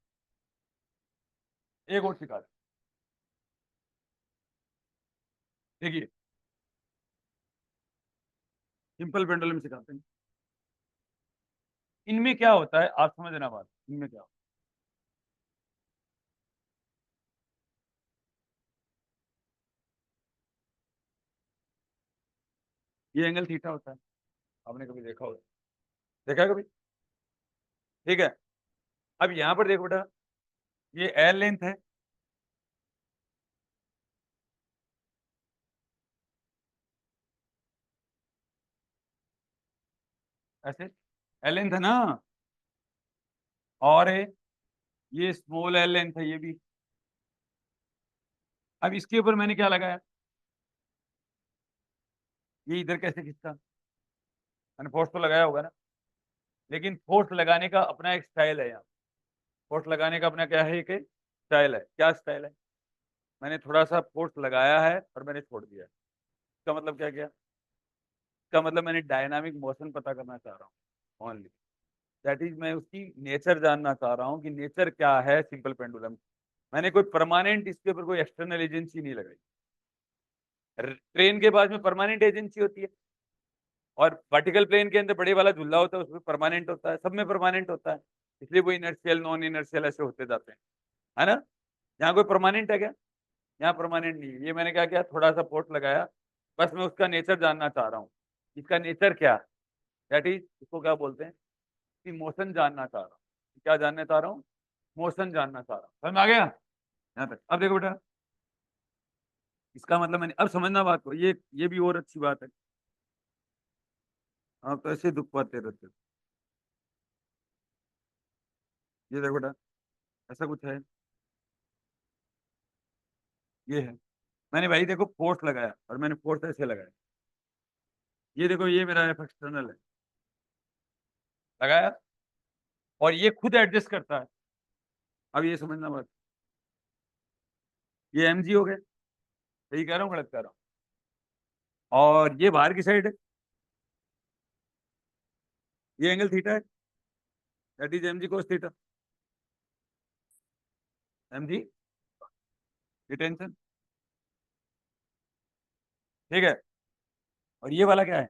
एक और सिखा दें। देखिए सिंपल पेंडुलम सिखाते हैं। इनमें क्या होता है आप समझना बात, इनमें क्या होता है, ये एंगल थीटा होता है, आपने कभी देखा होगा, देखा है कभी? ठीक है, अब यहाँ पर देखो बेटा, ये एल लेंथ है, ऐसे एल लेंथ है ना, और ये स्मॉल एल लेंथ है ये भी। अब इसके ऊपर मैंने क्या लगाया, ये इधर कैसे खींचता, मैंने फोर्स तो लगाया होगा ना, लेकिन फोर्स लगाने का अपना एक स्टाइल है यहाँ, फोर्स लगाने का अपना क्या है, एक स्टाइल है। क्या स्टाइल है, मैंने थोड़ा सा फोर्स लगाया है और मैंने छोड़ दिया, इसका मतलब क्या किया, इसका मतलब मैंने डायनामिक मोशन पता करना चाह रहा हूँ ओनली, दैट इज मैं उसकी नेचर जानना चाह रहा हूँ कि नेचर क्या है सिंपल पेंडुलम। मैंने कोई परमानेंट इसके ऊपर कोई एक्सटर्नल एजेंसी नहीं लगाई। ट्रेन के पास में परमानेंट एजेंसी होती है, और वर्टिकल प्लेन के अंदर बड़े वाला झूला होता है उसमें परमानेंट होता है, सब में परमानेंट होता है, इसलिए वो इनर्शियल नॉन इनर्शियल ऐसे होते जाते हैं, है ना। यहाँ कोई परमानेंट है क्या, यहाँ परमानेंट नहीं है। ये मैंने क्या किया, थोड़ा सा पोर्ट लगाया, बस मैं उसका नेचर जानना चाह रहा हूँ, इसका नेचर क्या है, दैट इज इसको क्या बोलते हैं कि मोशन जानना चाह रहा हूँ। क्या जानना चाह रहा हूँ, मोशन जानना चाह रहा हूँ। समझ में आ गया यहाँ तक? अब देखो बेटा, इसका मतलब मैंने, अब समझना बात को, ये भी और अच्छी बात है, आप तो ऐसे दुख पाते रहते हो। ये देखो बेटा, ऐसा कुछ है, ये है, मैंने भाई देखो फोर्स लगाया और मैंने फोर्स ऐसे लगाया, ये देखो ये मेरा एफ एक्सटर्नल है, लगाया, और ये खुद एडजस्ट करता है। अब ये समझना बात, ये एम जी हो गए, सही कह रहा हूँ गलत कह रहा हूँ, और ये बाहर की साइड है, ये एंगल थीटा है, that is M G cos theta, M G ये टेंशन, ठीक है, और ये वाला क्या है,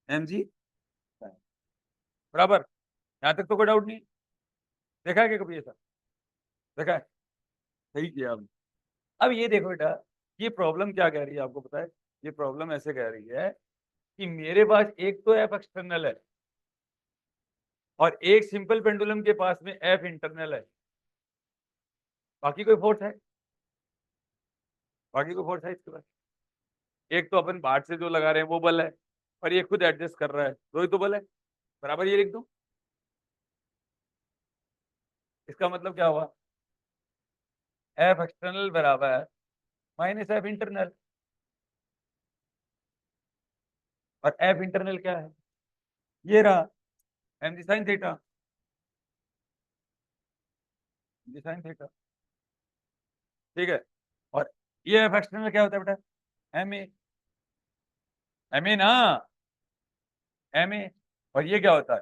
एम जी, बराबर। यहाँ तक तो कोई डाउट नहीं, देखा है क्या कभी ऐसा, देखा है, सही किया आपने। अब ये देखो बेटा, ये प्रॉब्लम क्या कह रही है आपको पता है, ये प्रॉब्लम ऐसे कह रही है कि मेरे पास एक तो एफ एक्सटर्नल है और एक सिंपल पेंडुलम के पास में एफ इंटरनल है, बाकी कोई फोर्स है, बाकी कोई फोर्स है इसके पास, एक तो अपन बाहर से जो लगा रहे हैं वो बल है, और ये खुद एडजस्ट कर रहा है, दो ही तो बल है, बराबर। ये लिख दो, इसका मतलब क्या हुआ, एफ एक्सटर्नल बराबर माइनस एफ इंटरनल, और एफ इंटरनल क्या है, ये रहा एम जी साइन थीटा, जी साइन थीटा, ठीक है। और ये एफ एक्सटर्नल क्या होता है बेटा, एम ए ना, एम ए, और ये क्या होता है,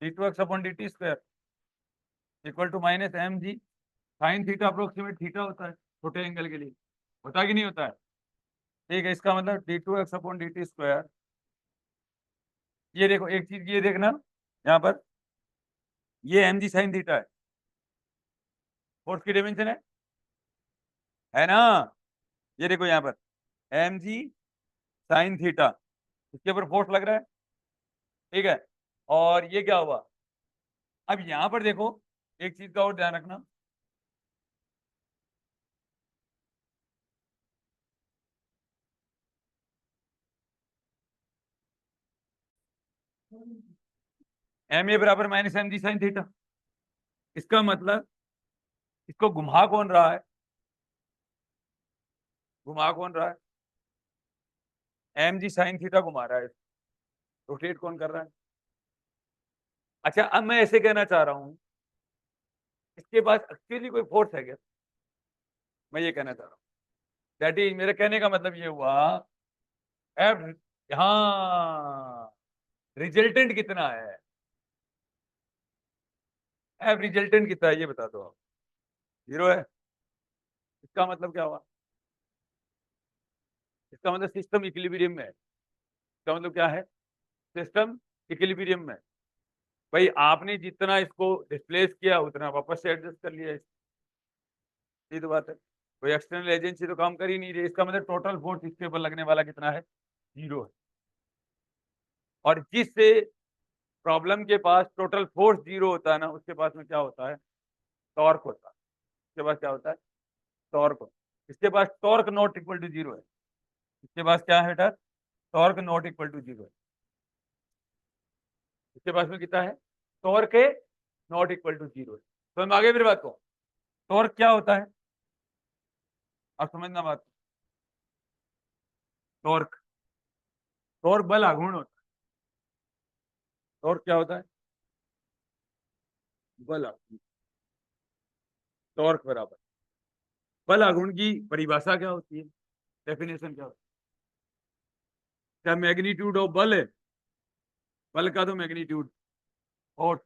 D two X upon D T square equal to minus M G sine theta approximate theta होता है छोटे एंगल के लिए, होता है कि नहीं होता है, ठीक है। इसका मतलब D two X upon D T square, ये देखो एक चीज ये देखना, यहाँ पर ये एम जी साइन थीटा है, फोर्स की डायमेंशन है ना, ये देखो यहाँ पर एम जी साइन थीटा, इसके ऊपर फोर्स लग रहा है, ठीक है। और ये क्या हुआ, अब यहाँ पर देखो एक चीज का और ध्यान रखना, एम ए बराबर minus M G sine theta, इसका मतलब इसको घुमा कौन रहा है, घुमा कौन रहा है, एम जी साइन थीटा घुमा रहा है, रोटेट कौन कर रहा है। अच्छा अब मैं ऐसे कहना चाह रहा हूँ, इसके पास एक्चुअली कोई फोर्स है क्या, मैं ये कहना चाह रहा हूँ, दैट इज मेरे कहने का मतलब ये हुआ, एफ हाँ, रिजल्टेंट कितना है? एफ रिजल्टेंट कितना है ये बता दो आप। 0 है। इसका मतलब क्या हुआ? इसका मतलब सिस्टम इक्विलिब्रियम में है। इसका मतलब क्या है? सिस्टम इक्विलिब्रियम में है। भाई आपने जितना इसको डिस्प्लेस किया उतना वापस से एडजस्ट कर लिया। ये तो बात है। कोई एक्सटर्नल एजेंसी तो काम कर ही नहीं रही। इसका मतलब टोटल फोर्स इसके ऊपर लगने वाला कितना है? 0 है। और जिससे प्रॉब्लम के पास टोटल फोर्स 0 होता है ना, उसके पास में क्या होता है? टॉर्क होता है। इसके पास क्या होता है? टॉर्क होता है। इसके पास टॉर्क नॉट इक्वल टू 0 है। इसके पास क्या है बेटा? टॉर्क नॉट इक्वल टू 0 है। इसके पास में कितना है? टॉर्क है नॉट इक्वल टू 0 है। तो हम आगे मेरी बात को, टॉर्क क्या होता है? आप समझना बात। टॉर्क, टॉर्क बल आघूर्ण होता है। टॉर्क क्या होता है? बल आघूर्ण। टॉर्क बराबर बल आघूर्ण की परिभाषा क्या होती है? डेफिनेशन क्या होती है? क्या मैग्नीट्यूड ऑफ बल है? बल का तो मैग्नीट्यूड और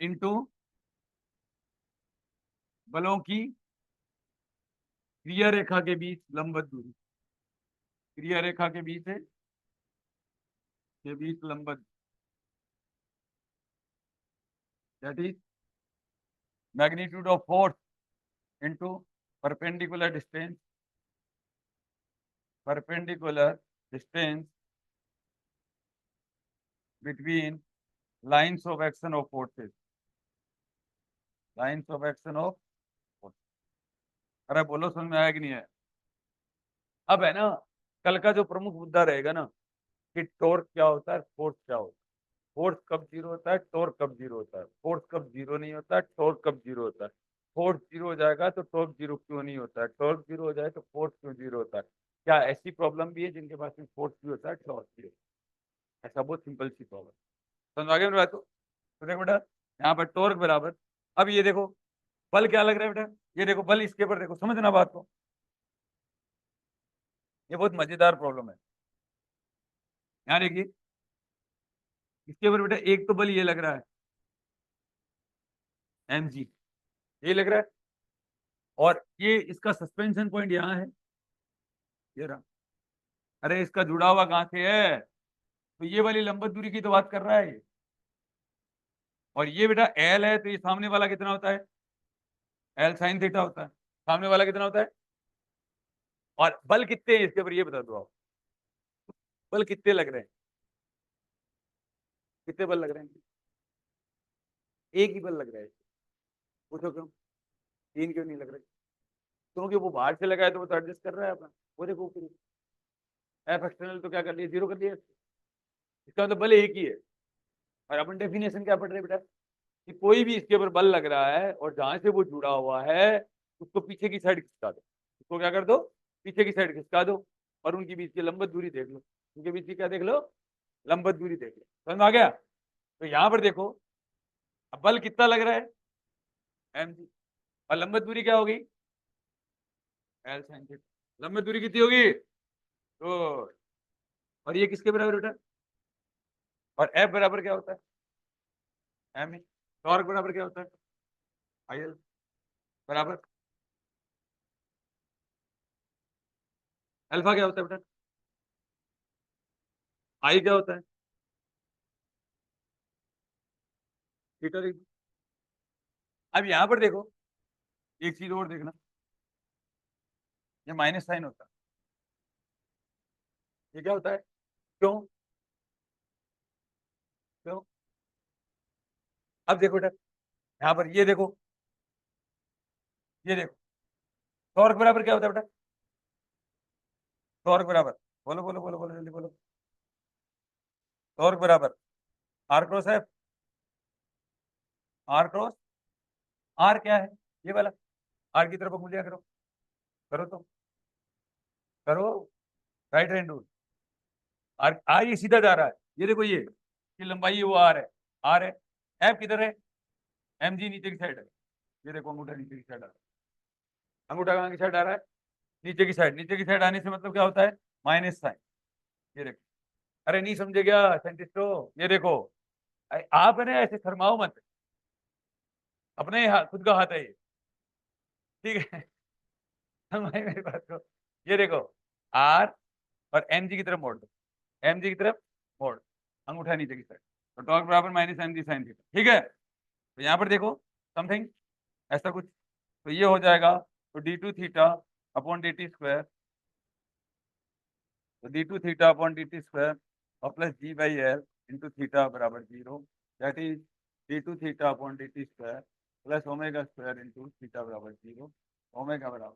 इनटू बलों की क्रिया रेखा के बीच लंबवत दूरी। क्रिया रेखा के बीच है, के बीच लंबवत, that is magnitude of force into perpendicular distance, perpendicular distance between lines of action of forces, lines of action of forces। अरे बोलो समझ में आया कि नहीं है? अब है ना, कल का जो प्रमुख मुद्दा रहेगा ना कि टॉर्क क्या होता है, फोर्स क्या होता है। फोर्स कब 0 होता है, टॉर्क कब 0 होता है। फोर्स कब 0 नहीं होता है, टॉर्क कब 0 होता है। फोर्स 0 हो जाएगा तो टॉर्क 0 क्यों नहीं होता है। टॉर्क 0 हो जाए तो फोर्स क्यों 0 होता है। क्या ऐसी प्रॉब्लम भी है जिनके पास में फोर्स भी होता है, टॉर्क भी होता है? ऐसा बहुत सिंपल सी प्रॉब्लम। समझ आगे मेरी बात को? तो देखो बेटा, यहाँ पर टॉर्क बराबर, अब ये देखो बल क्या लग रहा है बेटा, ये देखो बल इसके ऊपर देखो, समझना बात को। ये बहुत मजेदार प्रॉब्लम है। यहाँ देखिए, इसके ऊपर बेटा एक तो बल ये लग रहा है mg, ये लग रहा है। और ये इसका सस्पेंशन पॉइंट यहाँ है, ये रहा। अरे इसका जुड़ा हुआ कहाँ से है? तो ये वाली लंबवत दूरी की तो बात कर रहा है ये। और ये बेटा एल है, तो ये सामने वाला कितना होता है? एल साइन थीटा होता है। सामने वाला कितना होता है? और बल कितने हैं इसके ऊपर ये बता दो आप। बल कितने लग रहे हैं? कितने बल लग रहे हैं? एक ही बल लग रहा है। पूछो क्यों? 3 क्यों नहीं लग रहे? क्योंकि वो बाहर से लगा है तो वो तो एडजस्ट कर रहा है अपना। वो देखो एफ एक्सटर्नल तो क्या कर लिया, 0 कर दिया। इसका मतलब बल एक ही है। और अपन डेफिनेशन क्या पढ़ रहे हैं बेटा, कि कोई भी इसके ऊपर बल लग रहा है और जहां से वो जुड़ा हुआ है उसको पीछे की साइड खिसका दो। उसको क्या कर दो? पीछे की साइड खिसका दो। और उनके बीच की लंबवत दूरी देख लो। उनके बीच की क्या देख लो? लंबवत दूरी देख लो। समझ में आ गया? तो यहाँ पर देखो, अब बल कितना लग रहा है? mg। और लंबवत दूरी क्या होगी? L sine theta. लंबवत दूरी कितनी होगी? तो और ये किसके बराबर बेटा? और एफ बराबर क्या होता है? एम। टॉर्क बराबर क्या होता है? आई एल बराबर अल्फा क्या होता है बेटा? आई क्या होता है? थीटा। अब यहां पर देखो, एक चीज और देखना, ये माइनस साइन होता है। ये क्या होता है? क्यों? क्यों? अब देखो बेटा, यहाँ पर ये देखो टॉर्क बराबर क्या होता है बेटा? टॉर्क बराबर, बोलो बोलो बोलो बोलो जल्दी बोलो। टॉर्क बराबर R cross F. R cross R क्या है? ये वाला। आर की तरफ उंगलियां करो, करो तो करो, right hand rule. R R ये सीधा जा रहा है, ये देखो ये लंबाई है वो आर है। आर है। एफ किधर है? एम जी नीचे की साइड है। ये देखो अंगूठा नीचे की साइड आ रहा है। अंगूठा कहाँ की साइड आ रहा है? नीचे की साइड आने से मतलब क्या होता है, माइनस साइन। ये देखो, अरे नहीं समझे क्या साइंटिस्टो, ये देखो, आप है ना ऐसे शर्माओ मत, अपने हाथ, खुद का हाथ है ये, ठीक है। समझ मेरी बात को, ये देखो आर और एम जी की तरफ मोड़ दो, एम जी की तरफ मोड़, अंगूठा नीचे की साइड, तो टॉर्क बराबर minus M G sine theta, ठीक है। तो यहाँ पर देखो समथिंग ऐसा कुछ, तो ये हो जाएगा, तो d two theta upon D T square, तो d two theta upon D T square और plus g by l into theta बराबर 0, that is d two theta upon D T square plus omega square into theta बराबर 0, omega बराबर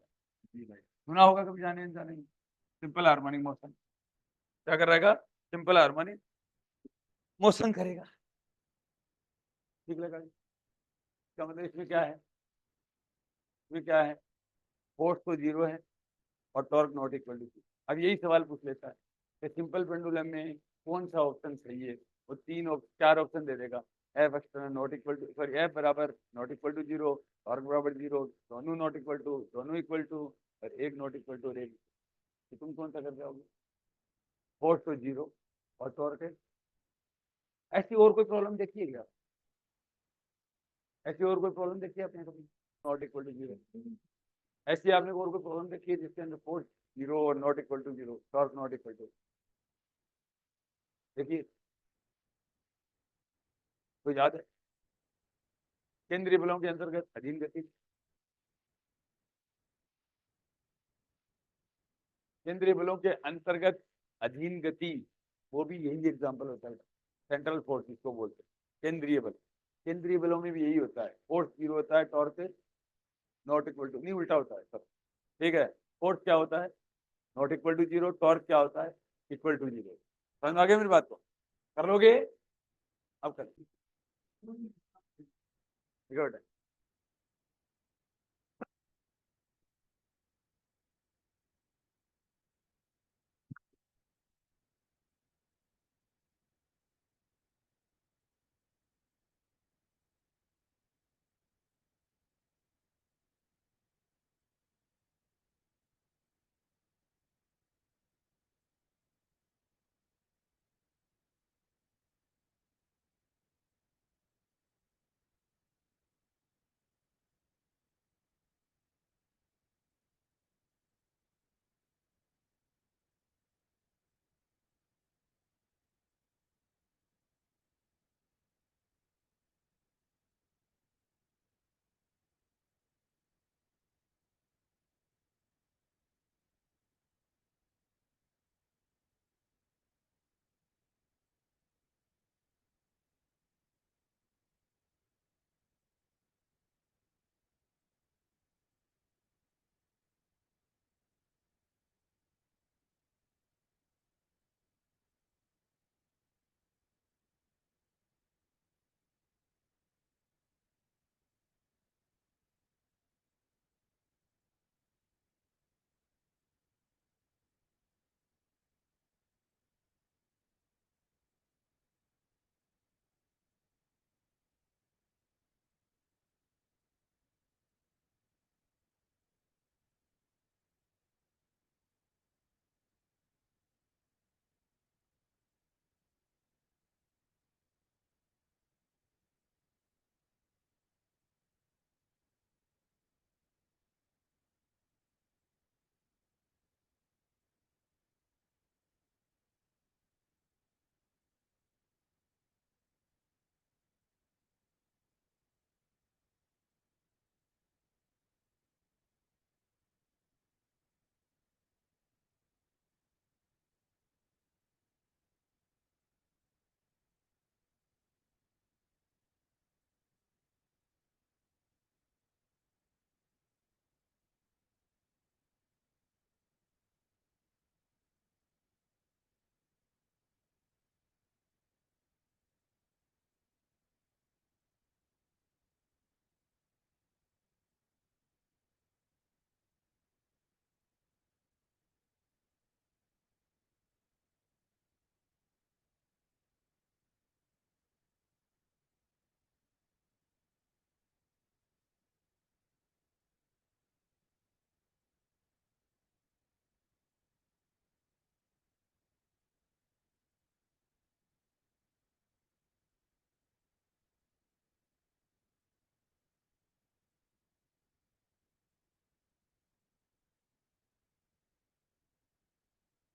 जी by. सुना होगा कभी जाने अनजाने में, सिंपल हार्मोनिक मोशन क्या कर रहेगा, सिंपल हार्मोनिक मोशन करेगा, ठीक लगा। इसका मतलब इसमें क्या है, इसमें क्या है, फोर्स तो 0 है और टॉर्क नॉट इक्वल टू 0। अब यही सवाल पूछ लेता है कि सिंपल पेंडुलम में कौन सा ऑप्शन सही है, वो चार ऑप्शन दे देगा, F external not equal to, sorry F बराबर नॉट इक्वल टू 0, टॉर्क बराबर 0, दोनों नॉट इक्वल टू, दोनों इक्वल टू, और एक नॉट इक्वल टू, और एक, तो तुम कौन सा कर जाओगे, फोर्स तो 0 और टॉर्क है। ऐसी और कोई प्रॉब्लम देखिए क्या, ऐसी और कोई प्रॉब्लम देखिए आपने कभी, नॉट इक्वल टू 0, ऐसी आपने और कोई प्रॉब्लम देखी है जिसके अंदर फोर्स 0 और not equal to 0, torque not equal to, देखिए तो याद है, केंद्रीय बलों के अंतर्गत अधीन गति, केंद्रीय बलों के अंतर्गत अधीन गति, वो भी यही एग्जांपल होता है, सेंट्रल फोर्स इसको बोलते हैं केंद्रीय बल। केंद्रीय बलों में भी यही होता है, फोर्स 0 होता है, टॉर्क नॉट इक्वल टू, नहीं उल्टा होता है सब, ठीक है। फोर्स क्या होता है, नॉट इक्वल टू 0, टॉर्क क्या होता है, इक्वल टू 0। समझ में आ गया मेरी बात को, कर लोगे, अब कर, ठीक है बेटा।